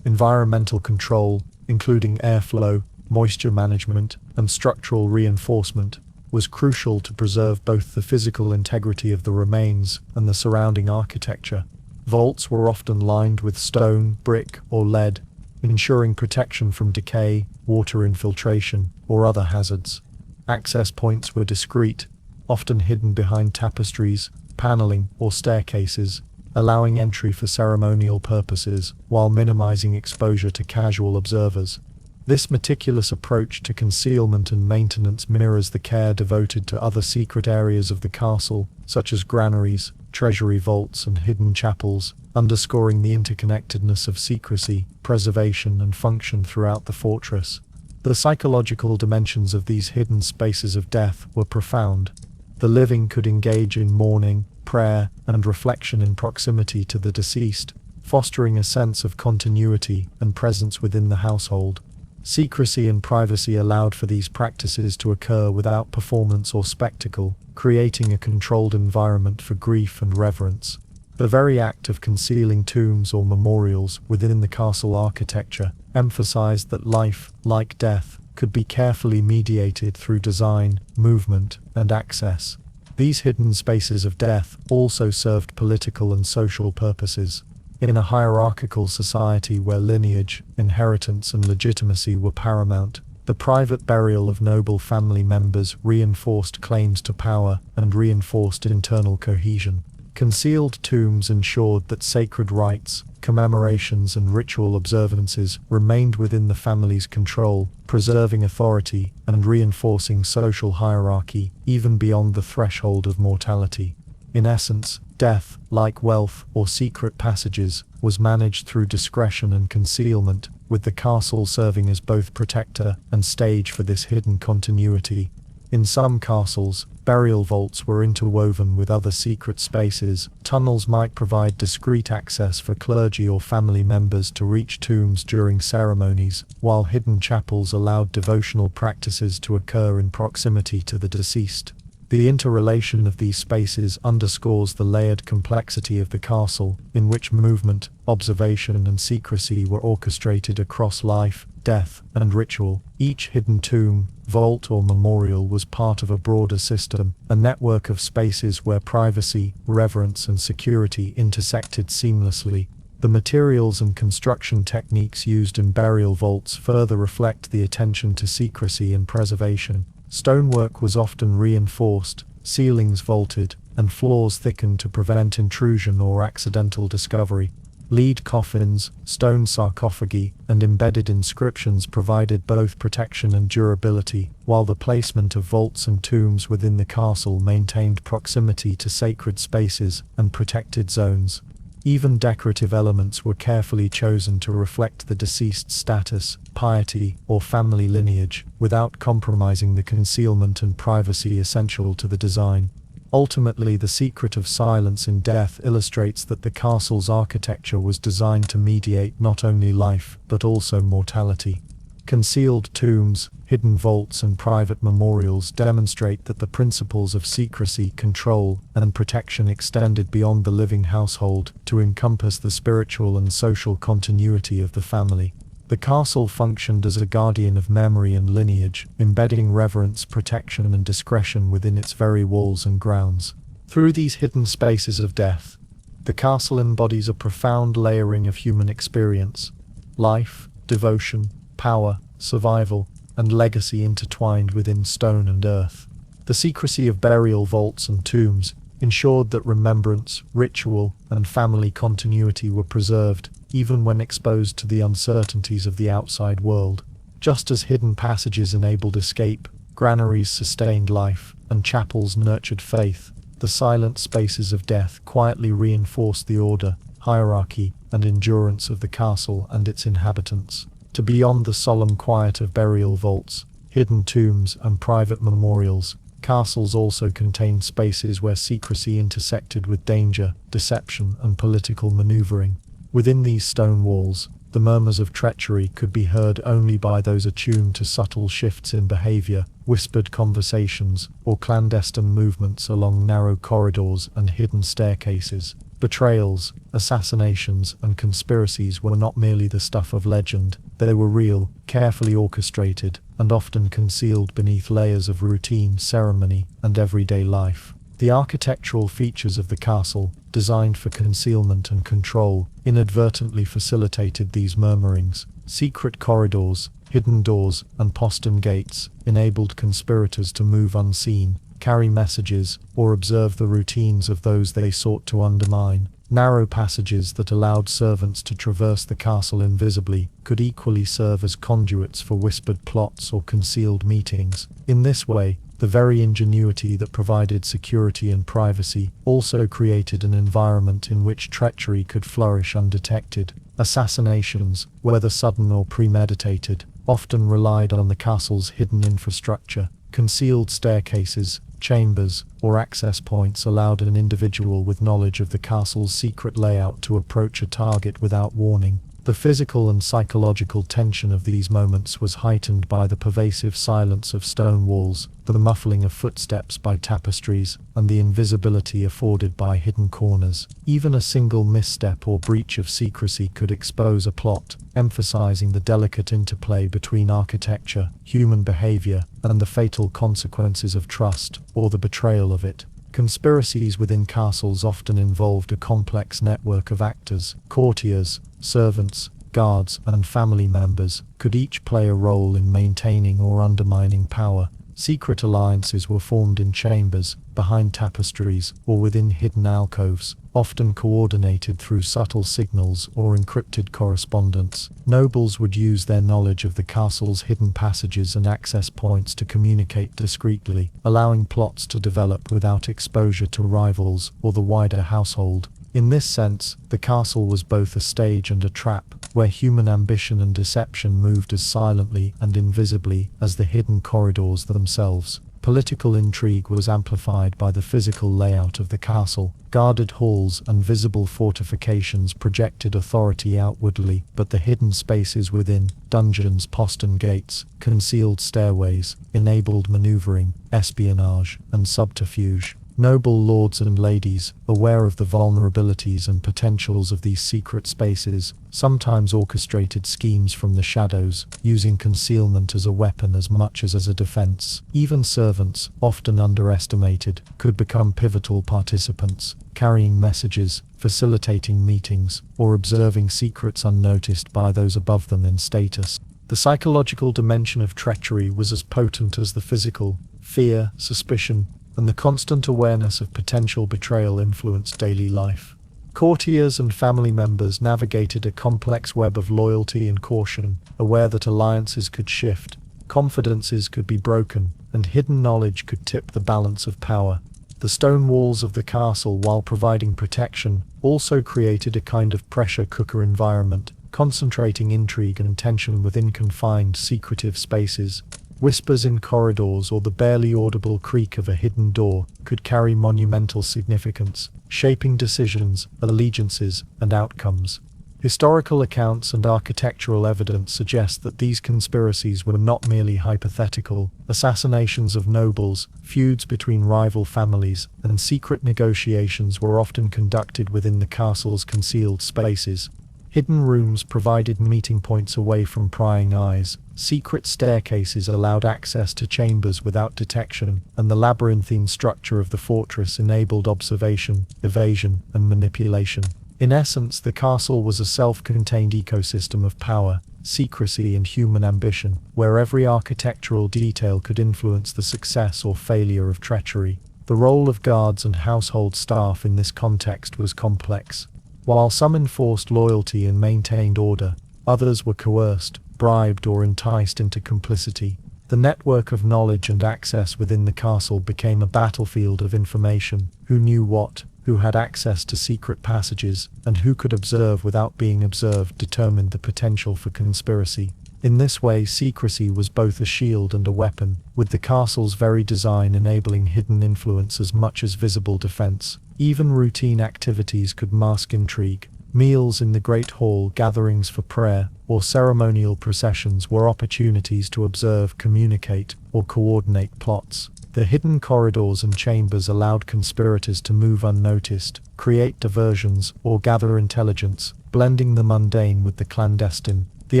Environmental control, including airflow, moisture management, and structural reinforcement, was crucial to preserve both the physical integrity of the remains and the surrounding architecture. Vaults were often lined with stone, brick, or lead, ensuring protection from decay, water infiltration, or other hazards. Access points were discreet, often hidden behind tapestries, paneling, or staircases, allowing entry for ceremonial purposes while minimizing exposure to casual observers. This meticulous approach to concealment and maintenance mirrors the care devoted to other secret areas of the castle, such as granaries, treasury vaults, and hidden chapels, underscoring the interconnectedness of secrecy, preservation, and function throughout the fortress. The psychological dimensions of these hidden spaces of death were profound. The living could engage in mourning, prayer, and reflection in proximity to the deceased, fostering a sense of continuity and presence within the household. Secrecy and privacy allowed for these practices to occur without performance or spectacle, creating a controlled environment for grief and reverence. The very act of concealing tombs or memorials within the castle architecture emphasized that life, like death, could be carefully mediated through design, movement, and access. These hidden spaces of death also served political and social purposes. In a hierarchical society where lineage, inheritance, and legitimacy were paramount, the private burial of noble family members reinforced claims to power and reinforced internal cohesion. Concealed tombs ensured that sacred rites, commemorations, and ritual observances remained within the family's control, preserving authority and reinforcing social hierarchy even beyond the threshold of mortality. In essence, death, like wealth or secret passages, was managed through discretion and concealment, with the castle serving as both protector and stage for this hidden continuity. In some castles, burial vaults were interwoven with other secret spaces. Tunnels might provide discreet access for clergy or family members to reach tombs during ceremonies, while hidden chapels allowed devotional practices to occur in proximity to the deceased. The interrelation of these spaces underscores the layered complexity of the castle, in which movement, observation, and secrecy were orchestrated across life, death, and ritual. Each hidden tomb, vault, or memorial was part of a broader system, a network of spaces where privacy, reverence, and security intersected seamlessly. The materials and construction techniques used in burial vaults further reflect the attention to secrecy and preservation. Stonework was often reinforced, ceilings vaulted, and floors thickened to prevent intrusion or accidental discovery. Lead coffins, stone sarcophagi, and embedded inscriptions provided both protection and durability, while the placement of vaults and tombs within the castle maintained proximity to sacred spaces and protected zones. Even decorative elements were carefully chosen to reflect the deceased's status, piety, or family lineage, without compromising the concealment and privacy essential to the design. Ultimately, the secret of silence in death illustrates that the castle's architecture was designed to mediate not only life, but also mortality. Concealed tombs, hidden vaults and private memorials demonstrate that the principles of secrecy, control, and protection extended beyond the living household to encompass the spiritual and social continuity of the family. The castle functioned as a guardian of memory and lineage, embedding reverence, protection, and discretion within its very walls and grounds. Through these hidden spaces of death, the castle embodies a profound layering of human experience, life, devotion, power, survival, and legacy intertwined within stone and earth. The secrecy of burial vaults and tombs ensured that remembrance, ritual, and family continuity were preserved, even when exposed to the uncertainties of the outside world. Just as hidden passages enabled escape, granaries sustained life, and chapels nurtured faith, the silent spaces of death quietly reinforced the order, hierarchy, and endurance of the castle and its inhabitants. To beyond the solemn quiet of burial vaults, hidden tombs, and private memorials, castles also contained spaces where secrecy intersected with danger, deception, and political maneuvering. Within these stone walls, the murmurs of treachery could be heard only by those attuned to subtle shifts in behavior, whispered conversations, or clandestine movements along narrow corridors and hidden staircases. Betrayals, assassinations, and conspiracies were not merely the stuff of legend, they were real, carefully orchestrated, and often concealed beneath layers of routine, ceremony, and everyday life. The architectural features of the castle, designed for concealment and control, inadvertently facilitated these murmurings. Secret corridors, hidden doors, and postern gates enabled conspirators to move unseen, carry messages, or observe the routines of those they sought to undermine. Narrow passages that allowed servants to traverse the castle invisibly could equally serve as conduits for whispered plots or concealed meetings. In this way, the very ingenuity that provided security and privacy also created an environment in which treachery could flourish undetected. Assassinations, whether sudden or premeditated, often relied on the castle's hidden infrastructure. Concealed staircases, chambers, or access points allowed an individual with knowledge of the castle's secret layout to approach a target without warning. The physical and psychological tension of these moments was heightened by the pervasive silence of stone walls, the muffling of footsteps by tapestries, and the invisibility afforded by hidden corners. Even a single misstep or breach of secrecy could expose a plot, emphasizing the delicate interplay between architecture, human behavior, and the fatal consequences of trust, or the betrayal of it. Conspiracies within castles often involved a complex network of actors, courtiers, servants, guards, and family members, could each play a role in maintaining or undermining power. Secret alliances were formed in chambers, behind tapestries, or within hidden alcoves, often coordinated through subtle signals or encrypted correspondence. Nobles would use their knowledge of the castle's hidden passages and access points to communicate discreetly, allowing plots to develop without exposure to rivals or the wider household. In this sense, the castle was both a stage and a trap, where human ambition and deception moved as silently and invisibly as the hidden corridors themselves. Political intrigue was amplified by the physical layout of the castle. Guarded halls and visible fortifications projected authority outwardly, but the hidden spaces within, dungeons, postern gates, concealed stairways, enabled maneuvering, espionage, and subterfuge. Noble lords and ladies, aware of the vulnerabilities and potentials of these secret spaces, sometimes orchestrated schemes from the shadows, using concealment as a weapon as much as a defense. Even servants, often underestimated, could become pivotal participants, carrying messages, facilitating meetings, or observing secrets unnoticed by those above them in status. The psychological dimension of treachery was as potent as the physical. Fear, suspicion, and the constant awareness of potential betrayal influenced daily life. Courtiers and family members navigated a complex web of loyalty and caution, aware that alliances could shift, confidences could be broken, and hidden knowledge could tip the balance of power. The stone walls of the castle, while providing protection, also created a kind of pressure cooker environment, concentrating intrigue and tension within confined, secretive spaces. Whispers in corridors or the barely audible creak of a hidden door could carry monumental significance, shaping decisions, allegiances, and outcomes. Historical accounts and architectural evidence suggest that these conspiracies were not merely hypothetical. Assassinations of nobles, feuds between rival families, and secret negotiations were often conducted within the castle's concealed spaces. Hidden rooms provided meeting points away from prying eyes. Secret staircases allowed access to chambers without detection, and the labyrinthine structure of the fortress enabled observation, evasion, and manipulation. In essence, the castle was a self-contained ecosystem of power, secrecy, and human ambition, where every architectural detail could influence the success or failure of treachery. The role of guards and household staff in this context was complex. While some enforced loyalty and maintained order, others were coerced, bribed, or enticed into complicity. The network of knowledge and access within the castle became a battlefield of information. Who knew what, who had access to secret passages, and who could observe without being observed determined the potential for conspiracy. In this way, secrecy was both a shield and a weapon, with the castle's very design enabling hidden influence as much as visible defense. Even routine activities could mask intrigue. Meals in the Great Hall, gatherings for prayer, or ceremonial processions were opportunities to observe, communicate, or coordinate plots. The hidden corridors and chambers allowed conspirators to move unnoticed, create diversions, or gather intelligence, blending the mundane with the clandestine. The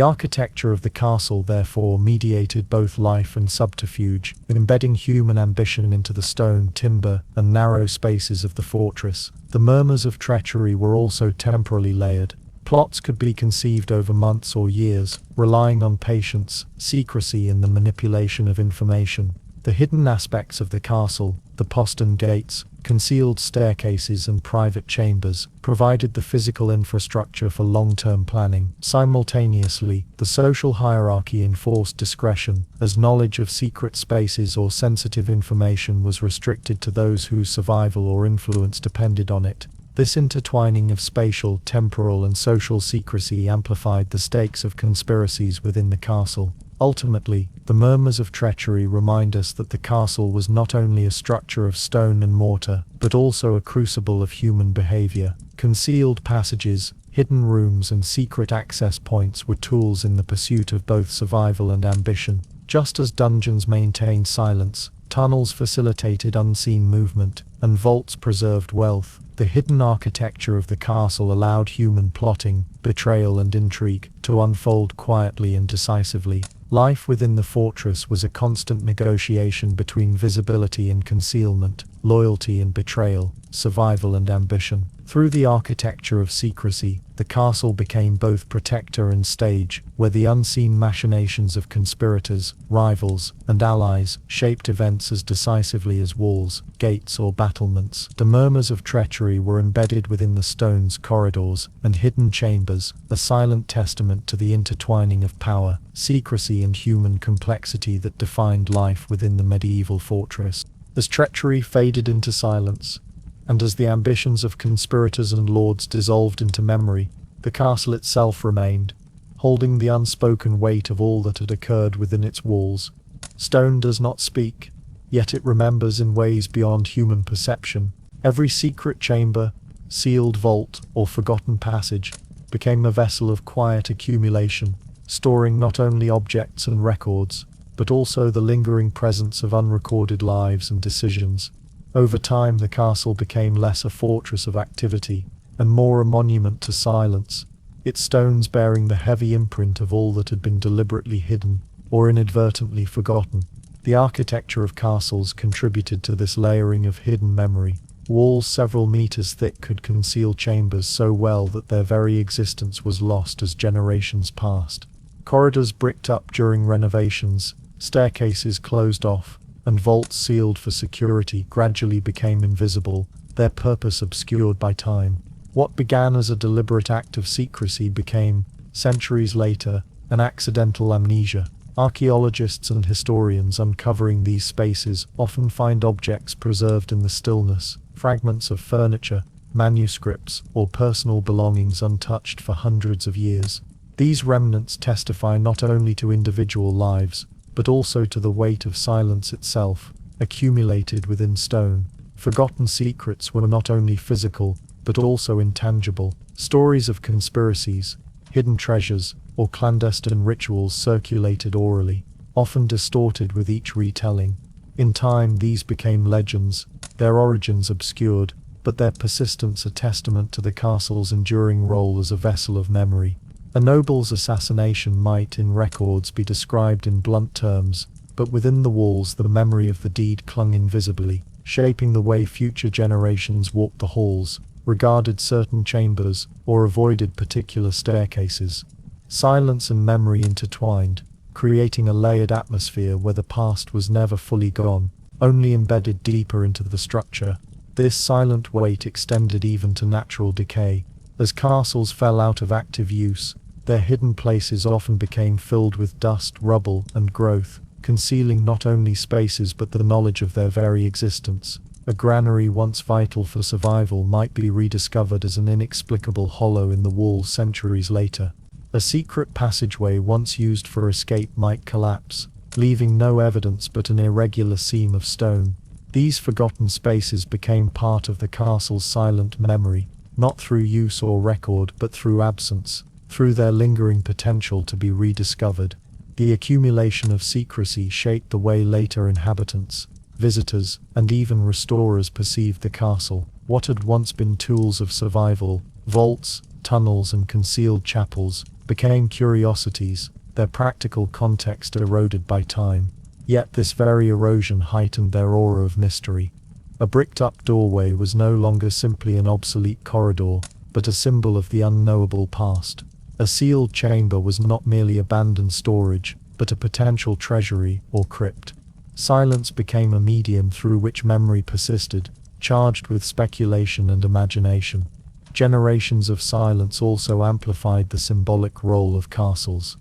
architecture of the castle therefore mediated both life and subterfuge, embedding human ambition into the stone, timber, and narrow spaces of the fortress. The murmurs of treachery were also temporally layered. Plots could be conceived over months or years, relying on patience, secrecy, and the manipulation of information. The hidden aspects of the castle, the postern gates, concealed staircases, and private chambers, provided the physical infrastructure for long-term planning. Simultaneously, the social hierarchy enforced discretion, as knowledge of secret spaces or sensitive information was restricted to those whose survival or influence depended on it. This intertwining of spatial, temporal, and social secrecy amplified the stakes of conspiracies within the castle. Ultimately, the murmurs of treachery remind us that the castle was not only a structure of stone and mortar, but also a crucible of human behavior. Concealed passages, hidden rooms, and secret access points were tools in the pursuit of both survival and ambition. Just as dungeons maintained silence, tunnels facilitated unseen movement, and vaults preserved wealth, the hidden architecture of the castle allowed human plotting, betrayal, and intrigue to unfold quietly and decisively. Life within the fortress was a constant negotiation between visibility and concealment, loyalty and betrayal, survival and ambition. Through the architecture of secrecy, the castle became both protector and stage, where the unseen machinations of conspirators, rivals, and allies shaped events as decisively as walls, gates, or battlements. The murmurs of treachery were embedded within the stone's corridors and hidden chambers, a silent testament to the intertwining of power, secrecy, and human complexity that defined life within the medieval fortress. As treachery faded into silence, and as the ambitions of conspirators and lords dissolved into memory, the castle itself remained, holding the unspoken weight of all that had occurred within its walls. Stone does not speak, yet it remembers in ways beyond human perception. Every secret chamber, sealed vault, or forgotten passage became a vessel of quiet accumulation, storing not only objects and records, but also the lingering presence of unrecorded lives and decisions. Over time, the castle became less a fortress of activity, and more a monument to silence, its stones bearing the heavy imprint of all that had been deliberately hidden, or inadvertently forgotten. The architecture of castles contributed to this layering of hidden memory. Walls several meters thick could conceal chambers so well that their very existence was lost as generations passed. Corridors bricked up during renovations, staircases closed off, and vaults sealed for security gradually became invisible, their purpose obscured by time. What began as a deliberate act of secrecy became, centuries later, an accidental amnesia. Archaeologists and historians uncovering these spaces often find objects preserved in the stillness, fragments of furniture, manuscripts, or personal belongings untouched for hundreds of years. These remnants testify not only to individual lives, but also to the weight of silence itself, accumulated within stone. Forgotten secrets were not only physical, but but also intangible. Stories of conspiracies, hidden treasures, or clandestine rituals circulated orally, often distorted with each retelling. In time, these became legends, their origins obscured, but their persistence a testament to the castle's enduring role as a vessel of memory. A noble's assassination might, in records, be described in blunt terms, but within the walls the memory of the deed clung invisibly, shaping the way future generations walked the halls, regarded certain chambers, or avoided particular staircases. Silence and memory intertwined, creating a layered atmosphere where the past was never fully gone, only embedded deeper into the structure. This silent weight extended even to natural decay. As castles fell out of active use, their hidden places often became filled with dust, rubble, and growth, concealing not only spaces but the knowledge of their very existence. A granary once vital for survival might be rediscovered as an inexplicable hollow in the wall centuries later. A secret passageway once used for escape might collapse, leaving no evidence but an irregular seam of stone. These forgotten spaces became part of the castle's silent memory, not through use or record but through absence, through their lingering potential to be rediscovered. The accumulation of secrecy shaped the way later inhabitants, visitors, and even restorers perceived the castle. What had once been tools of survival, vaults, tunnels, and concealed chapels, became curiosities, their practical context eroded by time. Yet this very erosion heightened their aura of mystery. A bricked-up doorway was no longer simply an obsolete corridor, but a symbol of the unknowable past. A sealed chamber was not merely abandoned storage, but a potential treasury or crypt. Silence became a medium through which memory persisted, charged with speculation and imagination. Generations of silence also amplified the symbolic role of castles.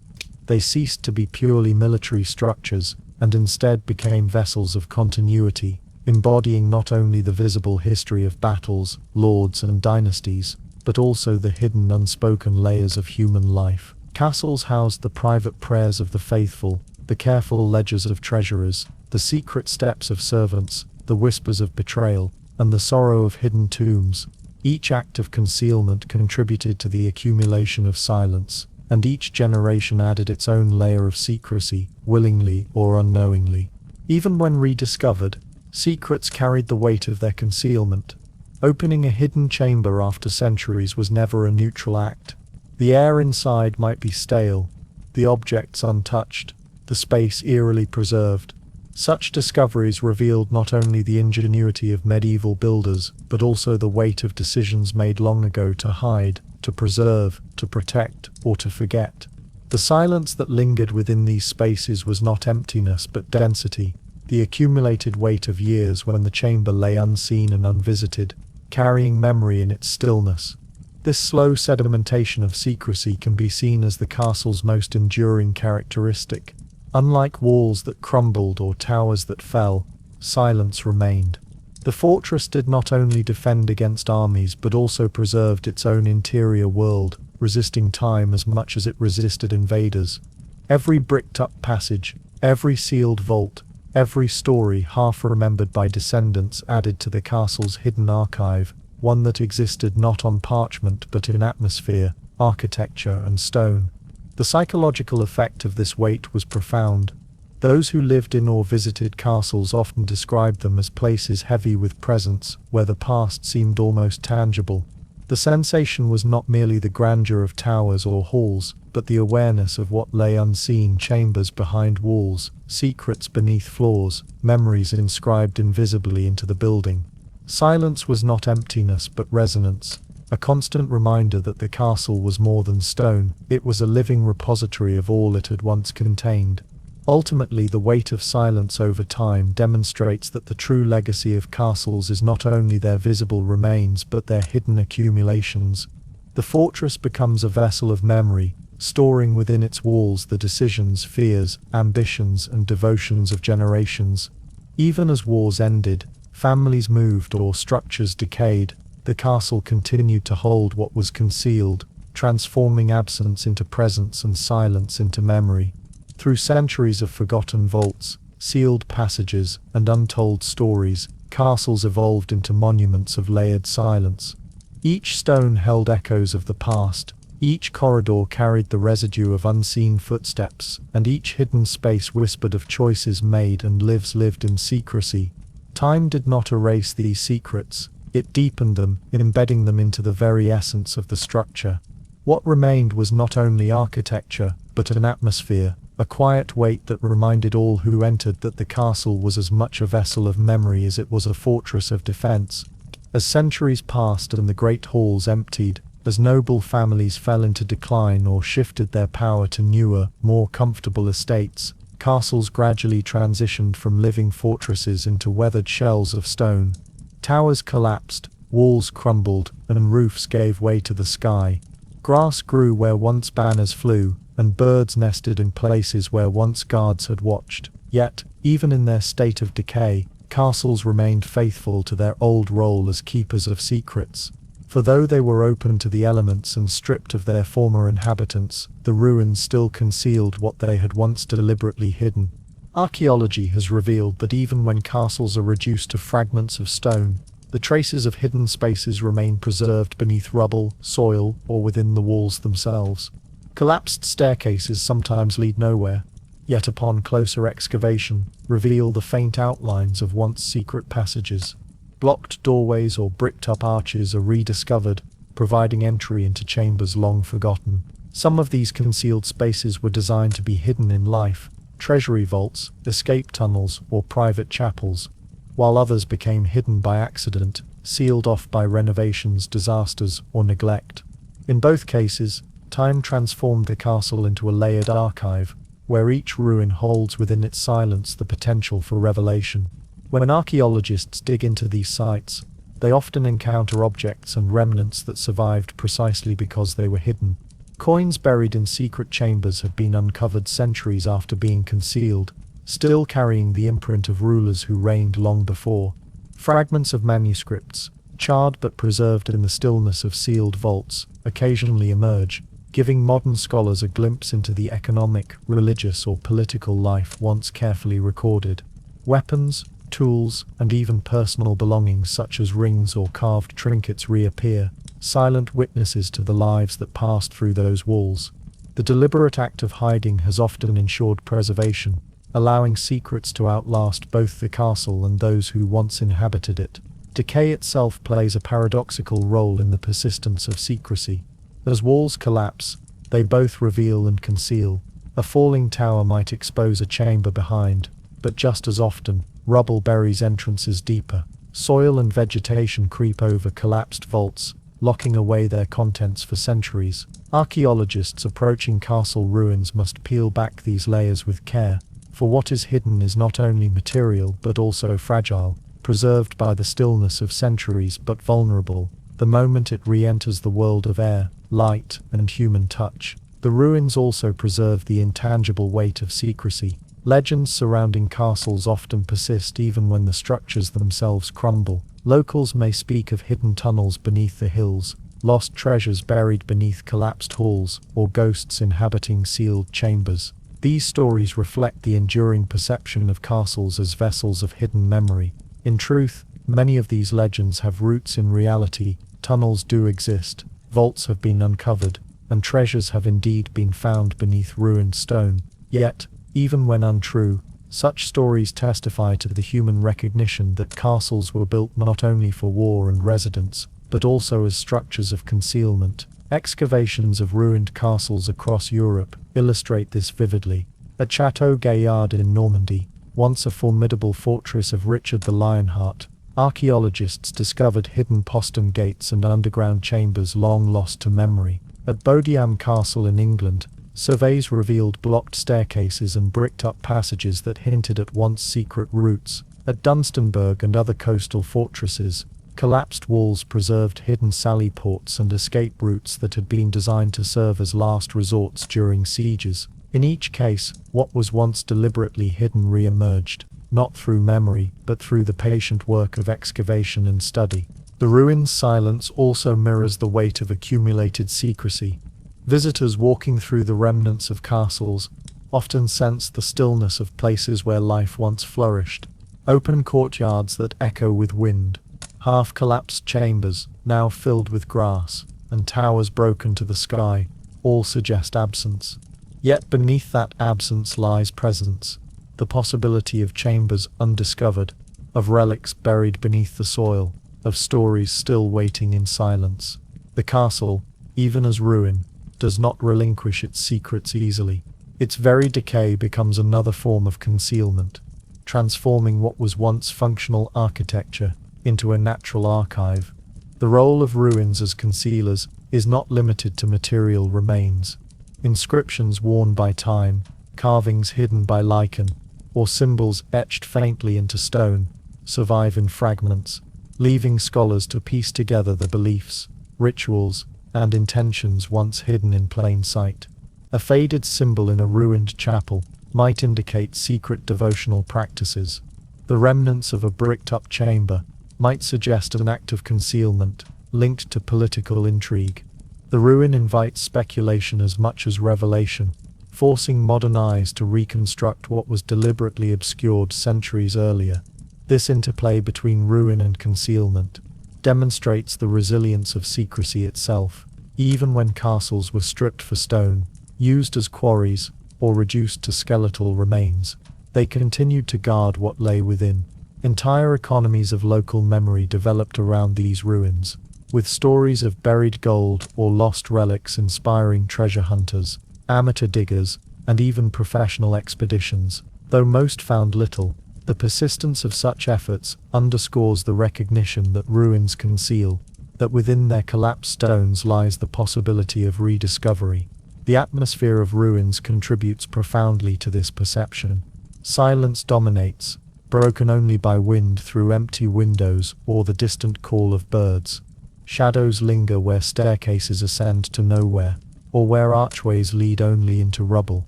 They ceased to be purely military structures, and instead became vessels of continuity, embodying not only the visible history of battles, lords, and dynasties, but also the hidden, unspoken layers of human life. Castles housed the private prayers of the faithful, the careful ledgers of treasurers, the secret steps of servants, the whispers of betrayal, and the sorrow of hidden tombs. Each act of concealment contributed to the accumulation of silence, and each generation added its own layer of secrecy, willingly or unknowingly. Even when rediscovered, secrets carried the weight of their concealment. Opening a hidden chamber after centuries was never a neutral act. The air inside might be stale, the objects untouched, the space eerily preserved. Such discoveries revealed not only the ingenuity of medieval builders, but also the weight of decisions made long ago to hide, to preserve, to protect, or to forget. The silence that lingered within these spaces was not emptiness but density, the accumulated weight of years when the chamber lay unseen and unvisited, carrying memory in its stillness. This slow sedimentation of secrecy can be seen as the castle's most enduring characteristic. Unlike walls that crumbled or towers that fell, silence remained. The fortress did not only defend against armies but also preserved its own interior world, resisting time as much as it resisted invaders. Every bricked-up passage, every sealed vault, every story half remembered by descendants added to the castle's hidden archive, one that existed not on parchment but in atmosphere, architecture, and stone. The psychological effect of this weight was profound. Those who lived in or visited castles often described them as places heavy with presence, where the past seemed almost tangible. The sensation was not merely the grandeur of towers or halls, but the awareness of what lay unseen: chambers behind walls, secrets beneath floors, memories inscribed invisibly into the building. Silence was not emptiness but resonance, a constant reminder that the castle was more than stone. It was a living repository of all it had once contained. Ultimately, the weight of silence over time demonstrates that the true legacy of castles is not only their visible remains but their hidden accumulations. The fortress becomes a vessel of memory, storing within its walls the decisions, fears, ambitions, and devotions of generations. Even as wars ended, families moved, or structures decayed, the castle continued to hold what was concealed, transforming absence into presence and silence into memory. Through centuries of forgotten vaults, sealed passages, and untold stories, castles evolved into monuments of layered silence. Each stone held echoes of the past, each corridor carried the residue of unseen footsteps, and each hidden space whispered of choices made and lives lived in secrecy. Time did not erase these secrets, it deepened them, embedding them into the very essence of the structure. What remained was not only architecture, but an atmosphere, a quiet weight that reminded all who entered that the castle was as much a vessel of memory as it was a fortress of defense. As centuries passed and the great halls emptied, as noble families fell into decline or shifted their power to newer, more comfortable estates, castles gradually transitioned from living fortresses into weathered shells of stone. Towers collapsed, walls crumbled, and roofs gave way to the sky. Grass grew where once banners flew, and birds nested in places where once guards had watched. Yet, even in their state of decay, castles remained faithful to their old role as keepers of secrets. For though they were open to the elements and stripped of their former inhabitants, the ruins still concealed what they had once deliberately hidden. Archaeology has revealed that even when castles are reduced to fragments of stone, the traces of hidden spaces remain preserved beneath rubble, soil, or within the walls themselves. Collapsed staircases sometimes lead nowhere, yet upon closer excavation, reveal the faint outlines of once secret passages. Blocked doorways or bricked-up arches are rediscovered, providing entry into chambers long forgotten. Some of these concealed spaces were designed to be hidden in life, treasury vaults, escape tunnels, or private chapels, while others became hidden by accident, sealed off by renovations, disasters, or neglect. In both cases, time transformed the castle into a layered archive, where each ruin holds within its silence the potential for revelation. When archaeologists dig into these sites, they often encounter objects and remnants that survived precisely because they were hidden. Coins buried in secret chambers have been uncovered centuries after being concealed, still carrying the imprint of rulers who reigned long before. Fragments of manuscripts, charred but preserved in the stillness of sealed vaults, occasionally emerge, giving modern scholars a glimpse into the economic, religious, or political life once carefully recorded. Weapons, tools, and even personal belongings such as rings or carved trinkets reappear, silent witnesses to the lives that passed through those walls. The deliberate act of hiding has often ensured preservation, allowing secrets to outlast both the castle and those who once inhabited it. Decay itself plays a paradoxical role in the persistence of secrecy. As walls collapse, they both reveal and conceal. A falling tower might expose a chamber behind, but just as often, rubble buries entrances deeper. Soil and vegetation creep over collapsed vaults, locking away their contents for centuries. Archaeologists approaching castle ruins must peel back these layers with care, for what is hidden is not only material but also fragile, preserved by the stillness of centuries but vulnerable the moment it re-enters the world of air, light, and human touch. The ruins also preserve the intangible weight of secrecy. Legends surrounding castles often persist even when the structures themselves crumble. Locals may speak of hidden tunnels beneath the hills, lost treasures buried beneath collapsed halls, or ghosts inhabiting sealed chambers. These stories reflect the enduring perception of castles as vessels of hidden memory. In truth, many of these legends have roots in reality. Tunnels do exist, vaults have been uncovered, and treasures have indeed been found beneath ruined stone. Yet, even when untrue, such stories testify to the human recognition that castles were built not only for war and residence, but also as structures of concealment. Excavations of ruined castles across Europe illustrate this vividly. At Château Gaillard in Normandy, once a formidable fortress of Richard the Lionheart, archaeologists discovered hidden postern gates and underground chambers long lost to memory. At Bodiam Castle in England, surveys revealed blocked staircases and bricked-up passages that hinted at once secret routes. At Dunstanburgh and other coastal fortresses, collapsed walls preserved hidden sally ports and escape routes that had been designed to serve as last resorts during sieges. In each case, what was once deliberately hidden re-emerged, not through memory, but through the patient work of excavation and study. The ruins' silence also mirrors the weight of accumulated secrecy. Visitors walking through the remnants of castles often sense the stillness of places where life once flourished. Open courtyards that echo with wind, Half-collapsed chambers, now filled with grass, and towers broken to the sky, all suggest absence. Yet beneath that absence lies presence, the possibility of chambers undiscovered, of relics buried beneath the soil, of stories still waiting in silence. The castle, even as ruin, does not relinquish its secrets easily. Its very decay becomes another form of concealment, transforming what was once functional architecture into a natural archive. The role of ruins as concealers is not limited to material remains. Inscriptions worn by time, carvings hidden by lichen, or symbols etched faintly into stone, survive in fragments, leaving scholars to piece together the beliefs, rituals, and intentions once hidden in plain sight. A faded symbol in a ruined chapel might indicate secret devotional practices. The remnants of a bricked-up chamber might suggest an act of concealment linked to political intrigue. The ruin invites speculation as much as revelation, forcing modern eyes to reconstruct what was deliberately obscured centuries earlier. This interplay between ruin and concealment demonstrates the resilience of secrecy itself. Even when castles were stripped for stone, used as quarries, or reduced to skeletal remains, they continued to guard what lay within. Entire economies of local memory developed around these ruins, with stories of buried gold or lost relics inspiring treasure hunters, amateur diggers, and even professional expeditions. Though most found little, the persistence of such efforts underscores the recognition that ruins conceal, that within their collapsed stones lies the possibility of rediscovery. The atmosphere of ruins contributes profoundly to this perception. Silence dominates, broken only by wind through empty windows or the distant call of birds. Shadows linger where staircases ascend to nowhere, or where archways lead only into rubble.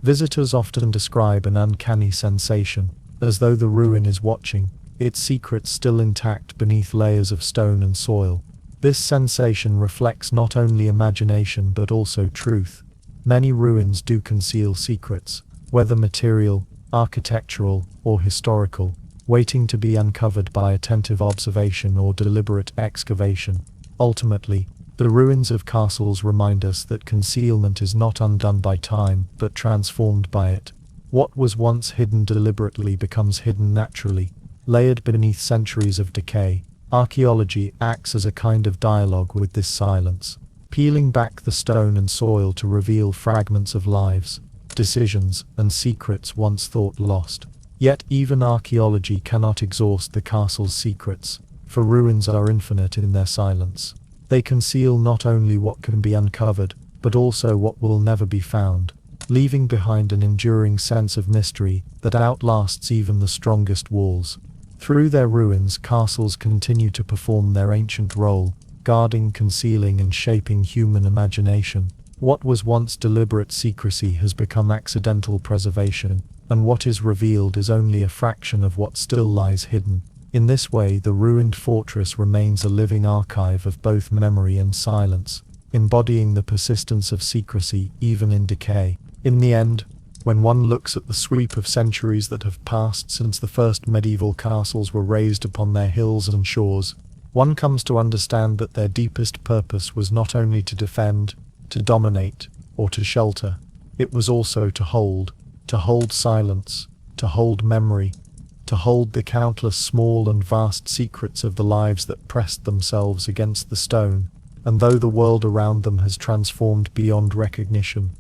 Visitors often describe an uncanny sensation, as though the ruin is watching, its secrets still intact beneath layers of stone and soil. This sensation reflects not only imagination but also truth. Many ruins do conceal secrets, whether material, architectural, or historical, waiting to be uncovered by attentive observation or deliberate excavation. Ultimately, the ruins of castles remind us that concealment is not undone by time, but transformed by it. What was once hidden deliberately becomes hidden naturally, layered beneath centuries of decay. Archaeology acts as a kind of dialogue with this silence, peeling back the stone and soil to reveal fragments of lives, decisions, and secrets once thought lost. Yet even archaeology cannot exhaust the castle's secrets, for ruins are infinite in their silence. They conceal not only what can be uncovered, but also what will never be found, leaving behind an enduring sense of mystery that outlasts even the strongest walls. Through their ruins, castles continue to perform their ancient role, guarding, concealing, and shaping human imagination. What was once deliberate secrecy has become accidental preservation, and what is revealed is only a fraction of what still lies hidden. In this way, the ruined fortress remains a living archive of both memory and silence, embodying the persistence of secrecy even in decay. In the end, when one looks at the sweep of centuries that have passed since the first medieval castles were raised upon their hills and shores, one comes to understand that their deepest purpose was not only to defend, to dominate, or to shelter. It was also to hold silence, to hold memory, to hold the countless small and vast secrets of the lives that pressed themselves against the stone. And though the world around them has transformed beyond recognition,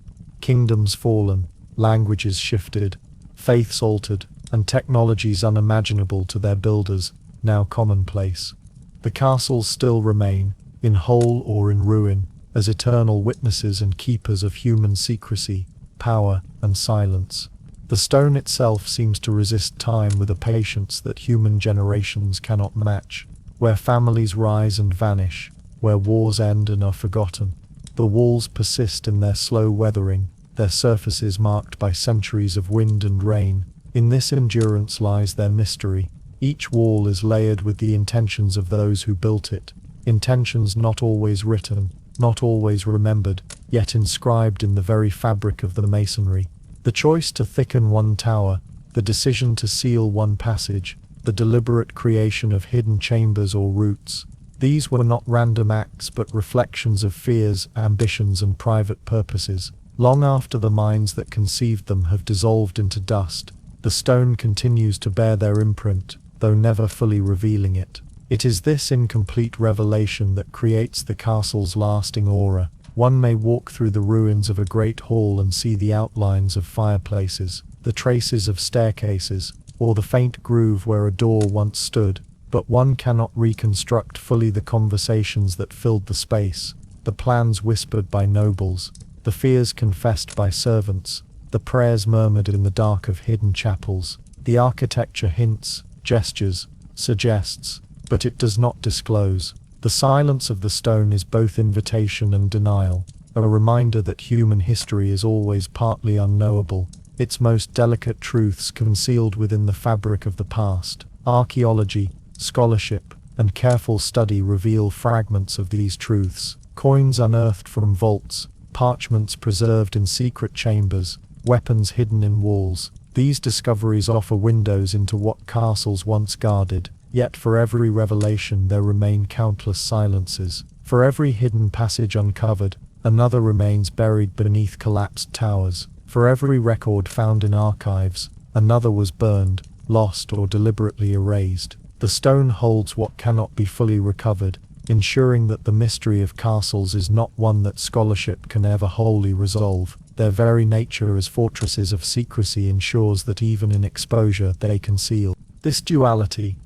kingdoms fallen, languages shifted, faiths altered, and technologies unimaginable to their builders, now commonplace, the castles still remain, in whole or in ruin, as eternal witnesses and keepers of human secrecy, power, and silence. The stone itself seems to resist time with a patience that human generations cannot match. Where families rise and vanish, where wars end and are forgotten, the walls persist in their slow weathering, their surfaces marked by centuries of wind and rain. In this endurance lies their mystery. Each wall is layered with the intentions of those who built it, intentions not always written, not always remembered, yet inscribed in the very fabric of the masonry. The choice to thicken one tower, the decision to seal one passage, the deliberate creation of hidden chambers or roots. These were not random acts but reflections of fears, ambitions and private purposes. Long after the minds that conceived them have dissolved into dust, the stone continues to bear their imprint, though never fully revealing it. It is this incomplete revelation that creates the castle's lasting aura. One may walk through the ruins of a great hall and see the outlines of fireplaces, the traces of staircases, or the faint groove where a door once stood, but one cannot reconstruct fully the conversations that filled the space, the plans whispered by nobles, the fears confessed by servants, the prayers murmured in the dark of hidden chapels. The architecture hints, gestures, suggests, but it does not disclose. The silence of the stone is both invitation and denial, a reminder that human history is always partly unknowable, its most delicate truths concealed within the fabric of the past. Archaeology, scholarship, and careful study reveal fragments of these truths. Coins unearthed from vaults, parchments preserved in secret chambers, weapons hidden in walls. These discoveries offer windows into what castles once guarded. Yet for every revelation there remain countless silences. For every hidden passage uncovered, another remains buried beneath collapsed towers. For every record found in archives, another was burned, lost or deliberately erased. The stone holds what cannot be fully recovered, ensuring that the mystery of castles is not one that scholarship can ever wholly resolve. Their very nature as fortresses of secrecy ensures that even in exposure they conceal. This duality,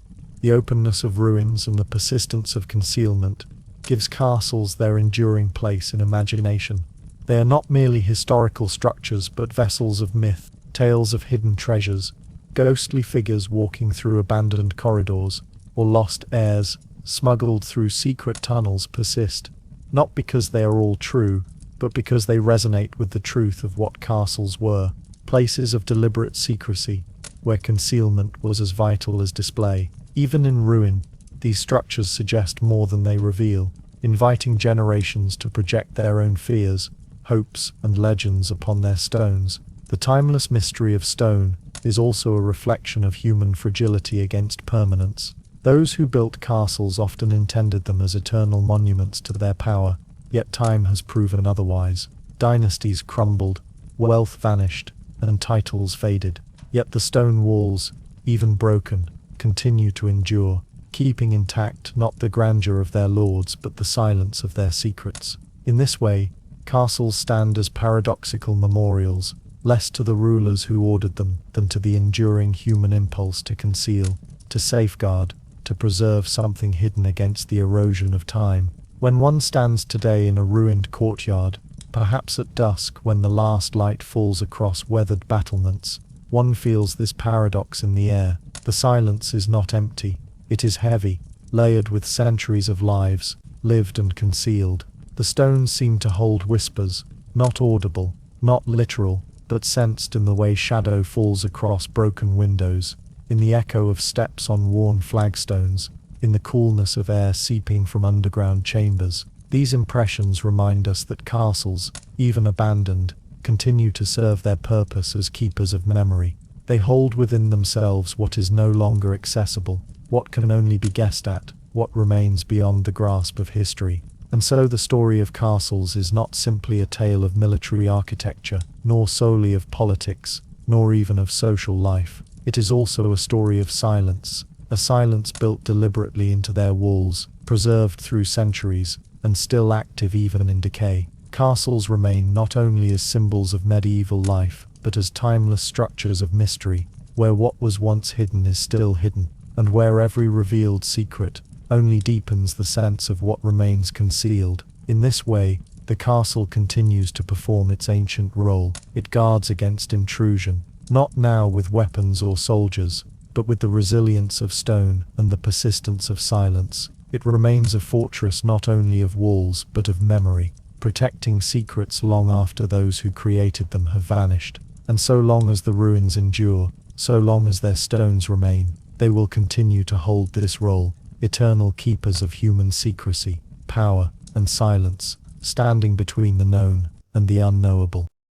the openness of ruins and the persistence of concealment, gives castles their enduring place in imagination. They are not merely historical structures but vessels of myth, tales of hidden treasures, ghostly figures walking through abandoned corridors, or lost heirs smuggled through secret tunnels persist, not because they are all true, but because they resonate with the truth of what castles were, places of deliberate secrecy, where concealment was as vital as display. Even in ruin, these structures suggest more than they reveal, inviting generations to project their own fears, hopes, and legends upon their stones. The timeless mystery of stone is also a reflection of human fragility against permanence. Those who built castles often intended them as eternal monuments to their power, yet time has proven otherwise. Dynasties crumbled, wealth vanished, and titles faded. Yet the stone walls, even broken, continue to endure, keeping intact not the grandeur of their lords but the silence of their secrets. In this way, castles stand as paradoxical memorials, less to the rulers who ordered them than to the enduring human impulse to conceal, to safeguard, to preserve something hidden against the erosion of time. When one stands today in a ruined courtyard, perhaps at dusk when the last light falls across weathered battlements, one feels this paradox in the air. The silence is not empty, it is heavy, layered with centuries of lives, lived and concealed. The stones seem to hold whispers, not audible, not literal, but sensed in the way shadow falls across broken windows, in the echo of steps on worn flagstones, in the coolness of air seeping from underground chambers. These impressions remind us that castles, even abandoned, continue to serve their purpose as keepers of memory. They hold within themselves what is no longer accessible, what can only be guessed at, what remains beyond the grasp of history. And so the story of castles is not simply a tale of military architecture, nor solely of politics, nor even of social life. It is also a story of silence, a silence built deliberately into their walls, preserved through centuries, and still active even in decay. Castles remain not only as symbols of medieval life, but as timeless structures of mystery, where what was once hidden is still hidden, and where every revealed secret only deepens the sense of what remains concealed. In this way, the castle continues to perform its ancient role. It guards against intrusion, not now with weapons or soldiers, but with the resilience of stone and the persistence of silence. It remains a fortress not only of walls but of memory, protecting secrets long after those who created them have vanished. And so long as the ruins endure, so long as their stones remain, they will continue to hold this role, eternal keepers of human secrecy, power, and silence, standing between the known and the unknowable.